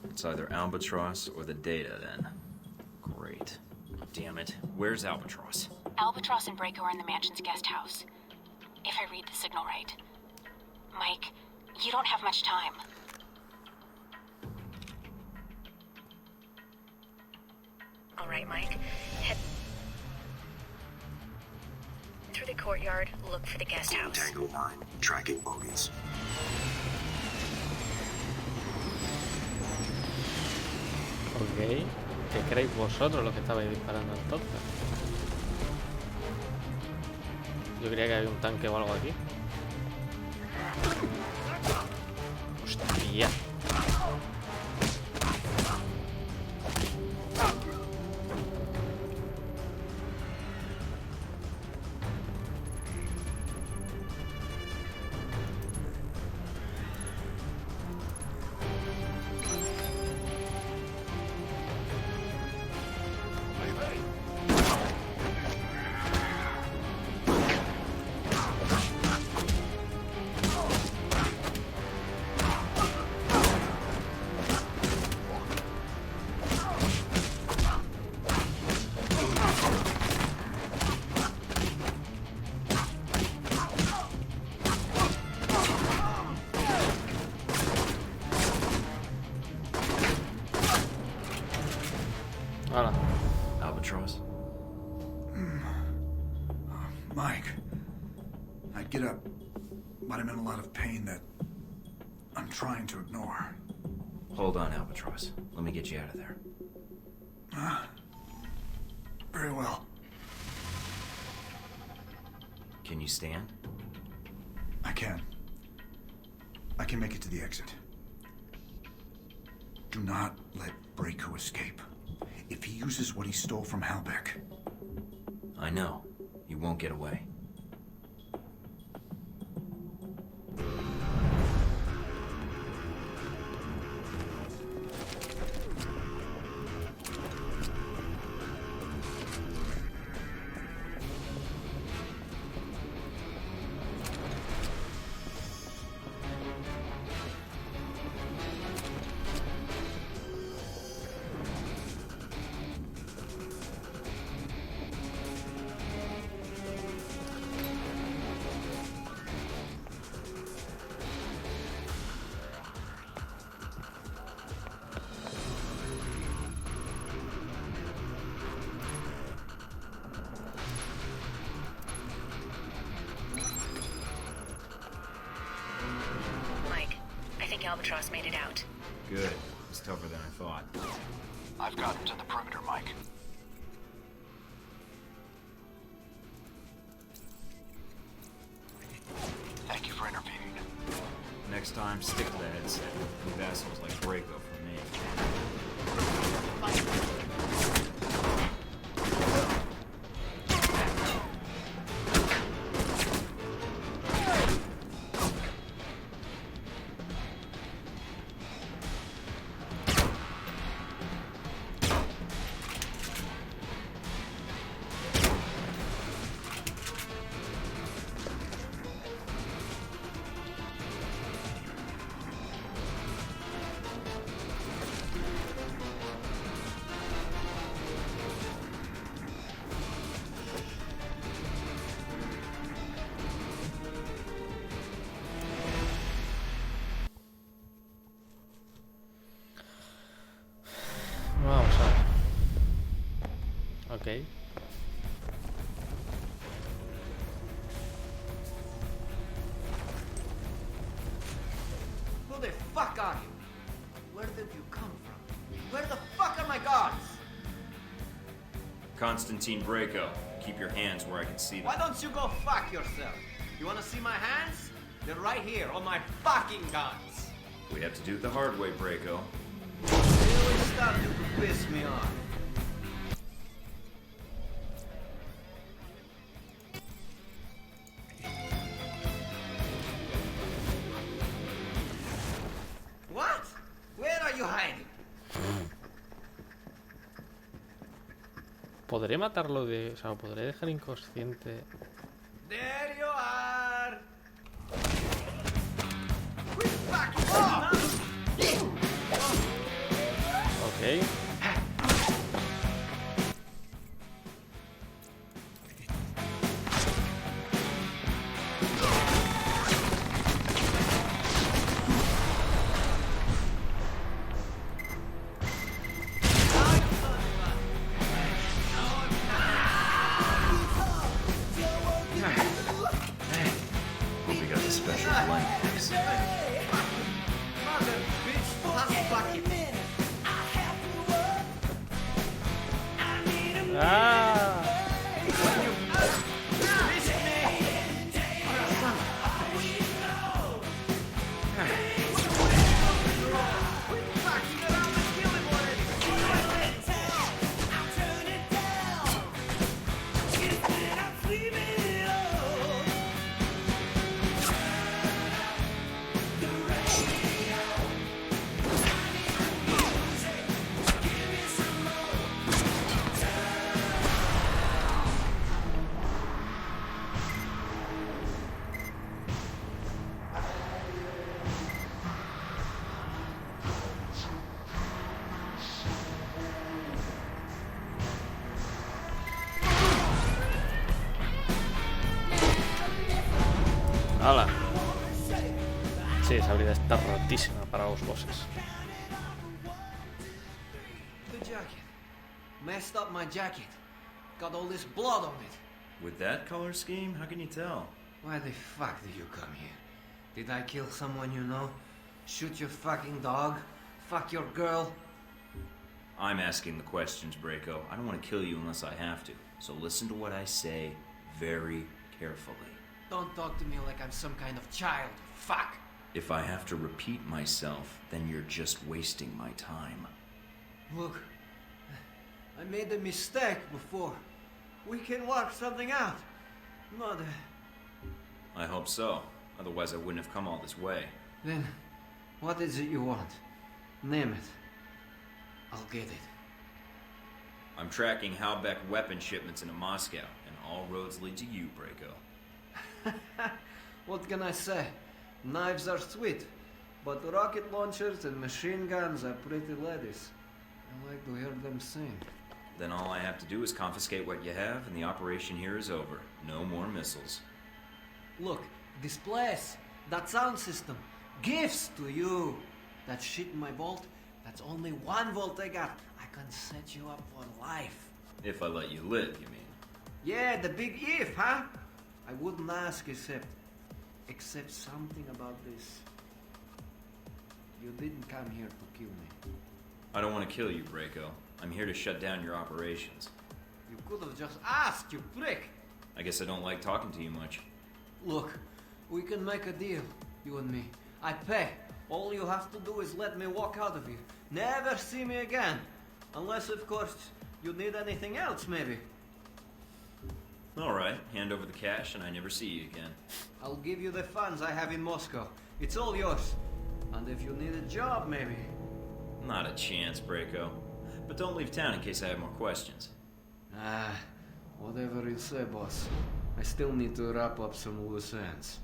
It's either Albatross or the data, then. Great. Damn it. Where's Albatross? Albatross and Braco are in the mansion's guest house. If I read the signal right. Mike, you don't have much time. All right, Mike. Head through the courtyard, look for the guest house. Tango 9, tracking bogies. ¿Qué creéis vosotros los que estabais disparando entonces? Yo creía que había un tanque o algo aquí. Hostia. Albatross? Mike, I'd get up, but I'm in a lot of pain that I'm trying to ignore. Hold on, Albatross. Let me get you out of there. Very well. Can you stand? I can. I can make it to the exit. Do not let Braco escape. If he uses what he stole from Halbeck... I know. He won't get away. Albatross made it out. Good. It's tougher than I thought. I've gotten to the perimeter, Mike. Thank you for intervening. Next time, stick to the headset. Leave assholes like Braco for me. Vamos a ver. Ok. Who the fuck are you? Where did you come from? Where the fuck are my guards? Constantine Braco, keep your hands where I can see them. Why don't you go fuck yourself? You wanna see my hands? They're right here on my fucking guns. We have to do it the hard way, Braco. Really starting to piss me off. What? Where are you hiding? ¿Podré matarlo de... O sea, ¿lo podré dejar inconsciente? There you are. Quit backing off. Ok. We got the special blend mix. Mother bitch, pass bucket. ¡Ah! ¡Hala! Sí, esa habilidad está rotísima para los bosses. The jacket. Messed up my jacket. Got all this blood on it. With that color scheme, how can you tell? Why the fuck did you come here? Did I kill someone you know? Shoot your fucking dog? Fuck your girl? I'm asking the questions, Braco. I don't want to kill you unless I have to. So listen to what I say very carefully. Don't talk to me like I'm some kind of child. Fuck. If I have to repeat myself, then you're just wasting my time. Look, I made a mistake before. We can work something out. Not I hope so. Otherwise I wouldn't have come all this way. Then, what is it you want? Name it. I'll get it. I'm tracking Halbeck weapon shipments into Moscow, and all roads lead to you, Braco. What can I say? Knives are sweet, but rocket launchers and machine guns are pretty ladies. I like to hear them sing. Then all I have to do is confiscate what you have, and the operation here is over. No more missiles. Look, this place, that sound system, gifts to you. That shit in my vault, that's only 1 volt I got. I can set you up for life. If I let you live, you mean? Yeah, the big if, huh? I wouldn't ask except something about this. You didn't come here to kill me. I don't want to kill you, Braco. I'm here to shut down your operations. You could have just asked, you prick. I guess I don't like talking to you much. Look, we can make a deal, you and me. I pay. All you have to do is let me walk out of here. Never see me again. Unless, of course, you need anything else, maybe. Alright, hand over the cash and I never see you again. I'll give you the funds I have in Moscow. It's all yours. And if you need a job, maybe. Not a chance, Braco. But don't leave town in case I have more questions. Whatever you say, boss. I still need to wrap up some loose ends.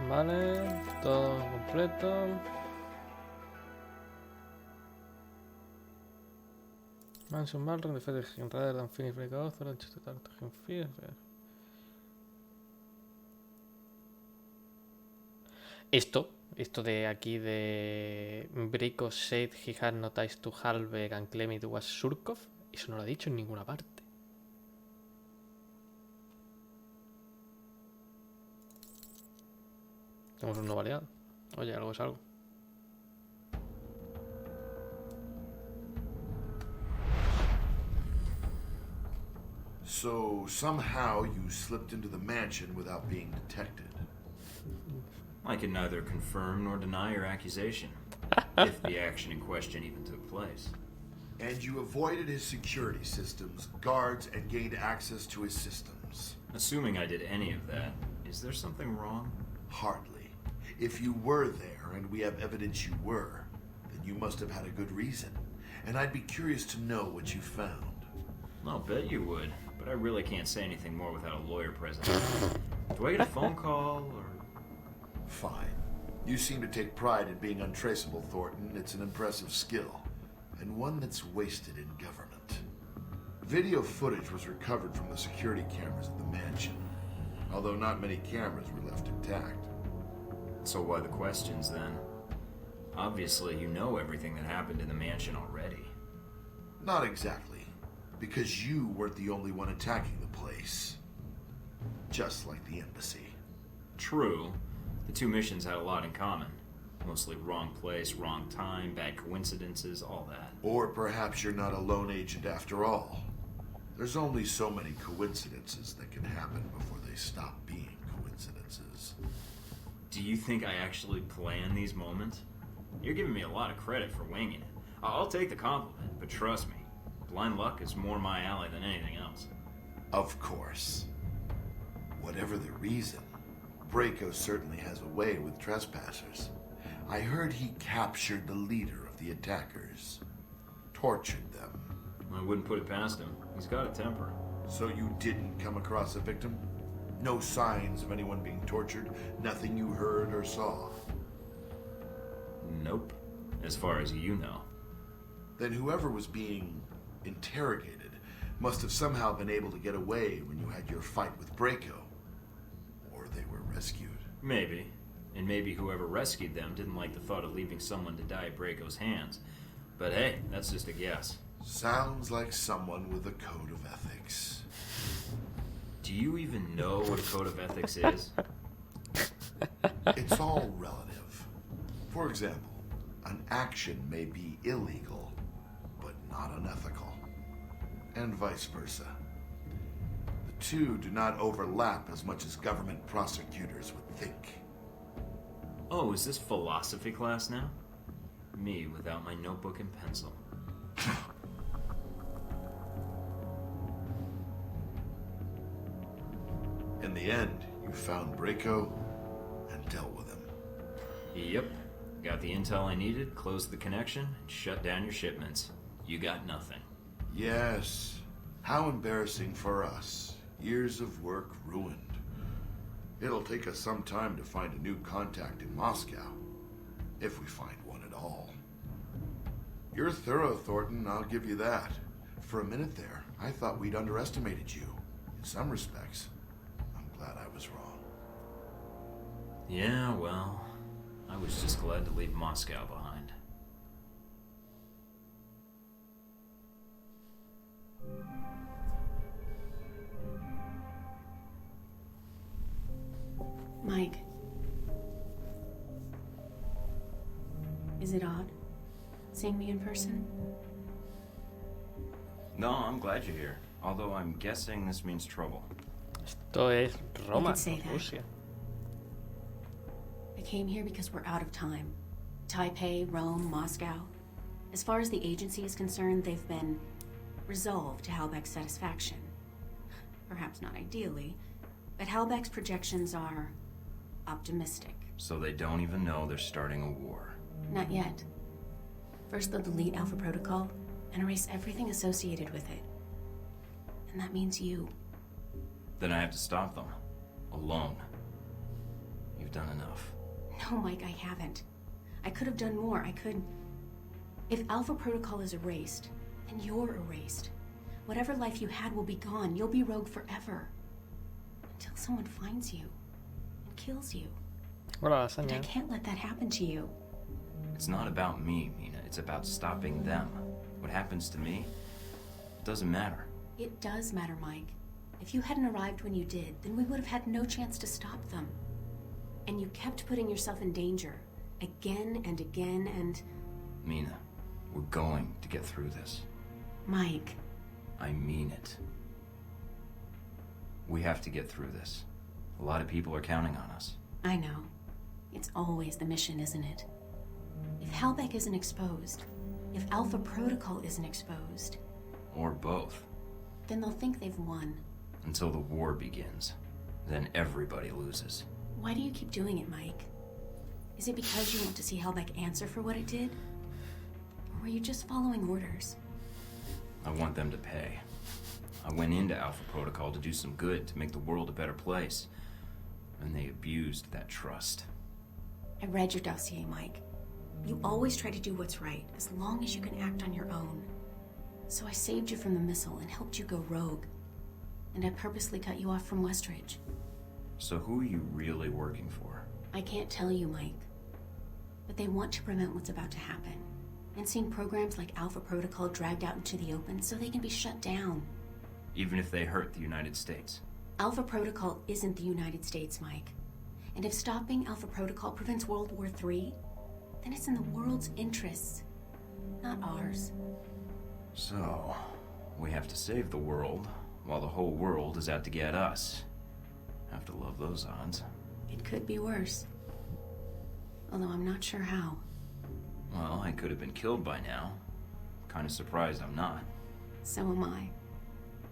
Vale, todo completo. Mansion Balron, defense radar dan finish breakout, Esto de aquí de Braco said he had no ties to Halbeck and claimed it was Surkov, eso no lo ha dicho en ninguna parte. Tenemos un nuevo aliado. Oye, algo es algo. So, somehow you slipped into the mansion without being detected. I can neither confirm nor deny your accusation, if the action in question even took place. And you avoided his security systems, guards, and gained access to his systems. Assuming I did any of that, is there something wrong? Hardly. If you were there, and we have evidence you were, then you must have had a good reason. And I'd be curious to know what you found. I'll bet you would, but I really can't say anything more without a lawyer present. Do I get a phone call, or...? Fine. You seem to take pride in being untraceable, Thornton. It's an impressive skill, and one that's wasted in government. Video footage was recovered from the security cameras at the mansion, although not many cameras were left intact. So why the questions, then? Obviously, you know everything that happened in the mansion already. Not exactly, because you weren't the only one attacking the place. Just like the embassy. True. The two missions had a lot in common. Mostly wrong place, wrong time, bad coincidences, all that. Or perhaps you're not a lone agent after all. There's only so many coincidences that can happen before they stop being coincidences. Do you think I actually plan these moments? You're giving me a lot of credit for winging it. I'll take the compliment, but trust me, blind luck is more my alley than anything else. Of course. Whatever the reason, Braco certainly has a way with trespassers. I heard he captured the leader of the attackers. Tortured them. I wouldn't put it past him. He's got a temper. So you didn't come across a victim? No signs of anyone being tortured? Nothing you heard or saw? Nope. As far as you know. Then whoever was being interrogated must have somehow been able to get away when you had your fight with Braco. Or they were rescued. Maybe. And maybe whoever rescued them didn't like the thought of leaving someone to die at Braco's hands. But hey, that's just a guess. Sounds like someone with a code of ethics. Do you even know what a code of ethics is? It's all relative. For example, an action may be illegal, but not unethical. And vice versa. The two do not overlap as much as government prosecutors would think. Oh, is this philosophy class now? Me without my notebook and pencil. In the end, you found Braco and dealt with him. Yep. Got the intel I needed, closed the connection, and shut down your shipments. You got nothing. Yes. How embarrassing for us. Years of work ruined. It'll take us some time to find a new contact in Moscow. If we find one at all. You're thorough, Thornton, I'll give you that. For a minute there, I thought we'd underestimated you. In some respects. I'm glad I was wrong. Yeah, well, I was just glad to leave Moscow behind. Mike. Is it odd, seeing me in person? No, I'm glad you're here. Although I'm guessing this means trouble. Esto es Roma, You could say that. Rusia. I came here because we're out of time. Taipei, Rome, Moscow. As far as the agency is concerned, they've been resolved to Halbeck's satisfaction. Perhaps not ideally, but Halbeck's projections are optimistic. So they don't even know they're starting a war. Not yet. First they'll delete Alpha Protocol and erase everything associated with it. And that means you. Then I have to stop them. Alone. You've done enough. No, Mike, I haven't. I could have done more. I could... If Alpha Protocol is erased, then you're erased. Whatever life you had will be gone. You'll be rogue forever. Until someone finds you and kills you. Hola, And I lasaña. can't let that happen to you. It's not about me, Mina. It's about stopping them. What happens to me, it doesn't matter. It does matter, Mike. If you hadn't arrived when you did, then we would have had no chance to stop them. And you kept putting yourself in danger. Again and again and... Mina, we're going to get through this. Mike. I mean it. We have to get through this. A lot of people are counting on us. I know. It's always the mission, isn't it? If Halbeck isn't exposed, if Alpha Protocol isn't exposed, Or both. then they'll think they've won. Until the war begins. Then everybody loses. Why do you keep doing it, Mike? Is it because you want to see Halbeck answer for what it did? Or were you just following orders? I want them to pay. I went into Alpha Protocol to do some good, to make the world a better place. And they abused that trust. I read your dossier, Mike. You always try to do what's right, as long as you can act on your own. So I saved you from the missile and helped you go rogue. And I purposely cut you off from Westridge. So who are you really working for? I can't tell you, Mike. But they want to prevent what's about to happen. And seeing programs like Alpha Protocol dragged out into the open so they can be shut down. Even if they hurt the United States. Alpha Protocol isn't the United States, Mike. And if stopping Alpha Protocol prevents World War III, then it's in the world's interests, not ours. So, we have to save the world, while the whole world is out to get us. Have to love those odds. It could be worse. Although I'm not sure how. Well, I could have been killed by now. Kind of surprised I'm not. So am I.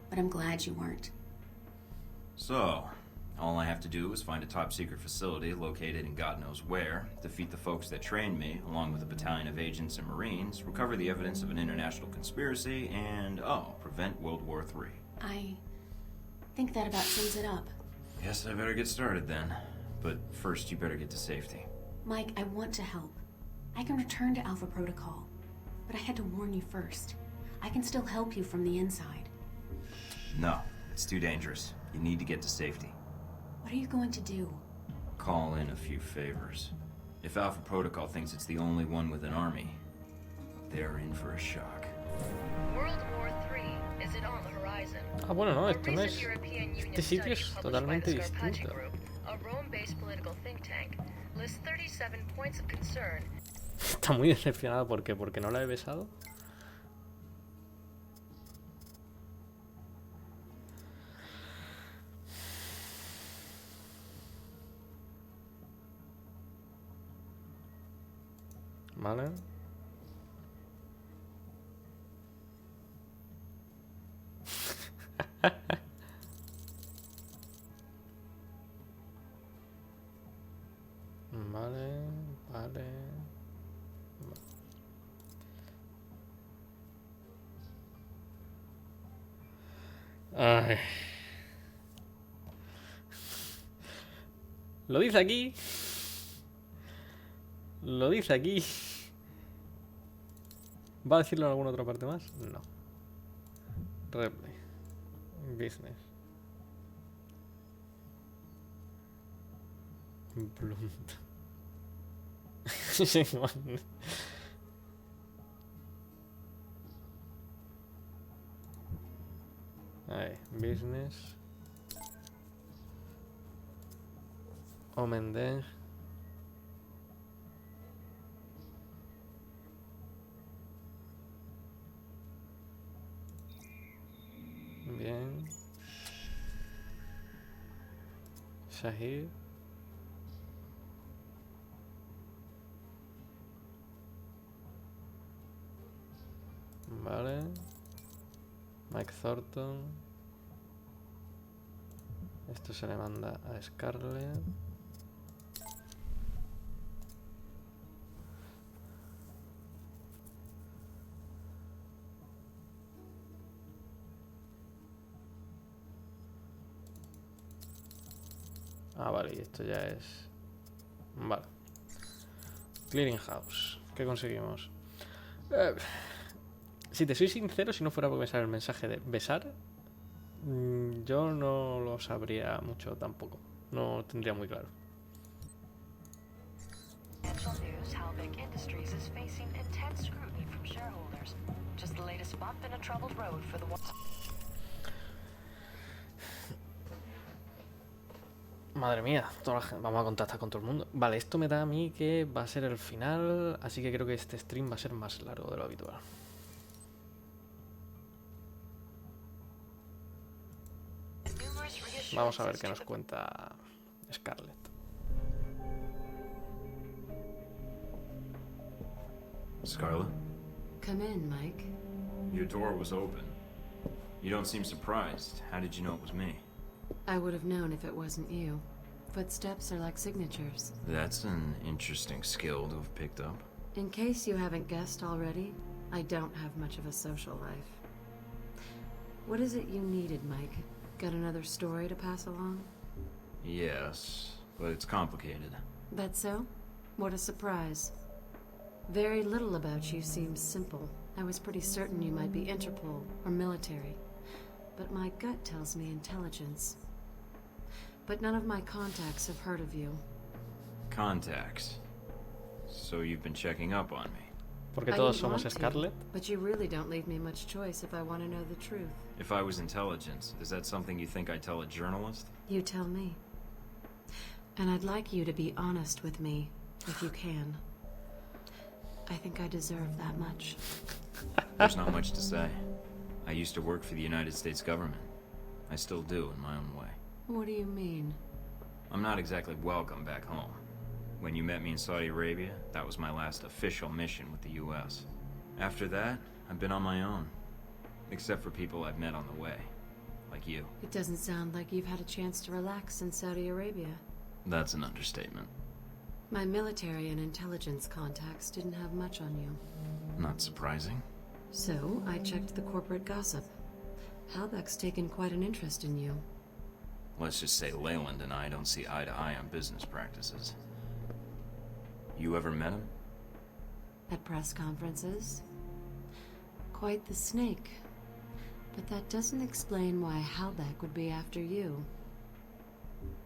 But I'm glad you weren't. So, all I have to do is find a top-secret facility located in God knows where, defeat the folks that trained me, along with a battalion of agents and Marines, recover the evidence of an international conspiracy, and, prevent World War III. I think that about sums it up. Guess I better get started then. But first, you better get to safety. Mike, I want to help. I can return to Alpha Protocol. But I had to warn you first. I can still help you from the inside. No, it's too dangerous. You need to get to safety. What are you going to do? Call in a few favors. If Alpha Protocol thinks it's the only one with an army, they're in for a shock. World War III isn't on the horizon. Ah, bueno, no, esto no es... Este sitio es totalmente distinto. A Rome-based political think tank lists 37 points of concern. Está muy decepcionado, ¿por qué? ¿Porque no la he besado? Vale. Vale. Ay. Lo dice aquí. Lo dice aquí. ¿Va a decirlo en alguna otra parte más? No. Replay. Business. Blunt. Ahí, business. Omendeng. Bien. Shahid. Vale. Mike Thornton. Esto se le manda a Scarlett. Ah, vale, y esto ya es... Vale. Clearing House. ¿Qué conseguimos? Si te soy sincero, si no fuera por besar el mensaje de besar, yo no lo sabría mucho tampoco. No lo tendría muy claro. Madre mía, toda la gente, vamos a contactar con todo el mundo. Vale, esto me da a mí que va a ser el final, así que creo que este stream va a ser más largo de lo habitual. Vamos a ver qué nos cuenta Scarlett. Scarlett? Come in, Mike. Your door was open. You don't seem surprised. How did you know it was me? I would have known if it wasn't you. Footsteps are like signatures. That's an interesting skill to have picked up. In case you haven't guessed already, I don't have much of a social life. What is it you needed, Mike? Got another story to pass along? Yes, but it's complicated. That's so? What a surprise. Very little about you seems simple. I was pretty certain you might be Interpol or military. But my gut tells me intelligence. But none of my contacts have heard of you. Contacts? So you've been checking up on me? Porque todos somos Scarlett. But you really don't leave me much choice if I want to know the truth. If I was intelligence, is that something you think I'd tell a journalist? You tell me. And I'd like you to be honest with me, if you can. I think I deserve that much. There's not much to say. I used to work for the United States government. I still do, in my own way. What do you mean? I'm not exactly welcome back home. When you met me in Saudi Arabia, that was my last official mission with the U.S. After that, I've been on my own. Except for people I've met on the way. Like you. It doesn't sound like you've had a chance to relax in Saudi Arabia. That's an understatement. My military and intelligence contacts didn't have much on you. Not surprising. So, I checked the corporate gossip. Halbeck's taken quite an interest in you. Let's just say Leyland and I don't see eye to eye on business practices. You ever met him? At press conferences? Quite the snake. But that doesn't explain why Halbeck would be after you.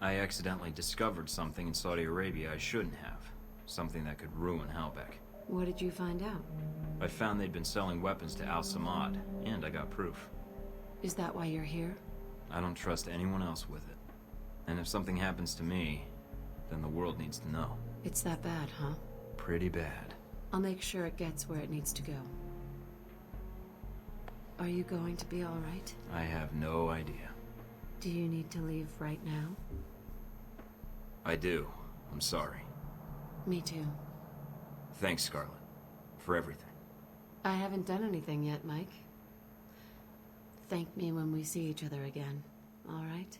I accidentally discovered something in Saudi Arabia I shouldn't have. Something that could ruin Halbeck. What did you find out? I found they'd been selling weapons to Al-Samad, and I got proof. Is that why you're here? I don't trust anyone else with it. And if something happens to me, then the world needs to know. It's that bad, huh? Pretty bad. I'll make sure it gets where it needs to go. Are you going to be all right? I have no idea. Do you need to leave right now? I do. I'm sorry. Me too. Thanks, Scarlet. For everything. I haven't done anything yet, Mike. Thank me when we see each other again, all right?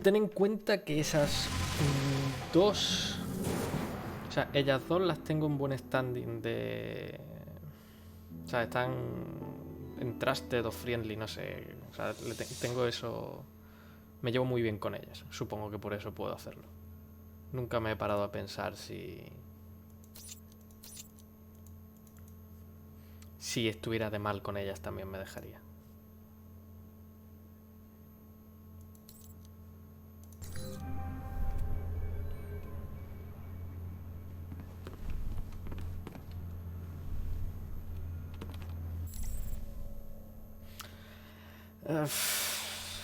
Ten en cuenta que esas dos... O sea, ellas dos las tengo en buen standing de... O sea, están en trusted o friendly, no sé. O sea, tengo eso... Me llevo muy bien con ellas. Supongo que por eso puedo hacerlo. Nunca me he parado a pensar si... Si estuviera de mal con ellas también me dejaría.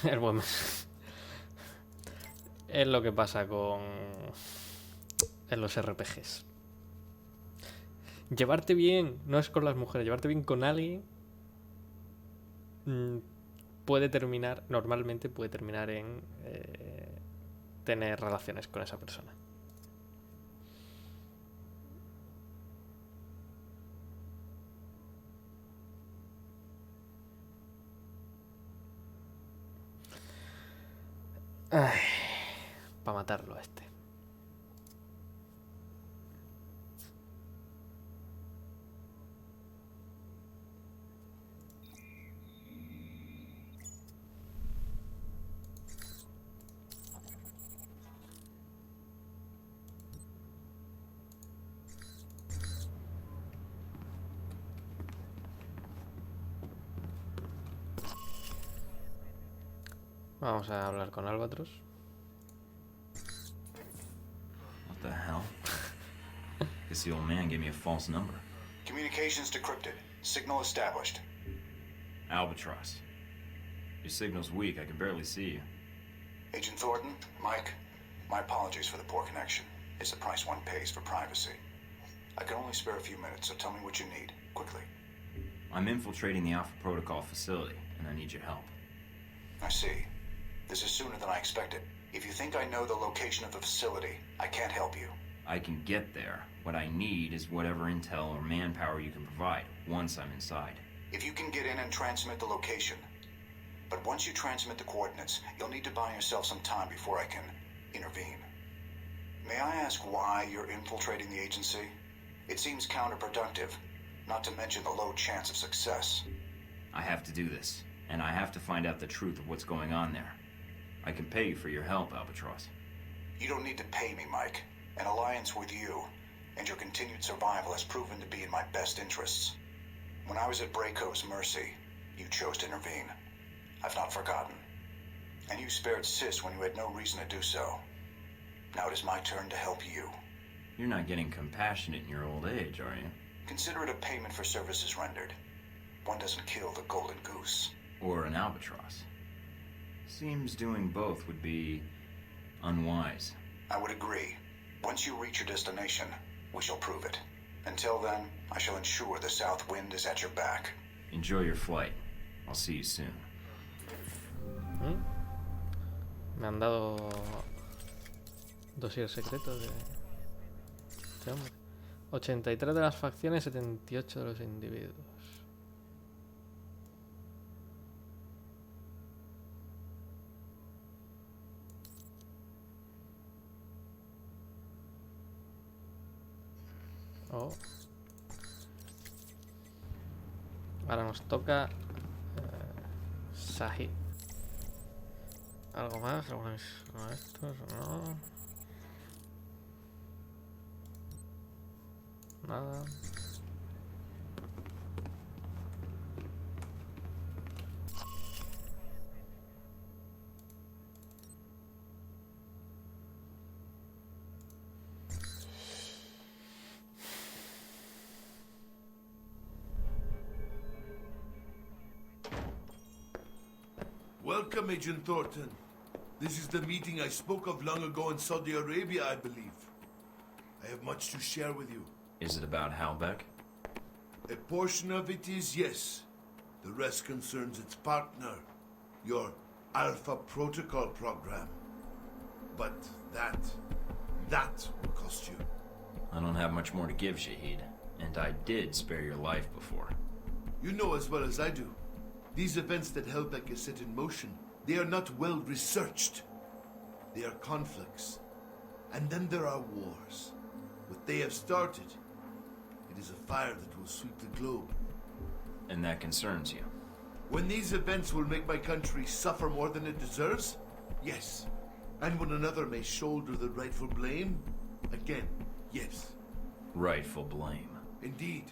El buen... Es lo que pasa con... En los RPGs. Llevarte bien, no es con las mujeres, llevarte bien con alguien puede terminar, normalmente puede terminar en tener relaciones con esa persona. Para matarlo a este. Vamos a hablar con Albatros. What the hell? Guess the old man gave me a false number. Communications decrypted. Signal established. Albatross. Your signal's weak. I can barely see you. Agent Thornton, Mike, my apologies for the poor connection. It's the price one pays for privacy. I can only spare a few minutes, so tell me what you need, quickly. I'm infiltrating the Alpha Protocol facility, and I need your help. I see. This is sooner than I expected. If you think I know the location of the facility, I can't help you. I can get there. What I need is whatever intel or manpower you can provide once I'm inside. If you can get in and transmit the location. But once you transmit the coordinates, you'll need to buy yourself some time before I can intervene. May I ask why you're infiltrating the agency? It seems counterproductive, not to mention the low chance of success. I have to do this, and I have to find out the truth of what's going on there. I can pay you for your help, Albatross. You don't need to pay me, Mike. An alliance with you and your continued survival has proven to be in my best interests. When I was at Braco's mercy, you chose to intervene. I've not forgotten. And you spared Sis when you had no reason to do so. Now it is my turn to help you. You're not getting compassionate in your old age, are you? Consider it a payment for services rendered. One doesn't kill the golden goose. Or an albatross. Seems doing both would be unwise. I would agree. Once you reach your destination, we shall prove it. Until then, I shall ensure the south wind is at your back. Enjoy your flight. I'll see you soon. Me han dado dossier secreto de este hombre. 83 de las facciones, 78 de los individuos. Oh. Ahora nos toca Sahid. ¿Algo más? ¿Alguno de estos? No. Nada. Welcome, Agent Thornton. This is the meeting I spoke of long ago in Saudi Arabia, I believe. I have much to share with you. Is it about Halbeck? A portion of it is, yes. The rest concerns its partner, your Alpha Protocol program. But that will cost you. I don't have much more to give, Shahid. And I did spare your life before. You know as well as I do. These events that Halbeck has set in motion, they are not well researched. They are conflicts. And then there are wars. What they have started, it is a fire that will sweep the globe. And that concerns you? When these events will make my country suffer more than it deserves? Yes. And when another may shoulder the rightful blame? Again, yes. Rightful blame. Indeed.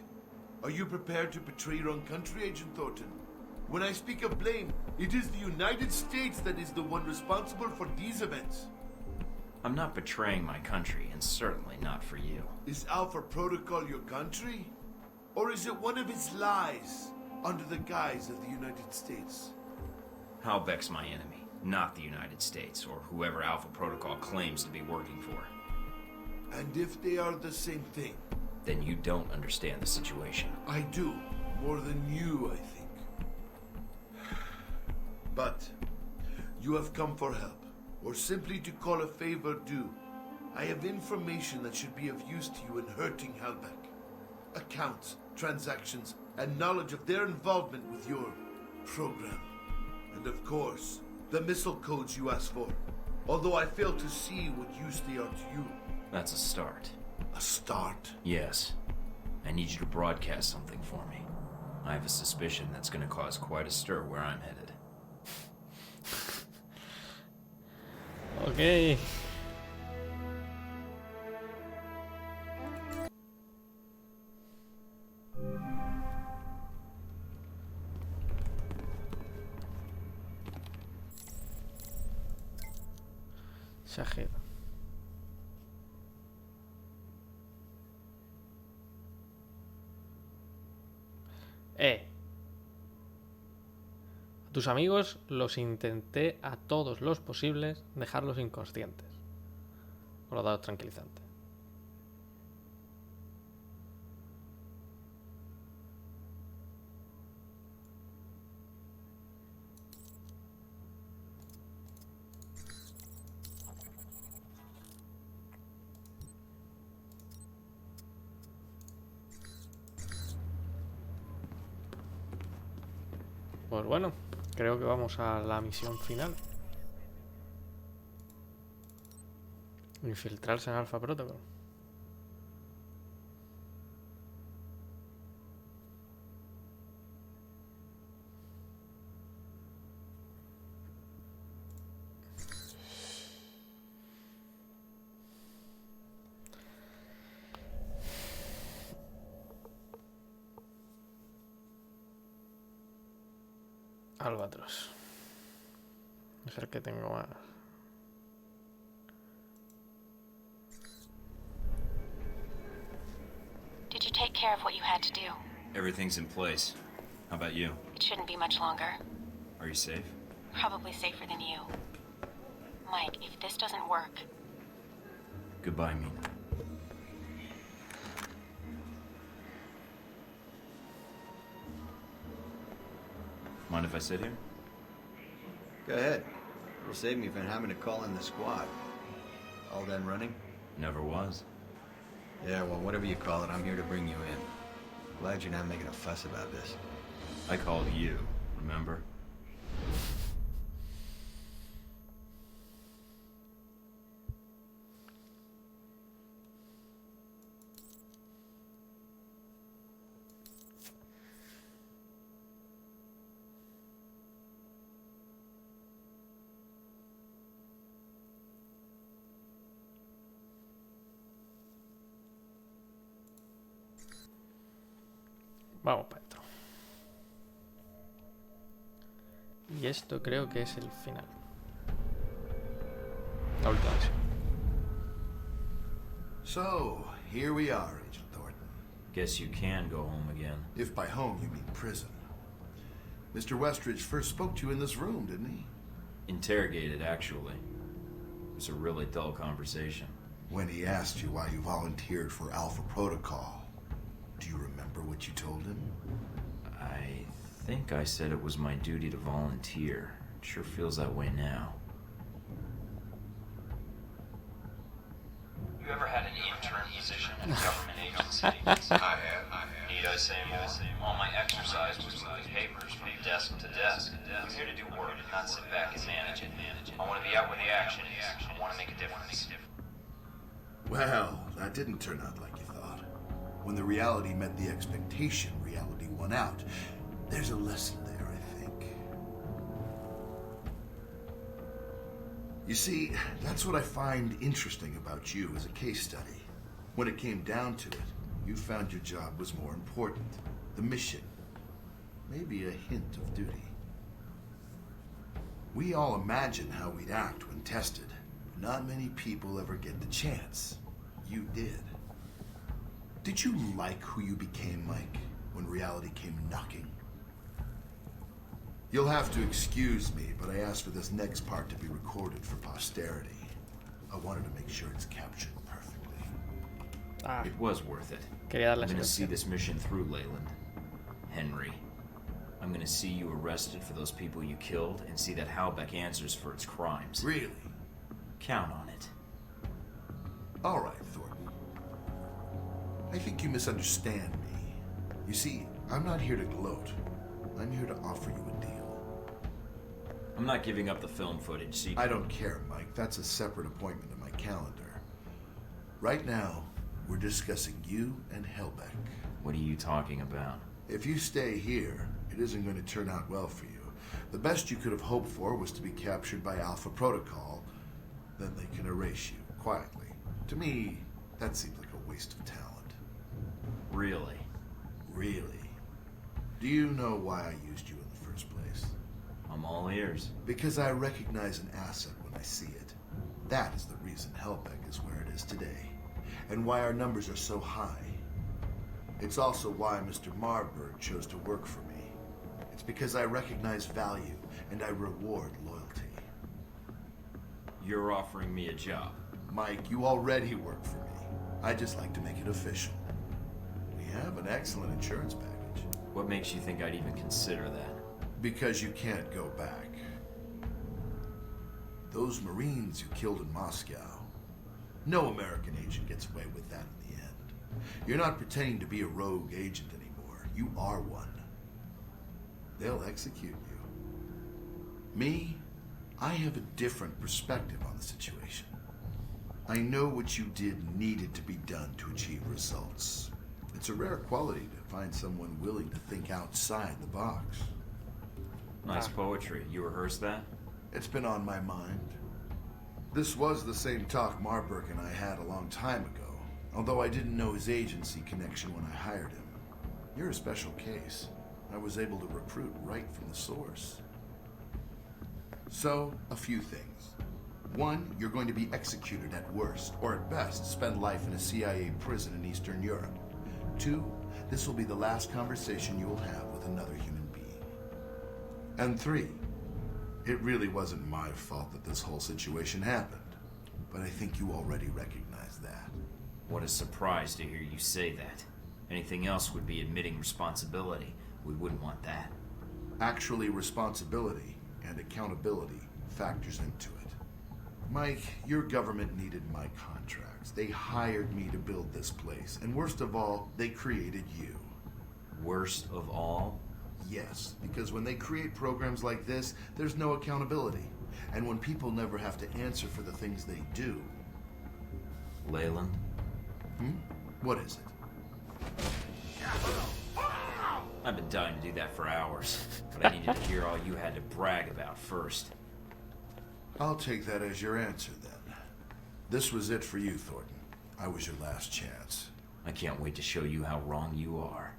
Are you prepared to betray your own country, Agent Thornton? When I speak of blame, it is the United States that is the one responsible for these events. I'm not betraying my country, and certainly not for you. Is Alpha Protocol your country? Or is it one of its lies, under the guise of the United States? Halbeck's my enemy, not the United States, or whoever Alpha Protocol claims to be working for. And if they are the same thing? Then you don't understand the situation. I do, more than you, I think. But you have come for help, or simply to call a favor due. I have information that should be of use to you in hurting Halbeck. Accounts, transactions, and knowledge of their involvement with your program. And of course, the missile codes you asked for. Although I fail to see what use they are to you. That's a start. A start? Yes. I need you to broadcast something for me. I have a suspicion that's going to cause quite a stir where I'm headed. Okay. Shahid. A tus amigos los intenté a todos los posibles dejarlos inconscientes. Os lo he dado tranquilizante. Pues bueno, creo que vamos a la misión final. Infiltrarse en Alpha Protocol. Albatros. Es el que tengo más. care of what you had to do. Everything's in place. How about you? It shouldn't be much longer. Are you safe? Probably safer than you. Mike, if this doesn't work... Goodbye, Mina. Mind if I sit here? Go ahead. It'll save me from having to call in the squad. All done running? Never was. Yeah, well, whatever you call it, I'm here to bring you in. Glad you're not making a fuss about this. I called you, remember? Vamos para adentro. Y esto creo que es el final. La última misión. So, here we are, Agent Thornton. Guess you can go home again. If by home you mean prison. Mr. Westridge first spoke to you in this room, didn't he? Interrogated, actually. It was a really dull conversation. When he asked you why you volunteered for Alpha Protocol, do you remember what you told him? I think I said it was my duty to volunteer. It sure feels that way now. You ever had an intern position in a government agency? I have. Need I say more? All my exercise was moving papers from desk to desk. I'm here to do work, not sit back and manage it. I want to be out where the action is. I want to make a difference. Well, that didn't turn out like you thought. When the reality met the expectation, reality won out. There's a lesson there, I think. You see, that's what I find interesting about you as a case study. When it came down to it, you found your job was more important. The mission. Maybe a hint of duty. We all imagine how we'd act when tested. Not many people ever get the chance. You did. Did you like who you became, Mike, when reality came knocking? You'll have to excuse me, but I asked for this next part to be recorded for posterity. I wanted to make sure it's captured perfectly. It was worth it. Quería darle I'm gonna see silencio. this mission through, Leyland. Henry. I'm gonna see you arrested for those people you killed and see that Halbeck answers for its crimes. Really? Count on it. All right, Thornton. I think you misunderstand me. You see, I'm not here to gloat. I'm here to offer you a deal. I'm not giving up the film footage, see? I don't care, Mike. That's a separate appointment in my calendar. Right now, we're discussing you and Halbeck. What are you talking about? If you stay here, it isn't going to turn out well for you. The best you could have hoped for was to be captured by Alpha Protocol. Then they can erase you, quietly. To me, that seems like a waste of talent. Really? Really? Do you know why I used you in the first place? I'm all ears. Because I recognize an asset when I see it. That is the reason Halbeck is where it is today, and why our numbers are so high. It's also why Mr. Marburg chose to work for me. It's because I recognize value, and I reward loyalty. You're offering me a job. Mike, you already work for me. I just like to make it official. We have an excellent insurance package. What makes you think I'd even consider that? Because you can't go back. Those Marines you killed in Moscow, no American agent gets away with that in the end. You're not pretending to be a rogue agent anymore. You are one. They'll execute you. Me, I have a different perspective on the situation. I know what you did needed to be done to achieve results. It's a rare quality to find someone willing to think outside the box. Nice poetry. You rehearsed that? It's been on my mind. This was the same talk Marburg and I had a long time ago, although I didn't know his agency connection when I hired him. You're a special case. I was able to recruit right from the source. So, a few things. One, you're going to be executed at worst, or at best, spend life in a CIA prison in Eastern Europe. Two, this will be the last conversation you will have with another human being. And 3, it really wasn't my fault that this whole situation happened, but I think you already recognize that. What a surprise to hear you say that. Anything else would be admitting responsibility. We wouldn't want that. Actually, responsibility and accountability factors into it. Mike, your government needed my contracts. They hired me to build this place, and worst of all, they created you. Worst of all? Yes, because when they create programs like this, there's no accountability. And when people never have to answer for the things they do... Leyland? What is it? I've been dying to do that for hours, but I needed to hear all you had to brag about first. I'll take that as your answer, then. This was it for you, Thornton. I was your last chance. I can't wait to show you how wrong you are.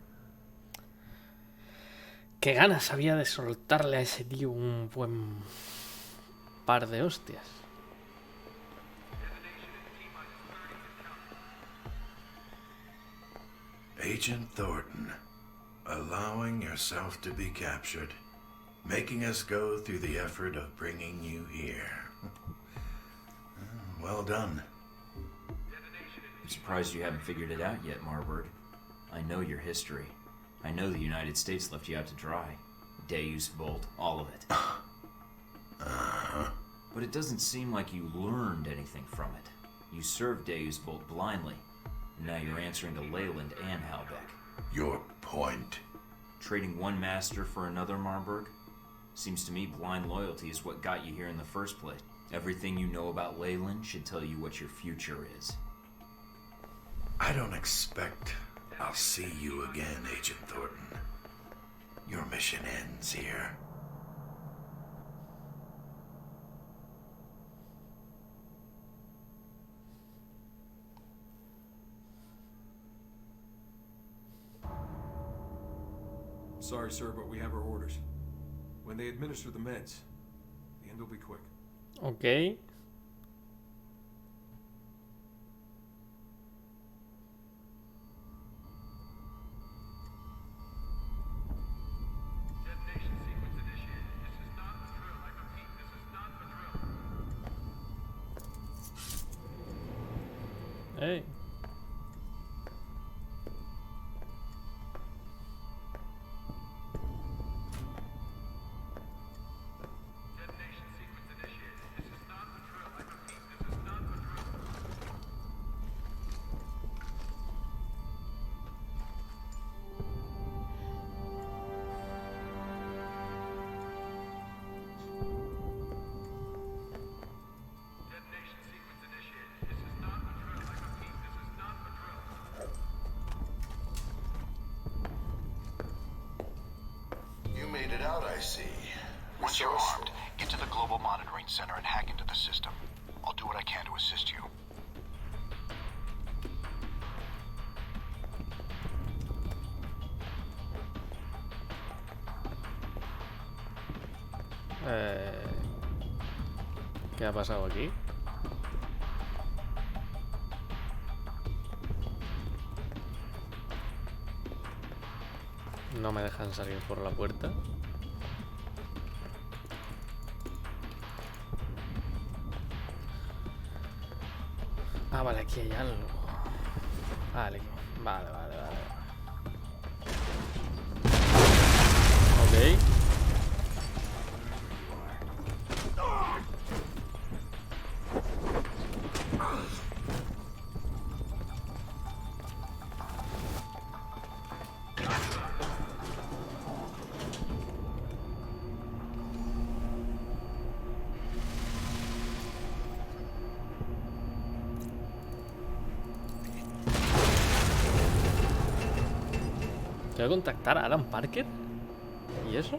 Qué ganas había de soltarle a ese tío un buen par de hostias. Agent Thornton, allowing yourself to be captured, making us go through the effort of bringing you here. Well done. I'm surprised you haven't figured it out yet, Marburg. I know your history. I know the United States left you out to dry. Deus Vult, all of it. But it doesn't seem like you learned anything from it. You served Deus Vult blindly, and now you're answering to Leyland and Halbeck. Your point? Trading one master for another, Marburg? Seems to me blind loyalty is what got you here in the first place. Everything you know about Leyland should tell you what your future is. I don't expect I'll see you again, Agent Thornton. Your mission ends here. Sorry, sir, but we have our orders. When they administer the meds, the end will be quick. Okay. Detonation sequence initiated. This is not a drill. I repeat, this is not a drill. Hey. I see. Once you're armed, get to the Global Monitoring Center and hack into the system. I'll do what I can to assist you. ¿Qué ha pasado aquí? No me dejan salir por la puerta. Ah, vale, aquí hay algo. Vale, vale. Ok. Voy a contactar a Alan Parker. ¿Y eso?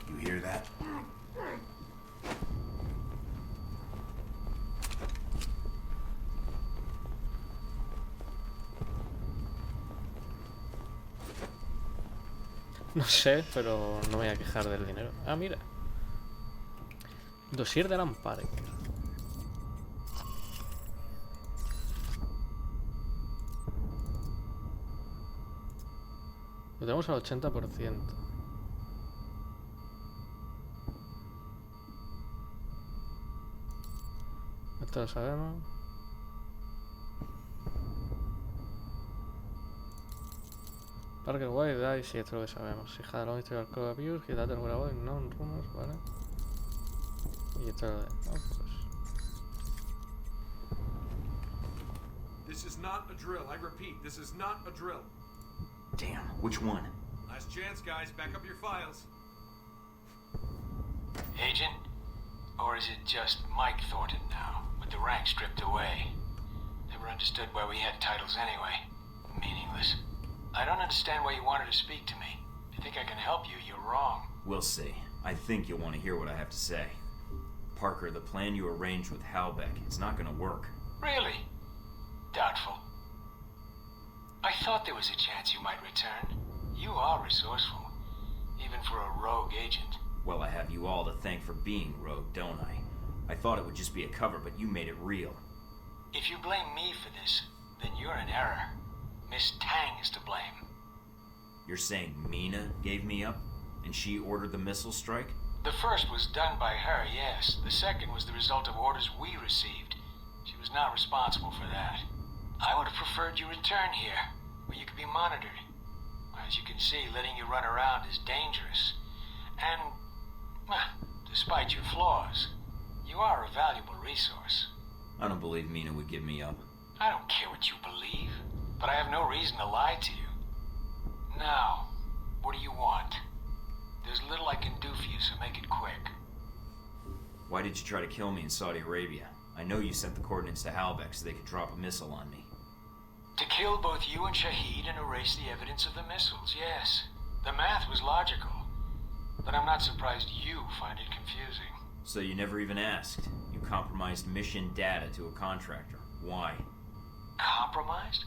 You hear that? No sé, pero no me voy a quejar del dinero. Ah, mira. Dossier de Alan Parker. Lo tenemos al 80%. Esto lo sabemos. Parker White, die, sí, esto es lo que sabemos. Hija de los Mystical Code Abuse, que date el grabado en non rumors, vale. Y esto es lo de. Oh, pues. This is not a drill. I repeat, this is not a drill. Damn, which one? Last chance, guys. Back up your files. Agent? Or is it just Mike Thornton now, with the rank stripped away? Never understood why we had titles anyway. Meaningless. I don't understand why you wanted to speak to me. If you think I can help you, you're wrong. We'll see. I think you'll want to hear what I have to say. Parker, the plan you arranged with Halbeck, it's not gonna work. Really? Doubtful. I thought there was a chance you might return. You are resourceful, even for a rogue agent. Well, I have you all to thank for being rogue, don't I? I thought it would just be a cover, but you made it real. If you blame me for this, then you're in error. Miss Tang is to blame. You're saying Mina gave me up? And she ordered the missile strike? The first was done by her, yes. The second was the result of orders we received. She was not responsible for that. I would have preferred you return here, where you could be monitored. As you can see, letting you run around is dangerous. And, despite your flaws, you are a valuable resource. I don't believe Mina would give me up. I don't care what you believe, but I have no reason to lie to you. Now, what do you want? There's little I can do for you, so make it quick. Why did you try to kill me in Saudi Arabia? I know you sent the coordinates to Halbeck so they could drop a missile on me. To kill both you and Shahid and erase the evidence of the missiles, yes. The math was logical. But I'm not surprised you find it confusing. So you never even asked. You compromised mission data to a contractor. Why? Compromised?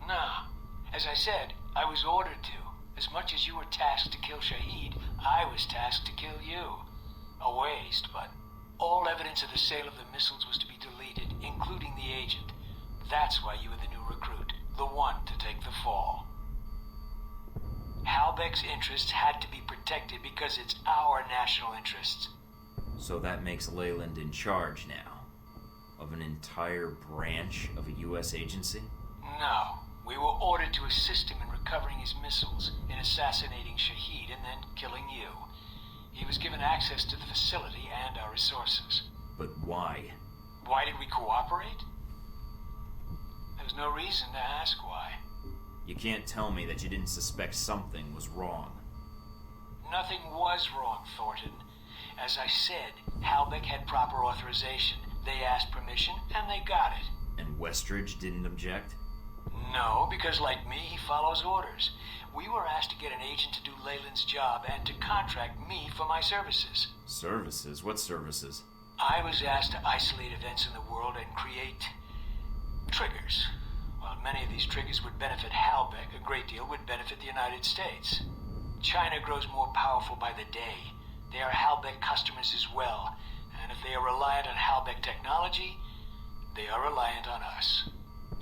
Nah. As I said, I was ordered to. As much as you were tasked to kill Shahid, I was tasked to kill you. A waste, but all evidence of the sale of the missiles was to be deleted, including the agent. That's why you were the new recruit, the one to take the fall. Halbeck's interests had to be protected because it's our national interests. So that makes Leyland in charge now? Of an entire branch of a U.S. agency? No. We were ordered to assist him in recovering his missiles, in assassinating Shahid, and then killing you. He was given access to the facility and our resources. But why? Why did we cooperate? There's no reason to ask why. You can't tell me that you didn't suspect something was wrong. Nothing was wrong, Thornton. As I said, Halbeck had proper authorization. They asked permission, and they got it. And Westridge didn't object? No, because like me, he follows orders. We were asked to get an agent to do Leyland's job and to contract me for my services. Services? What services? I was asked to isolate events in the world and create triggers. While many of these triggers would benefit Halbeck, a great deal would benefit the United States. China grows more powerful by the day. They are Halbeck customers as well, and if they are reliant on Halbeck technology, they are reliant on us.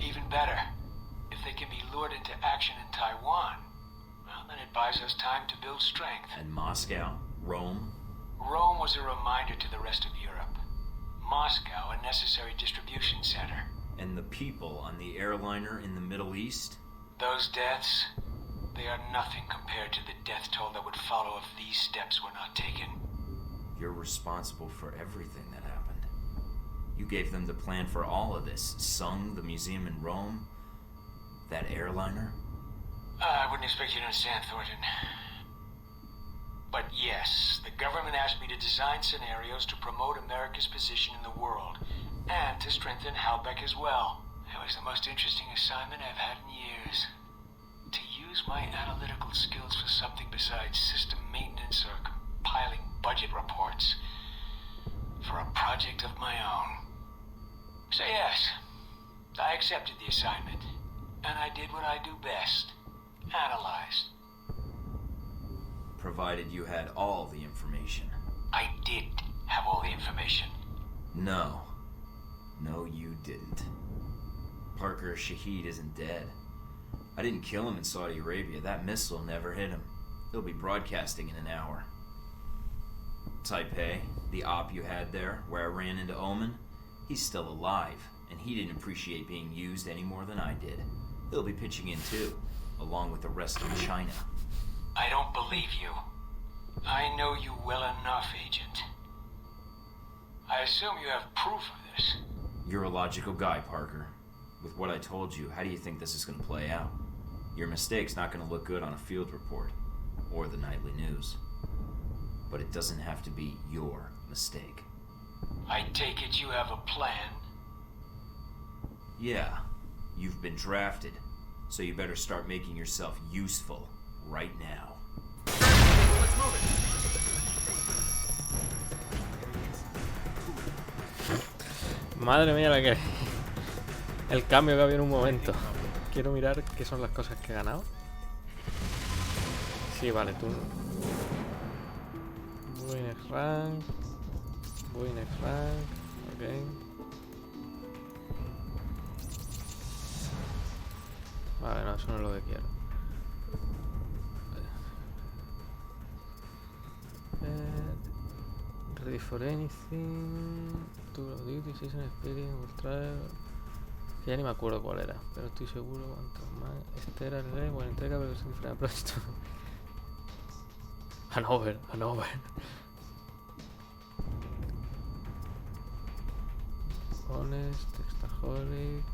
Even better, if they can be lured into action in Taiwan, well, then it buys us time to build strength. And Moscow? Rome? Rome was a reminder to the rest of Europe. Moscow, a necessary distribution center. And the people on the airliner in the Middle East? Those deaths, they are nothing compared to the death toll that would follow if these steps were not taken. You're responsible for everything that happened. You gave them the plan for all of this. Sung, the museum in Rome, that airliner. I wouldn't expect you to understand, Thornton. But yes, the government asked me to design scenarios to promote America's position in the world, and to strengthen Halbeck as well. It was the most interesting assignment I've had in years. To use my analytical skills for something besides system maintenance or compiling budget reports. For a project of my own. So yes, I accepted the assignment. And I did what I do best. Analyzed. provided you had all the information. I did have all the information. No. No, you didn't. Parker Shaheed isn't dead. I didn't kill him in Saudi Arabia. That missile never hit him. He'll be broadcasting in an hour. Taipei, the op you had there, where I ran into Omen, he's still alive, and he didn't appreciate being used any more than I did. He'll be pitching in too, along with the rest of China. I don't believe you. I know you well enough, Agent. I assume you have proof of this. You're a logical guy, Parker. With what I told you, how do you think this is going to play out? Your mistake's not going to look good on a field report, or the nightly news. But it doesn't have to be your mistake. I take it you have a plan? Yeah, you've been drafted, so you better start making yourself useful right now. Let's move it. Madre mía, la que... El cambio que había en un momento. Quiero mirar qué son las cosas que he ganado. Sí, vale, tú... Voy next rank. Ok. Vale, no, eso no es lo que quiero. Ready for anything. Tour of duty, season experience, ultra. Ya ni me acuerdo cuál era, pero estoy seguro cuánto más. Este era el rey, buena entrega, pero sin diferente proyecto. Hanover. Honest, Textaholic,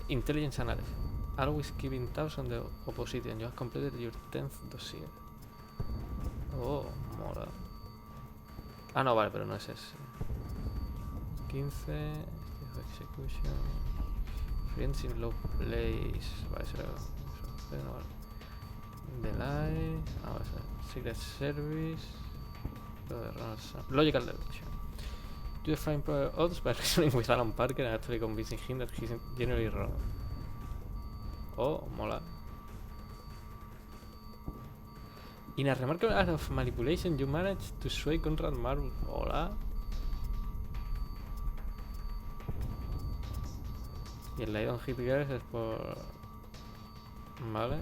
Intelligence Analysis. Always keeping tabs on the opposition. You have completed your 10th dossier. Oh, mola. Ah, no, vale, pero no es ese. 15. Execution. Friends in low place. Vale, será eso. Pero no vale. Delay. Ah, vale, Secret Service. Logical deduction. Do you find prior odds by reasoning with Alan Parker and actually convincing him that he's generally wrong? Oh, mola. In a remarkable act of manipulation, you managed to sway Conrad Marvel. Hola. Y el Lion Hit Girls es por... Vale.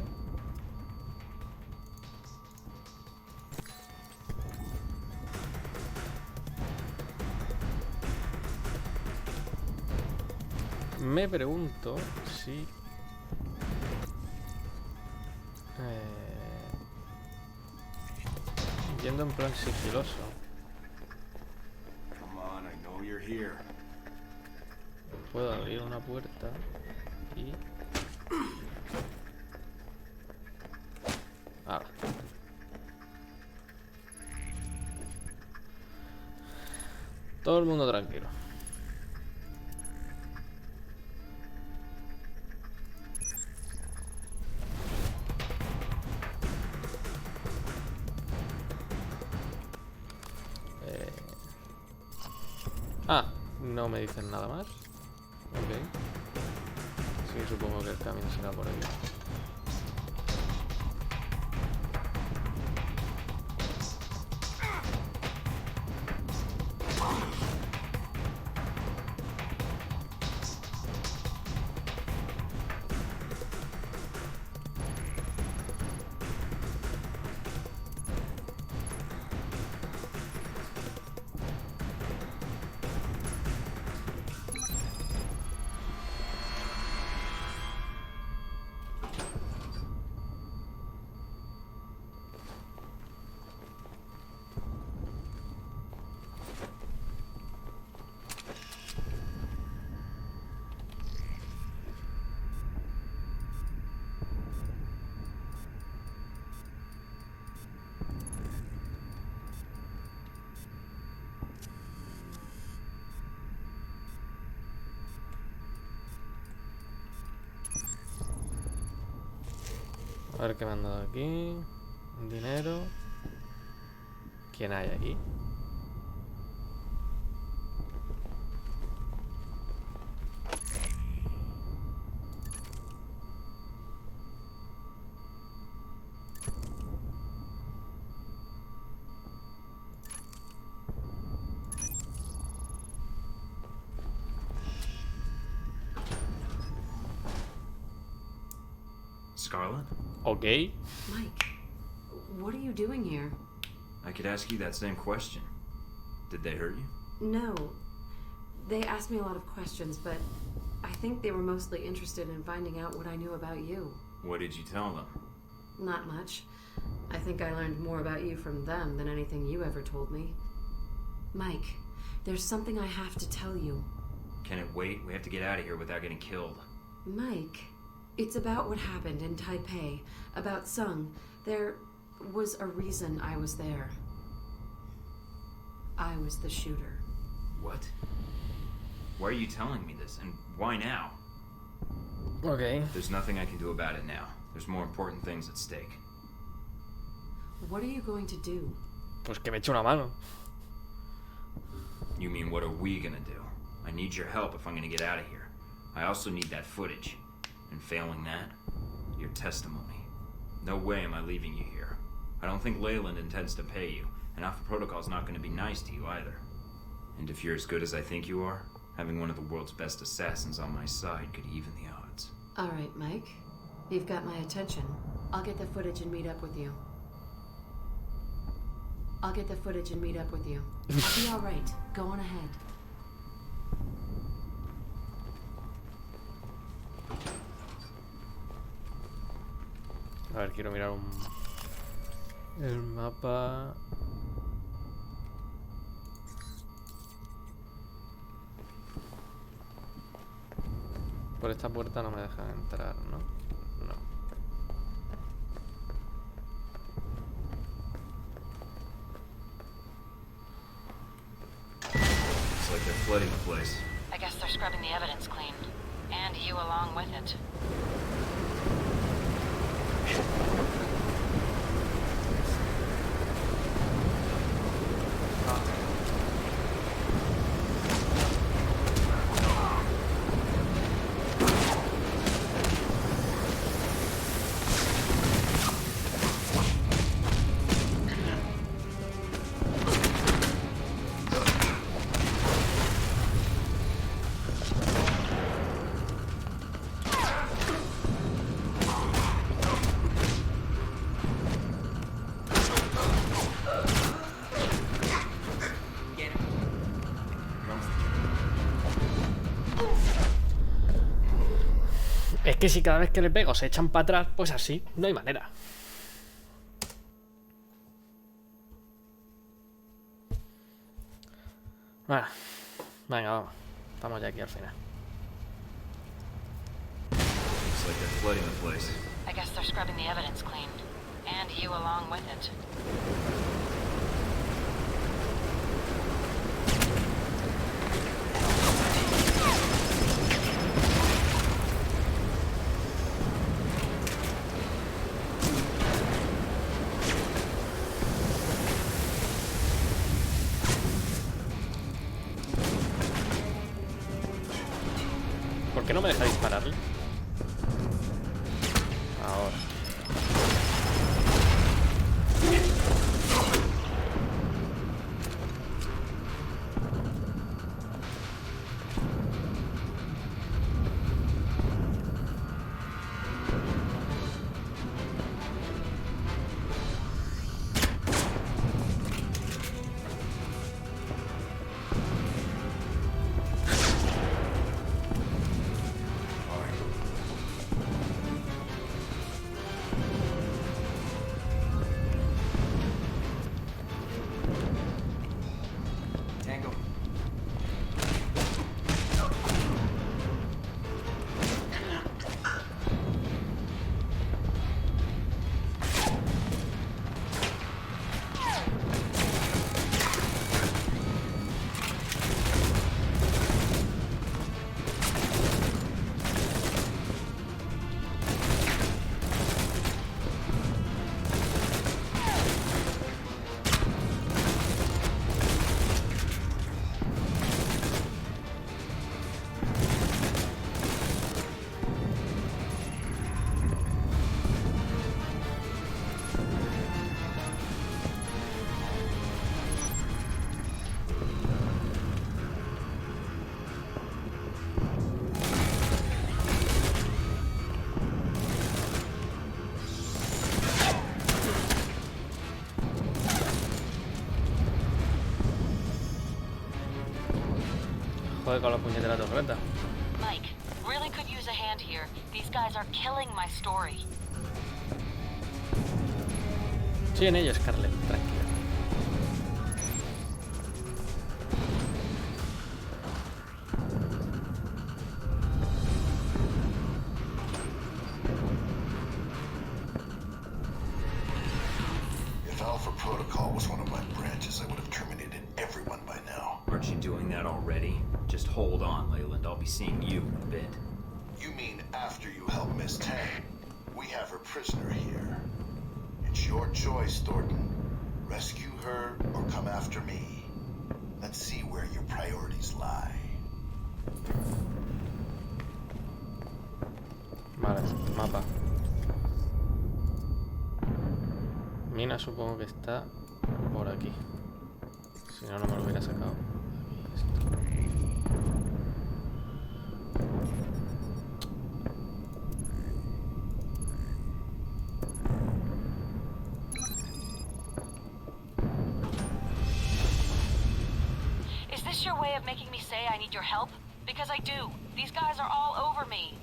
Me pregunto si... Yendo en plan sigiloso. Puedo abrir una puerta y... Ahora. Todo el mundo tranquilo. No me dicen nada más. Ok. Sí, supongo que el camino será por aquí. A ver qué me han dado aquí. Un dinero. ¿Quién hay aquí? Scarlet? Okay. Mike, what are you doing here? I could ask you that same question. Did they hurt you? No. They asked me a lot of questions, but I think they were mostly interested in finding out what I knew about you. What did you tell them? Not much. I think I learned more about you from them than anything you ever told me. Mike, there's something I have to tell you. Can it wait? We have to get out of here without getting killed. Mike, it's about what happened in Taipei, about Sung. There was a reason I was there. I was the shooter. What? Why are you telling me this? And why now? Okay. There's nothing I can do about it now. There's more important things at stake. What are you going to do? Pues que me eche una mano. You mean, what are we gonna do? I need your help if I'm gonna get out of here. I also need that footage. And failing that, your testimony. No way am I leaving you here. I don't think Leyland intends to pay you, and Alpha Protocol's not gonna be nice to you either. And if you're as good as I think you are, having one of the world's best assassins on my side could even the odds. All right, Mike. You've got my attention. I'll get the footage and meet up with you. I'll get the footage and meet up with you. I'll be all right. Go on ahead. A ver, quiero mirar el mapa. Por esta puerta no me dejan entrar, ¿no? No. Looks like they're flooding the place. I guess they're scrubbing the evidence clean. And you along with it. Es que si cada vez que le pego se echan para atrás, pues así, no hay manera. Bueno, venga, vamos. Estamos ya aquí al final. Looks like they're flooding the place. I guess they're scrubbing the evidence clean. And you along with it. ¿Por qué no me deja dispararle? Ahora. jode con la puñetera torreta. Mike, really could use a hand here. These guys are killing my story. Sí, en ello, Scarlett, tranquila. If Alpha Protocol was one of my branches, I would have terminated everyone by now. Aren't you doing that already? Just hold on, Leyland. I'll be seeing you in a bit. You mean after you help Miss Tang? We have her prisoner here. It's your choice, Thornton. Rescue her or come after me. Let's see where your priorities lie. Vale, mapa. Mina supongo que está por aquí. Si no, no me lo hubiera sacado. Aquí está. Is this your way of making me say I need your help? Because I do. These guys are all over me.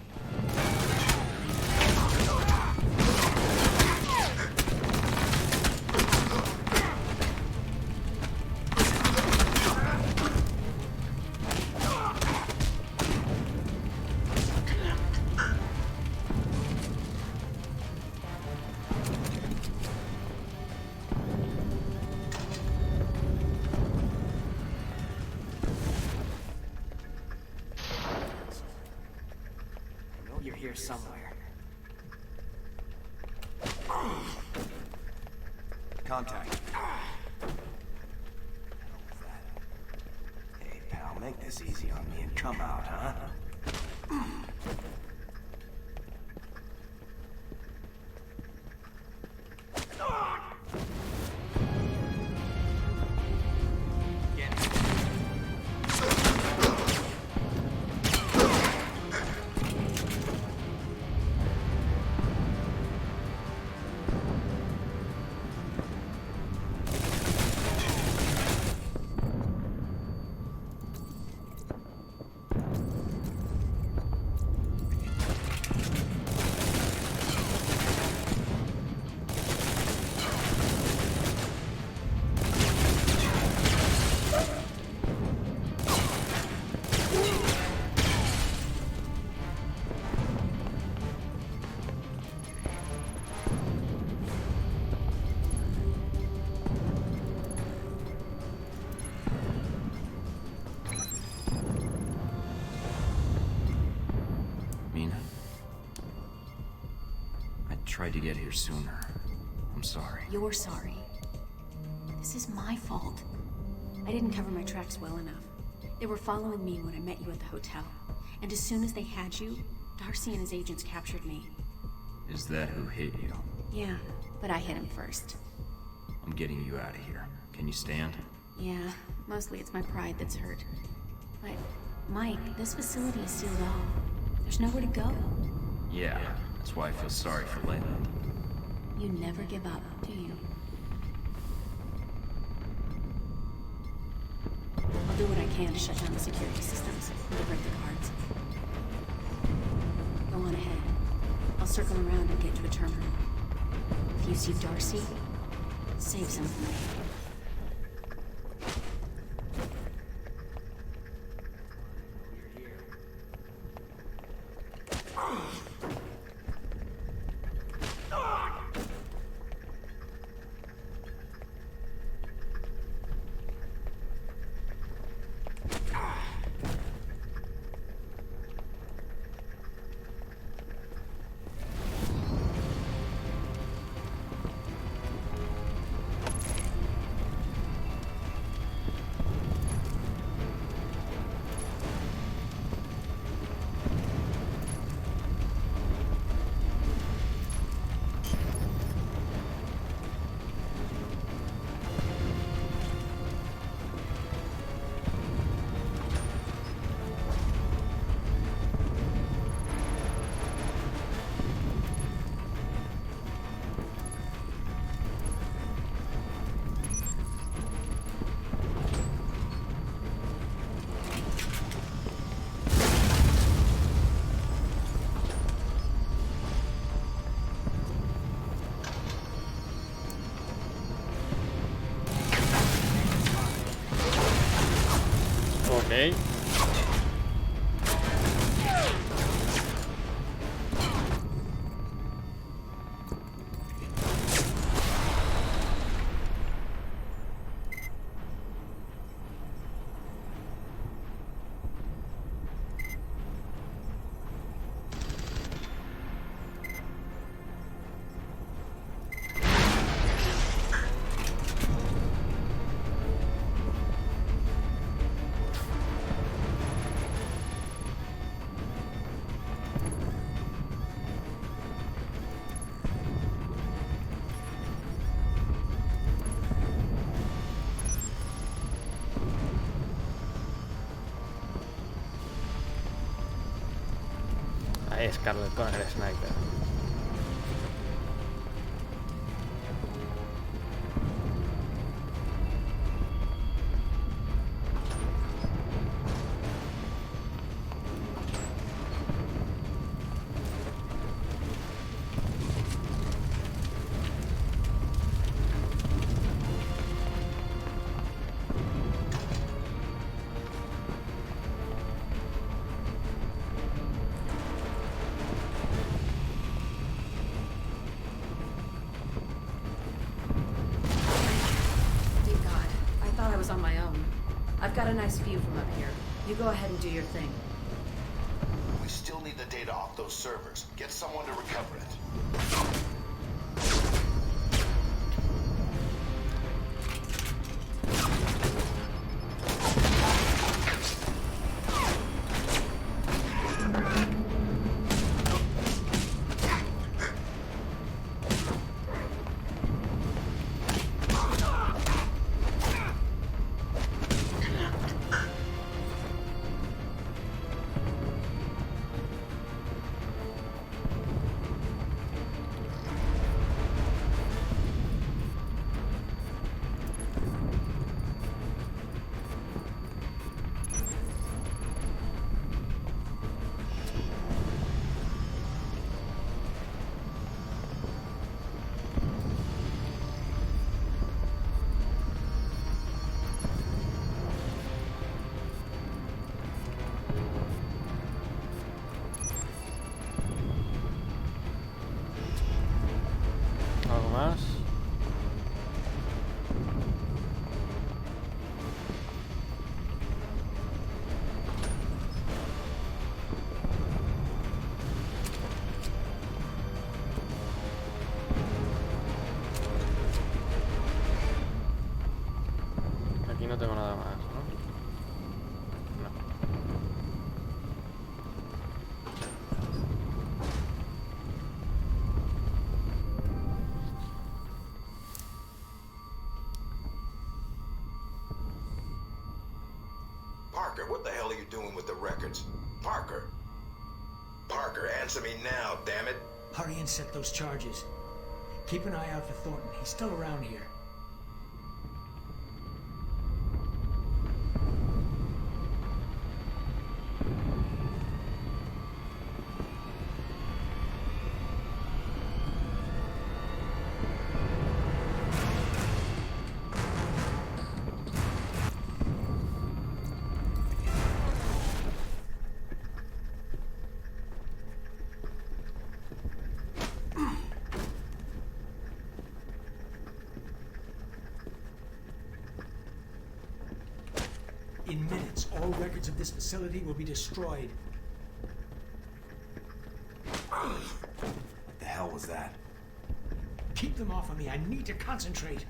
You're here somewhere. Contact. Hey, pal, make this easy on me and come out, huh? Tried to get here sooner. I'm sorry. You're sorry. This is my fault. I didn't cover my tracks well enough. They were following me when I met you at the hotel. And as soon as they had you, Darcy and his agents captured me. Is that who hit you? Yeah, but I hit him first. I'm getting you out of here. Can you stand? Yeah, mostly it's my pride that's hurt. But, Mike, this facility is sealed off. There's nowhere to go. Yeah. That's why I feel sorry for Leyland. You never give up, do you? I'll do what I can to shut down the security systems and to break the guards. Go on ahead. I'll circle around and get to a terminal. If you see Darcy, save some for me. Ok. Ahí Scarlett con el sniper. On my own. I've got a nice view from up here. You go ahead and do your thing. We still need the data off those servers. Get someone to recover it. ¿Algo más? Aquí no tengo nada más, ¿no? No. Parker, what the hell are you doing with the records? Parker! Parker, answer me now, damn it! Hurry and set those charges. Keep an eye out for Thornton. He's still around here. In minutes, all records of this facility will be destroyed. What the hell was that? Keep them off of me. I need to concentrate.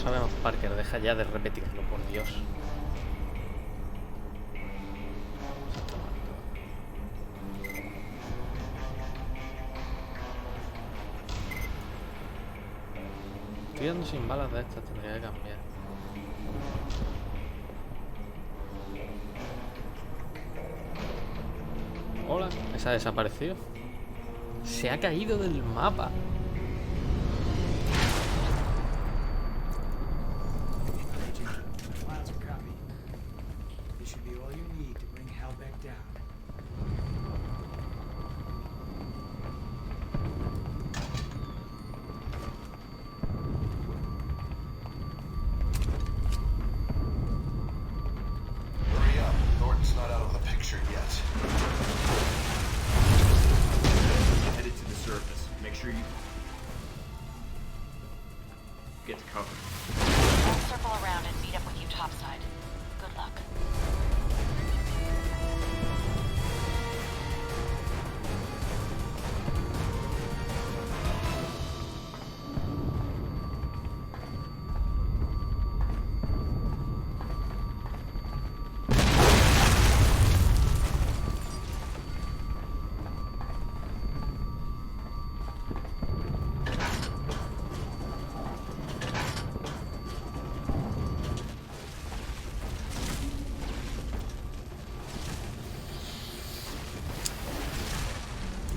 sabemos, Parker. Deja ya de repetirlo, por Dios. Estoy dando sin balas de estas, tendría que cambiar. Hola, esa ha desaparecido. Se ha caído del mapa.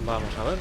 Vamos a ver.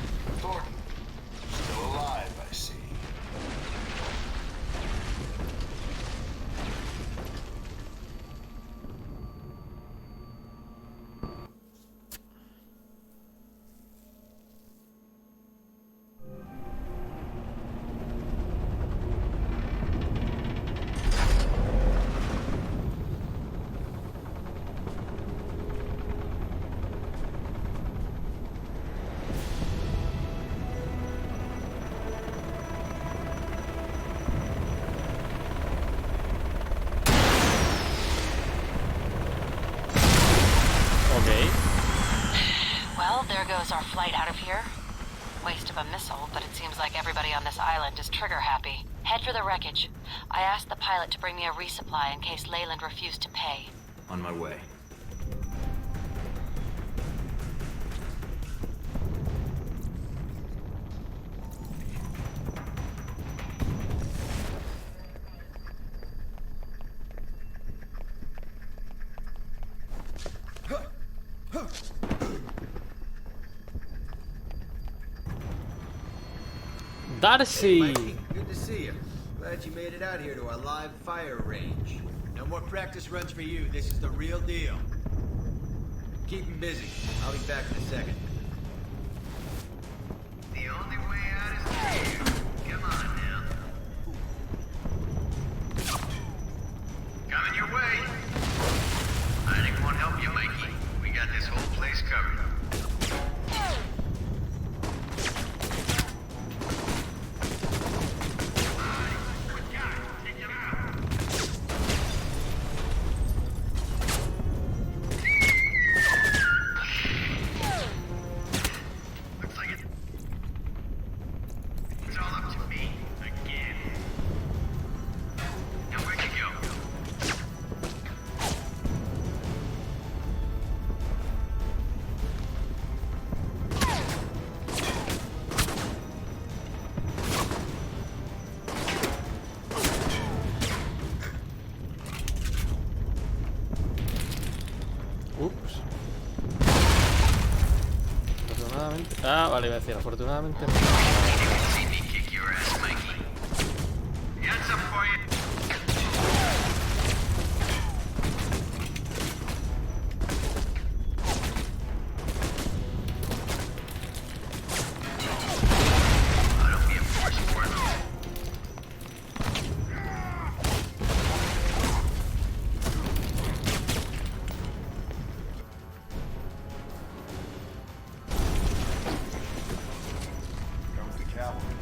There goes our flight out of here. Waste of a missile, but it seems like everybody on this island is trigger happy. Head for the wreckage. I asked the pilot to bring me a resupply in case Leyland refused to pay. On my way. Darcy! Hey, Mikey, good to see you. Glad you made it out here to our live fire range. No more practice runs for you. This is the real deal. Keep him busy. I'll be back in a second. The only way out is through. Come on now. Coming your way. Hiding won't help you, Mikey. We got this whole place covered. Ah, vale, iba a decir, afortunadamente no. Cavalry.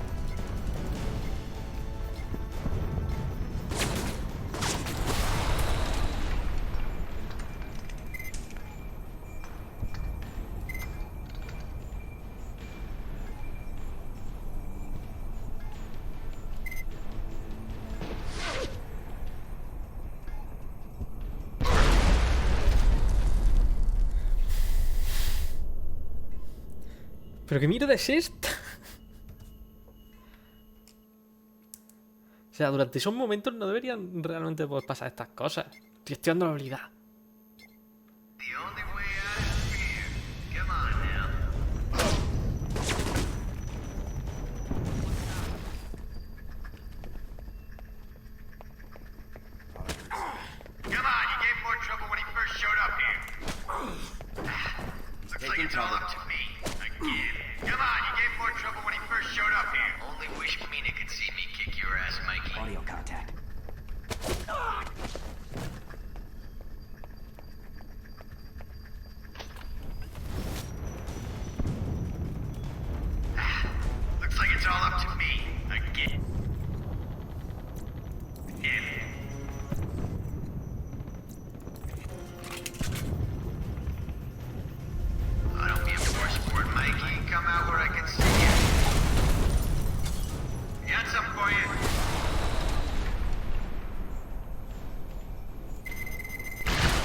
¿Pero qué mierda es esta? O sea, durante esos momentos no deberían realmente poder pasar estas cosas. Estoy estudiando la habilidad.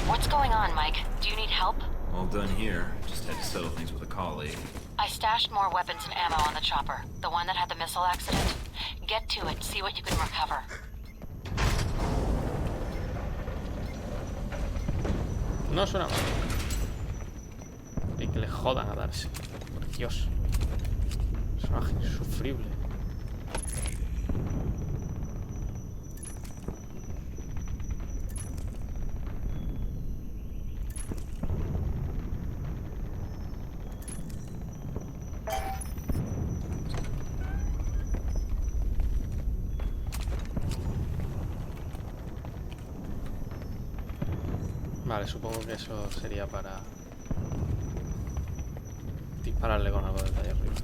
What's going on, Mike? Do you need help? All done here. Just had to settle things with a colleague. I stashed more weapons and ammo on the chopper. The one that had the missile accident. Get to it, see what you can recover. No suena mal. Y que le jodan a darse. Por Dios. Personaje insufrible. Vale, supongo que eso sería para dispararle con algo desde ahí arriba.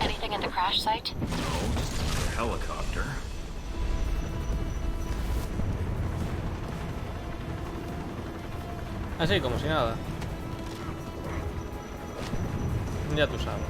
Anything at the crash site? No, just another helicopter. Así, como si nada. Ya tú sabes.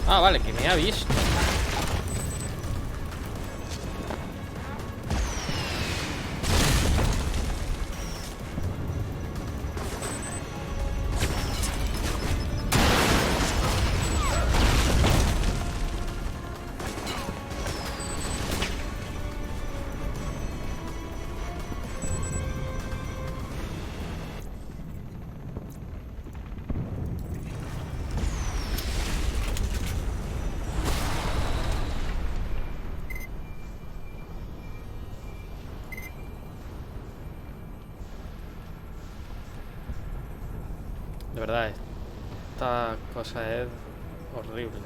Ah, vale, que me ha visto. De verdad, esta cosa es horrible.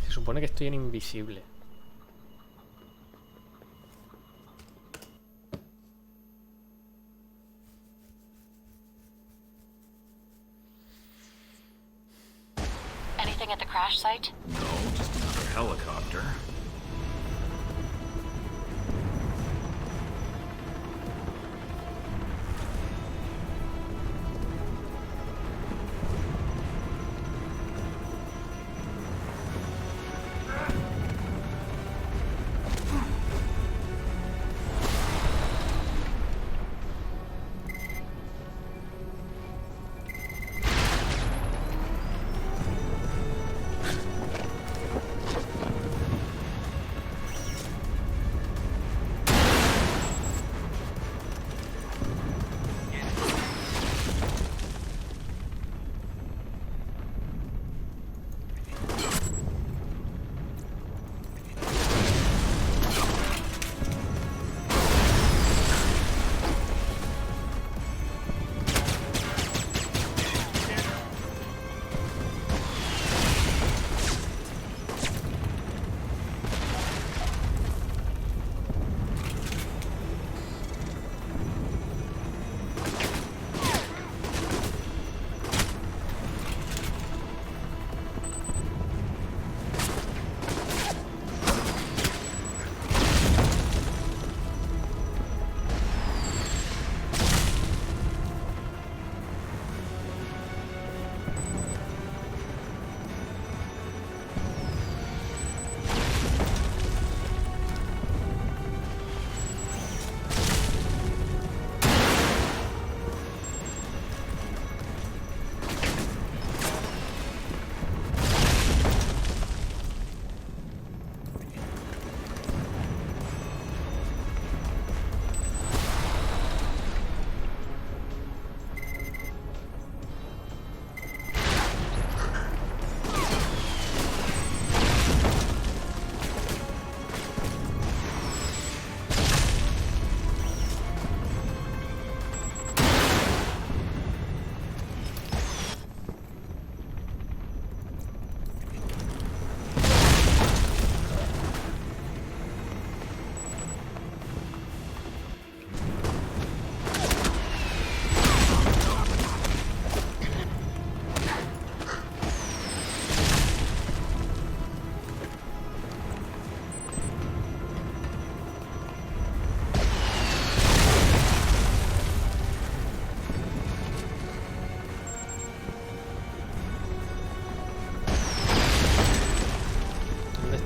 Se supone que estoy en invisible. Anything at the crash site? No, just another helicopter.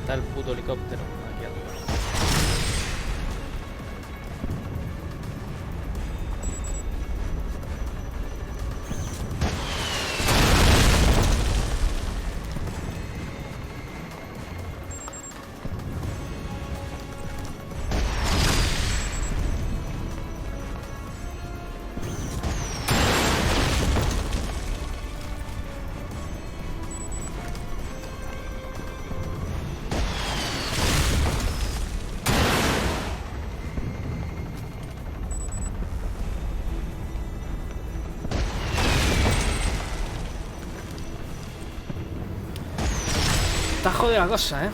Está el puto helicóptero aquí al lado. Está jodida la cosa, ¿eh?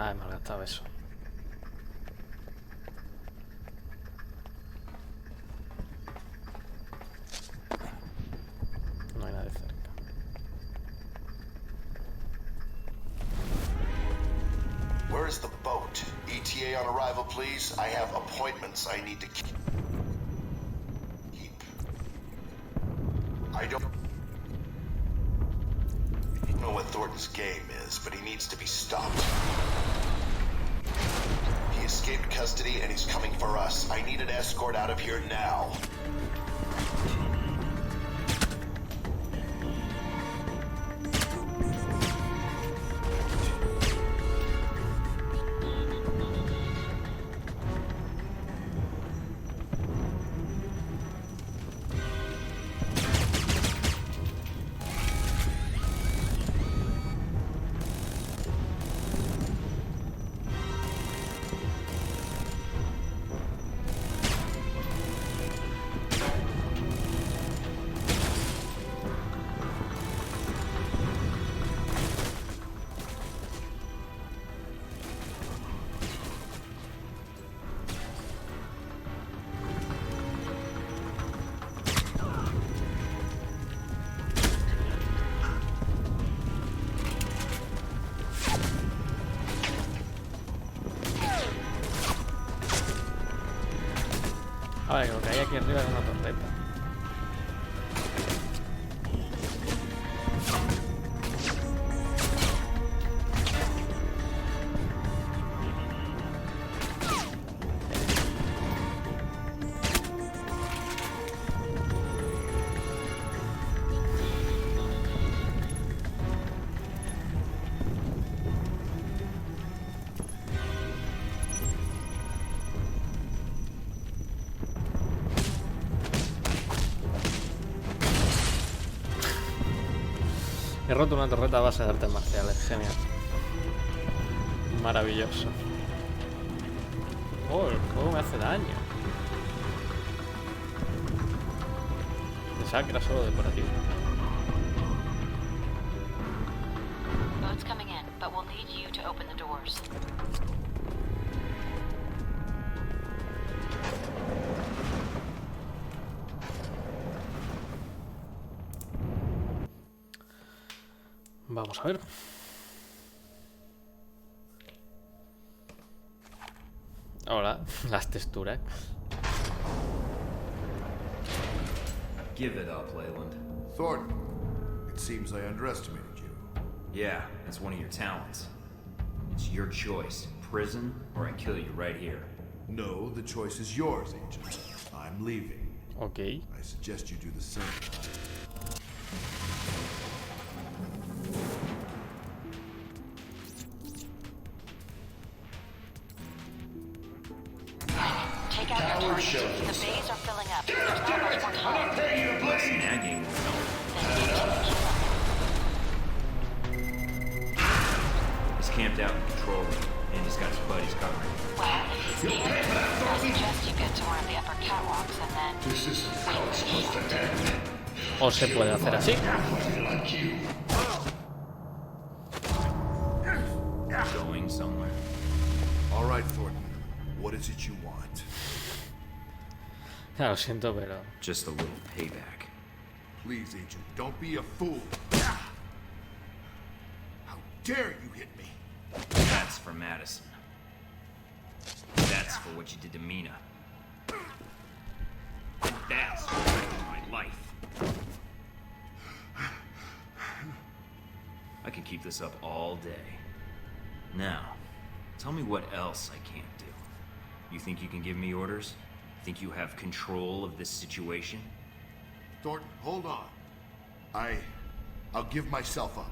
Ay, me ha gastado eso. No hay nadie cerca. Where is the boat? ETA on arrival, please. I have appointments I need to keep. I don't know what Thornton's game is, but he needs to be stopped. He escaped custody and he's coming for us. I need an escort out of here now. A ver, lo que hay aquí arriba es una torreta. He roto una torreta a base de artes marciales, genial. Maravilloso. Oh, el juego me hace daño. Pensaba que era solo decorativo. Boat's coming in, but we'll need you to open the doors. Vamos a ver. Ahora, las texturas. Give it up, Leyland. Thornton, it seems I underestimated you. Yeah, that's one of your talents. It's your choice. Prison, or I kill you right here. No, the choice is yours, Agent. I'm leaving. Okay. I suggest you do the same. Take out your target. The bays are filling up. There's not much more time. Snagging will help. camped out in the control room. Andy's got his buddies covering. Well, I suggest you get to one of the upper catwalks and then... This isn't how it's supposed to end. O se puede hacer así. Going somewhere. All right, Thornton. What is it you want? Ya lo siento, pero... Just a little payback. Please, Agent, don't be a fool. How dare you hit me? That's for Madison. That's for what you did to Mina. That's for wrecking my life. I could keep this up all day. Now, tell me what else I can't do. You think you can give me orders? Think you have control of this situation? Thornton, hold on. I'll give myself up.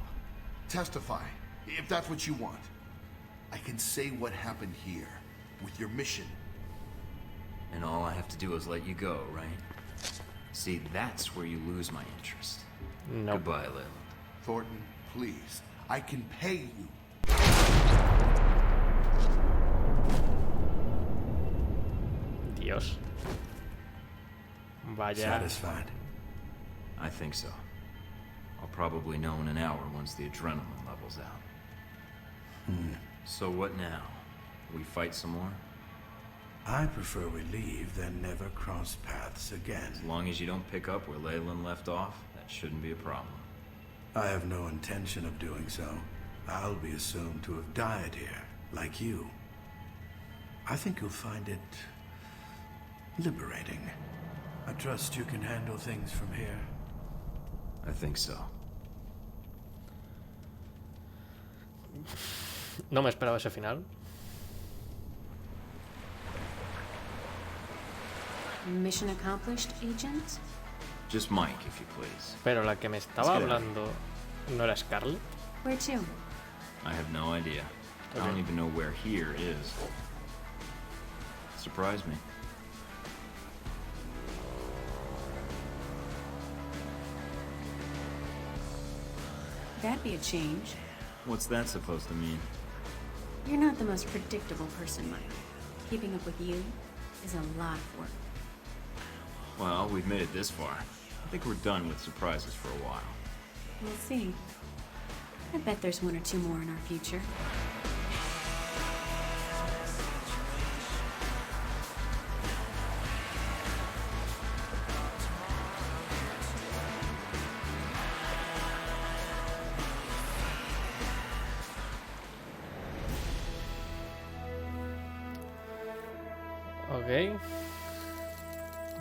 Testify, if that's what you want. I can say what happened here, with your mission. And all I have to do is let you go, right? See, that's where you lose my interest. No. Goodbye, Leyland. Thornton, please. I can pay you. Dios. Vaya. Satisfied? I think so. I'll probably know in an hour once the adrenaline levels out. So what now? We fight some more? I prefer we leave than never cross paths again. As long as you don't pick up where Leyland left off, that shouldn't be a problem. I have no intention of doing so. I'll be assumed to have died here, like you. I think you'll find it liberating. I trust you can handle things from here. I think so. No me esperaba ese final. Mission accomplished, Agent? Just Mike, if you please. Pero la que me estaba hablando no era Scarlett. Where to? I have no idea. I don't even know where here is. Surprise me. That'd be a change. What's that supposed to mean? You're not the most predictable person, Mike. Keeping up with you is a lot of work. Well, we've made it this far. I think we're done with surprises for a while. We'll see. I bet there's one or two more in our future. Ok.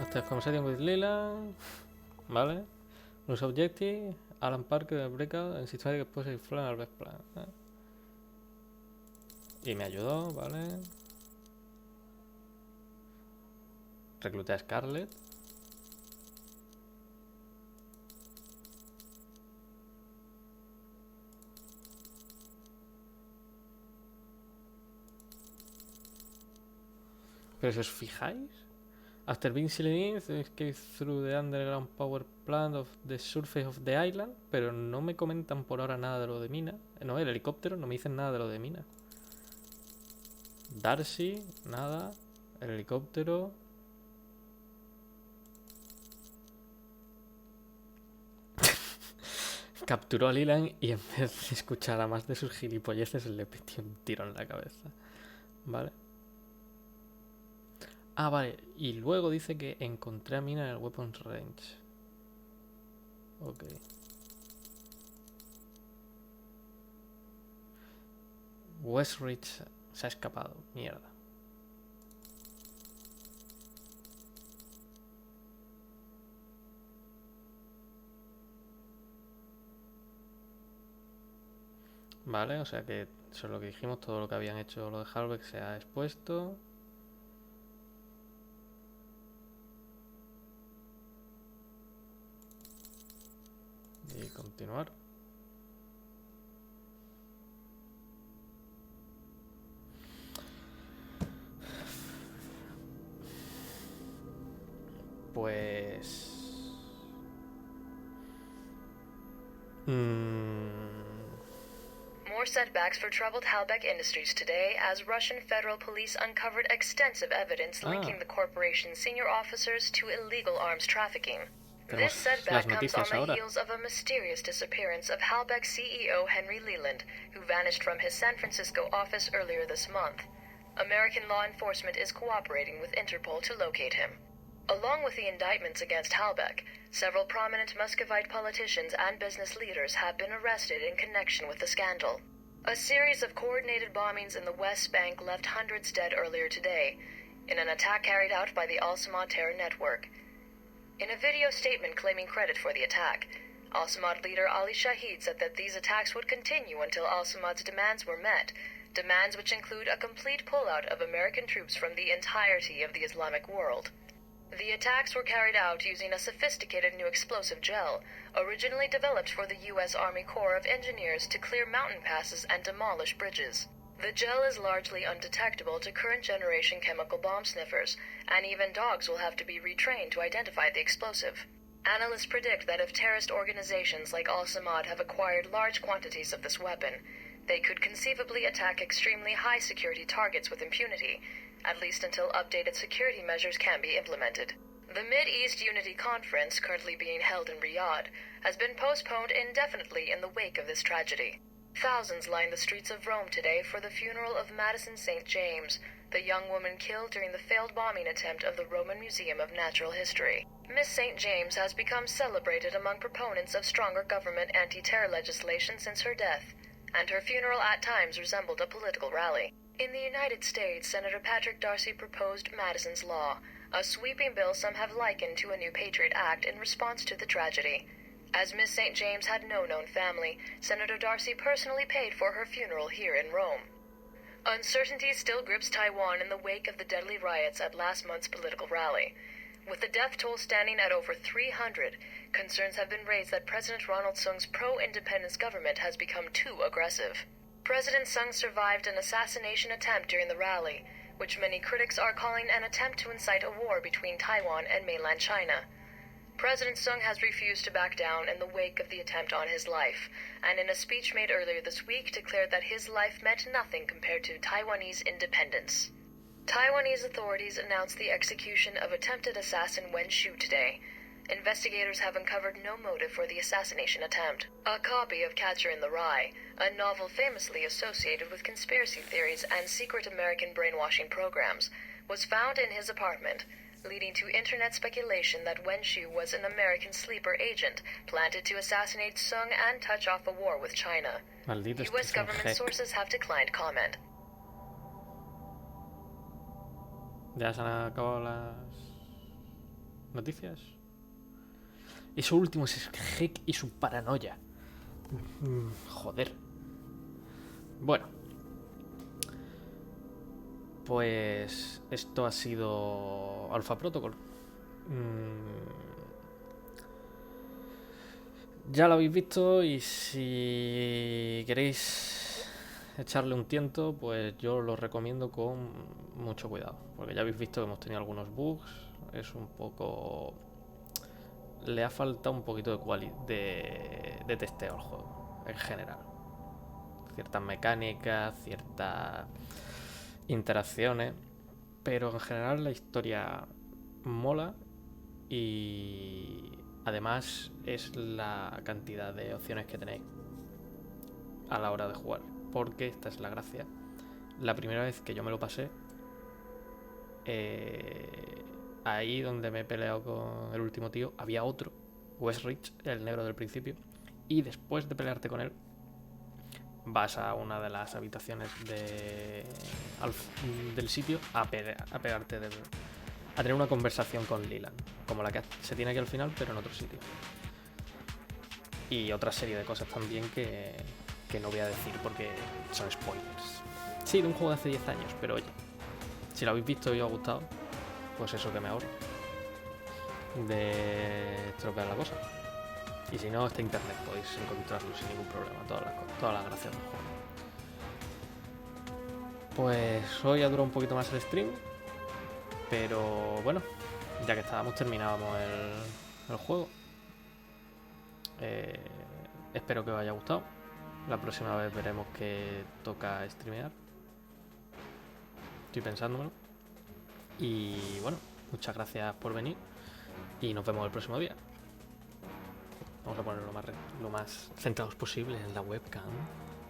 After conversation with Leland. Vale. Los objectives. Alan Parker, Breakout, and situated exposure flow al best plan. Y me ayudó, vale. Recluté a Scarlett. Pero si os fijáis, after being silenced, escape through the underground power plant of the surface of the island, pero no me comentan por ahora nada de lo de Mina. No, el helicóptero, no me dicen nada de lo de Mina. Darcy, nada. El helicóptero. Capturó a Leland y en vez de escuchar a más de sus gilipolleces le metió un tiro en la cabeza. Vale. Ah, vale. Y luego dice que encontré a Mina en el weapons range. Ok. Westridge se ha escapado. Mierda. Vale, o sea que eso es lo que dijimos. Todo lo que habían hecho lo de Halbeck se ha expuesto. Y continuar. Pues... More more setbacks for troubled Halbeck Industries today as Russian federal police uncovered extensive evidence linking the corporation's senior officers to illegal arms trafficking. This setback comes on the heels of a mysterious disappearance of Halbeck CEO Henry Leland, who vanished from his San Francisco office earlier this month. American law enforcement is cooperating with Interpol to locate him. Along with the indictments against Halbeck, several prominent Muscovite politicians and business leaders have been arrested in connection with the scandal. A series of coordinated bombings in the West Bank left hundreds dead earlier today, in an attack carried out by the Al-Samad terror network. In a video statement claiming credit for the attack, Al-Samad leader Ali Shahid said that these attacks would continue until Al-Samad's demands were met, demands which include a complete pullout of American troops from the entirety of the Islamic world. The attacks were carried out using a sophisticated new explosive gel, originally developed for the U.S. Army Corps of Engineers to clear mountain passes and demolish bridges. The gel is largely undetectable to current-generation chemical bomb sniffers, and even dogs will have to be retrained to identify the explosive. Analysts predict that if terrorist organizations like Al-Samad have acquired large quantities of this weapon, they could conceivably attack extremely high-security targets with impunity, at least until updated security measures can be implemented. The Mid-East Unity Conference, currently being held in Riyadh, has been postponed indefinitely in the wake of this tragedy. Thousands lined the streets of Rome today for the funeral of Madison St. James, the young woman killed during the failed bombing attempt of the Roman Museum of Natural History. Miss St. James has become celebrated among proponents of stronger government anti-terror legislation since her death, and her funeral at times resembled a political rally. In the United States, Senator Patrick Darcy proposed Madison's Law, a sweeping bill some have likened to a new Patriot Act in response to the tragedy. As Miss St. James had no known family, Senator Darcy personally paid for her funeral here in Rome. Uncertainty still grips Taiwan in the wake of the deadly riots at last month's political rally. With the death toll standing at over 300, concerns have been raised that President Ronald Sung's pro-independence government has become too aggressive. President Sung survived an assassination attempt during the rally, which many critics are calling an attempt to incite a war between Taiwan and mainland China. President Sung has refused to back down in the wake of the attempt on his life, and in a speech made earlier this week declared that his life meant nothing compared to Taiwanese independence. Taiwanese authorities announced the execution of attempted assassin Wen Shu today. Investigators have uncovered no motive for the assassination attempt. A copy of Catcher in the Rye, a novel famously associated with conspiracy theories and secret American brainwashing programs, was found in his apartment, leading to internet speculation that Wen Shu was an American sleeper agent planted to assassinate Sung and touch off a war with China. U.S. government sources have declined comment. ¿Ya se han acabado las noticias? Eso último es Heck y su paranoia. Joder. Bueno. Pues esto ha sido Alpha Protocol. Ya lo habéis visto y si queréis echarle un tiento, pues yo lo recomiendo con mucho cuidado. Porque ya habéis visto que hemos tenido algunos bugs. Es un poco... Le ha faltado un poquito de testeo al juego, en general. Ciertas mecánicas, ciertas interacciones, pero en general la historia mola y además es la cantidad de opciones que tenéis a la hora de jugar, porque esta es la gracia. La primera vez que yo me lo pasé, ahí donde me he peleado con el último tío, había otro, Westrich, el negro del principio, y después de pelearte con él, vas a una de las habitaciones del sitio a pegarte, a tener una conversación con Leland, como la que se tiene aquí al final, pero en otro sitio. Y otra serie de cosas también que no voy a decir porque son spoilers. Sí, de un juego de hace 10 años, pero oye, si lo habéis visto y os ha gustado, pues eso que me ahorro de estropear la cosa. Y si no, está internet, podéis encontrarlo sin ningún problema, todas las gracias del juego. Pues hoy ha durado un poquito más el stream, pero bueno, ya que estábamos, terminábamos el juego. Espero que os haya gustado. La próxima vez veremos que toca streamear. Estoy pensándomelo. Y bueno, muchas gracias por venir. Y nos vemos el próximo día. Vamos a ponerlo lo más centrados posible en la webcam.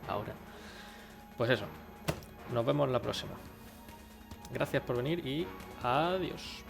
Ahora. Pues eso. Nos vemos la próxima. Gracias por venir y adiós.